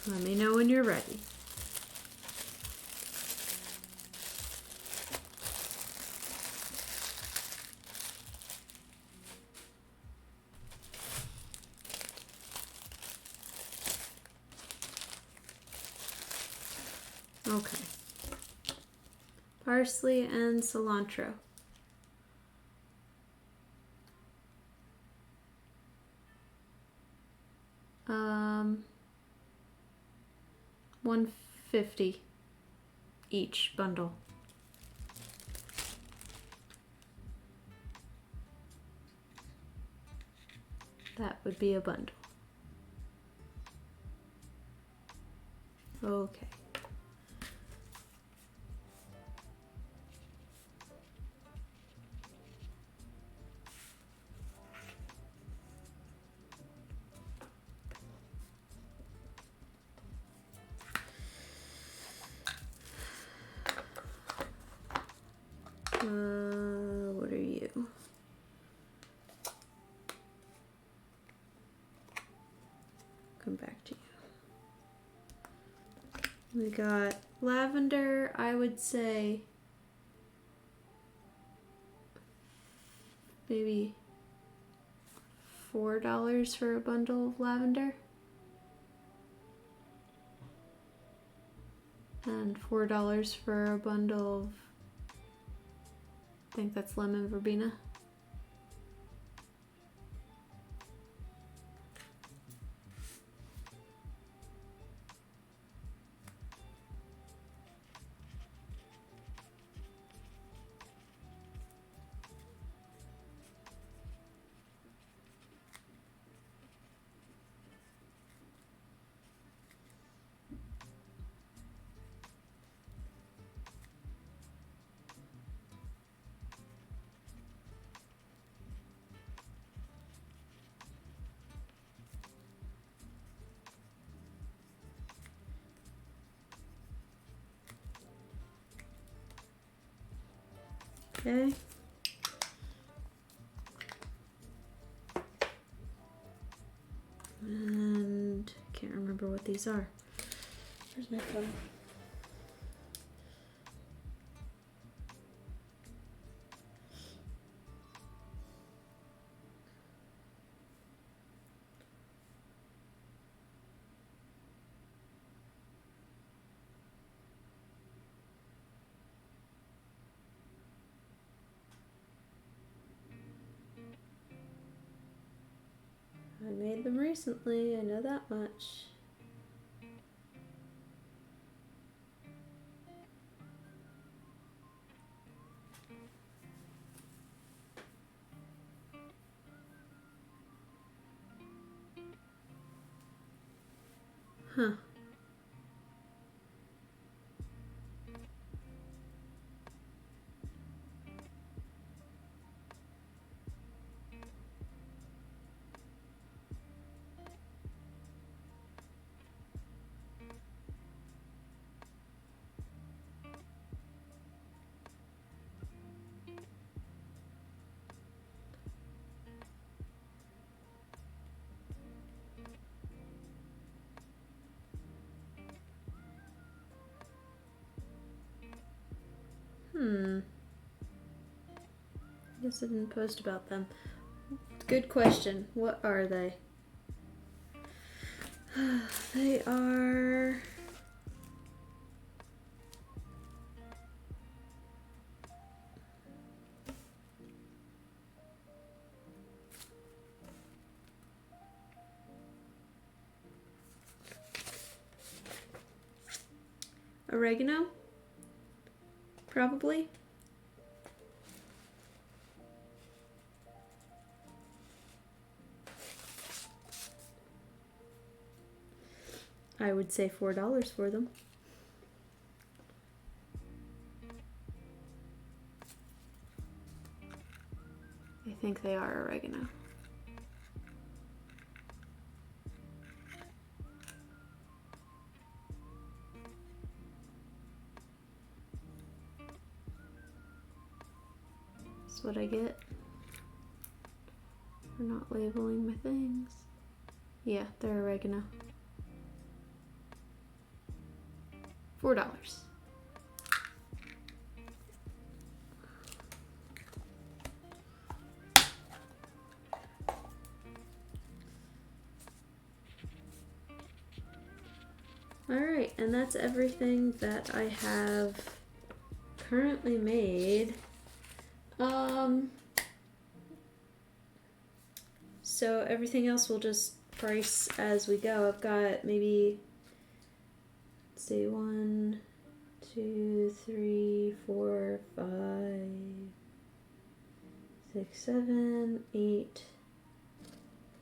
Let me know when you're ready. Okay. Parsley and cilantro. $150 each bundle. That would be a bundle. Okay. What are you? Come back to you. We got lavender, I would say maybe $4 for a bundle of lavender. And $4 for a bundle of, I think that's lemon verbena. Okay. And I can't remember what these are. Where's my phone? I made them recently, I know that much. Huh. guess I didn't post about them. Good question. What are they? They are... oregano? Probably. I would say $4 for them. I think they are oregano. That's what I get for not labeling my things. Yeah, they're oregano. $4. Alright, and that's everything that I have currently made. So everything else will just price as we go. I've got maybe, let's see, 1, 2, 3, 4, 5, 6, 7, 8,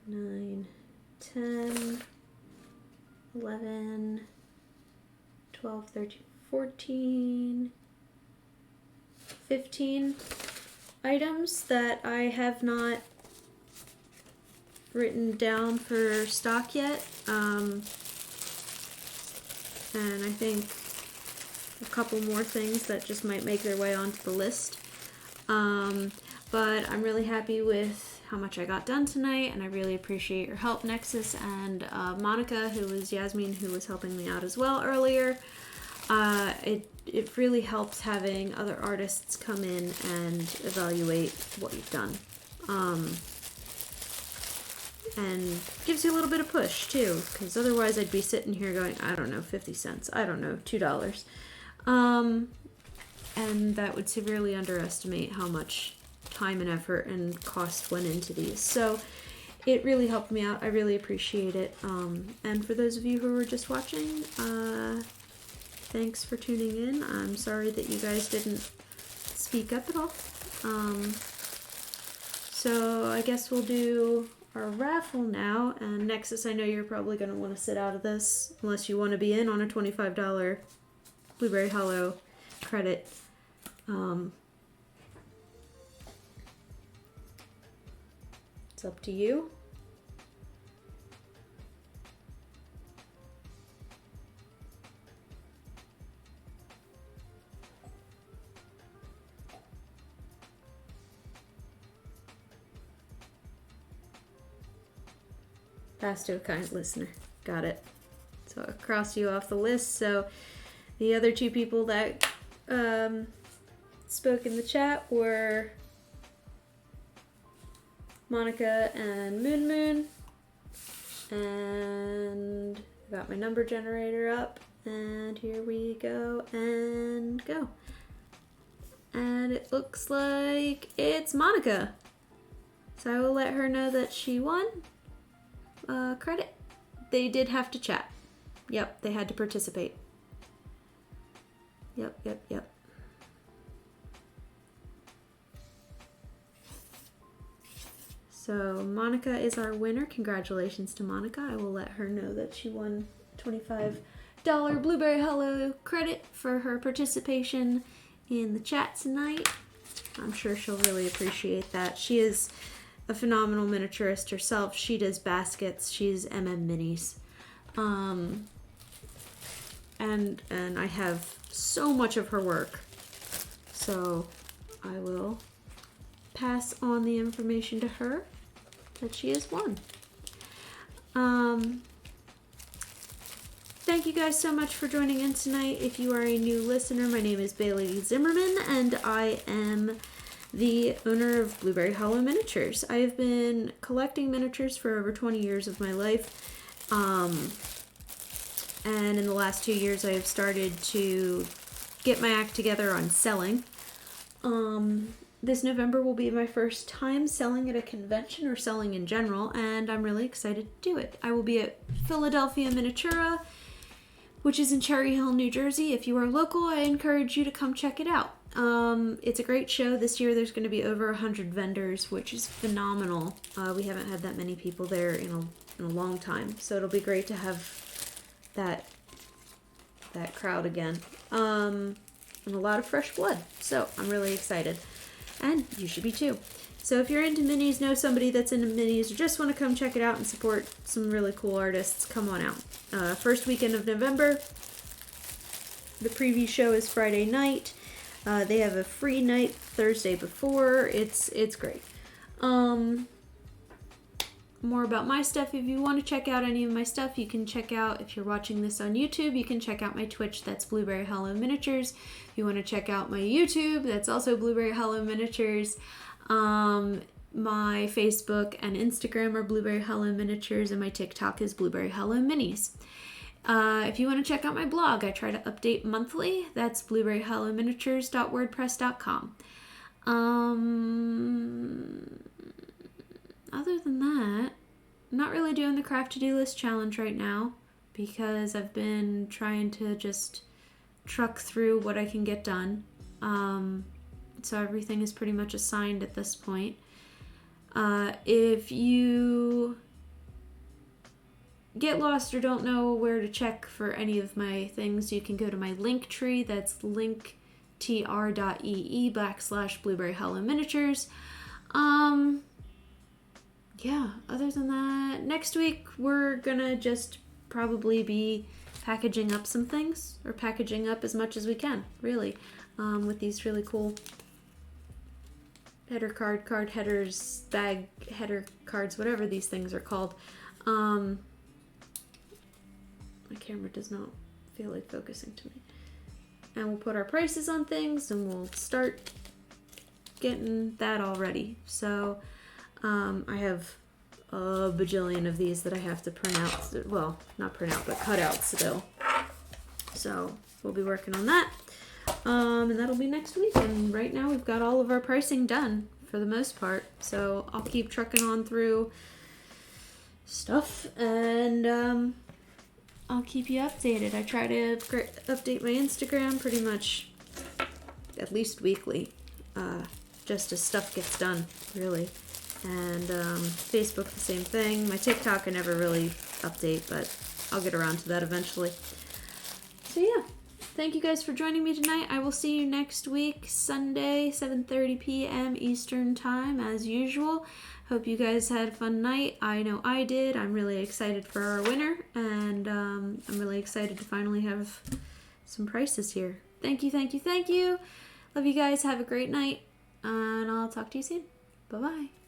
9, 10, 11, 12, 13, 14, 15 items that I have not written down for stock yet. And I think a couple more things that just might make their way onto the list. But I'm really happy with how much I got done tonight, and I really appreciate your help, Nexus, and Monica, who was Yasmin, who was helping me out as well earlier. It really helps having other artists come in and evaluate what you've done. And gives you a little bit of push too, because otherwise I'd be sitting here going, I don't know, 50 cents, I don't know, $2. And that would severely underestimate how much time and effort and cost went into these. So it really helped me out. I really appreciate it. And for those of you who were just watching, thanks for tuning in. I'm sorry that you guys didn't speak up at all. So I guess we'll do our raffle now. And Nexus, I know you're probably going to want to sit out of this unless you want to be in on a $25 Blueberry Hollow credit. It's up to you. Pass to a kind listener. Got it. So I crossed you off the list. So the other two people that spoke in the chat were Monica and Moon Moon. And I got my number generator up. And here we go and go. And it looks like it's Monica. So I will let her know that she won. Credit. They did have to chat. Yep, they had to participate. Yep. So Monica is our winner. Congratulations to Monica. I will let her know that she won $25 Blueberry Hollow credit for her participation in the chat tonight. I'm sure she'll really appreciate that. She is a phenomenal miniaturist herself. She does baskets. She's Minis. And I have so much of her work. So I will pass on the information to her that she has won. Thank you guys so much for joining in tonight. If you are a new listener, my name is Bailey Zimmerman, and I am the owner of Blueberry Hollow Miniatures. I have been collecting miniatures for over 20 years of my life. And in the last 2 years, I have started to get my act together on selling. This November will be my first time selling at a convention or selling in general, and I'm really excited to do it. I will be at Philadelphia Miniaturia, which is in Cherry Hill, New Jersey. If you are local, I encourage you to come check it out. It's a great show. This year there's going to be over 100 vendors, which is phenomenal. We haven't had that many people there in a long time, so it'll be great to have that crowd again. And a lot of fresh blood, so I'm really excited. And you should be too. So if you're into minis, know somebody that's into minis, or just want to come check it out and support some really cool artists, come on out. First weekend of November. The preview show is Friday night. They have a free night Thursday before. It's great. More about my stuff. If you want to check out any of my stuff, you can check out, if you're watching this on YouTube, you can check out my Twitch, that's Blueberry Hollow Miniatures. If you want to check out my YouTube, that's also Blueberry Hollow Miniatures. My Facebook and Instagram are Blueberry Hollow Miniatures, and my TikTok is Blueberry Hollow Minis. If you want to check out my blog, I try to update monthly. That's blueberryhollowminiatures.wordpress.com. Other than that, I'm not really doing the craft to-do list challenge right now because I've been trying to just truck through what I can get done. So everything is pretty much assigned at this point. If you get lost or don't know where to check for any of my things, you can go to my link tree. That's linktr.ee/Blueberry Hollow Miniatures. Yeah, other than that, next week we're gonna just probably be packaging up some things, or packaging up as much as we can, really, with these really cool header card headers, bag header cards, whatever these things are called. My camera does not feel like focusing to me. And we'll put our prices on things, and we'll start getting that all ready. So I have a bajillion of these that I have to print out. Well, not print out, but cut out still. So we'll be working on that. And that'll be next week. And right now we've got all of our pricing done for the most part. So I'll keep trucking on through stuff, and I'll keep you updated. I try to update my Instagram pretty much at least weekly, just as stuff gets done, really. And Facebook, the same thing. My TikTok, I never really update, but I'll get around to that eventually. So yeah, thank you guys for joining me tonight. I will see you next week, Sunday, 7:30 p.m. Eastern Time, as usual. Hope you guys had a fun night. I know I did. I'm really excited for our winner, and I'm really excited to finally have some prices here. Thank you, thank you, thank you. Love you guys. Have a great night, and I'll talk to you soon. Bye-bye.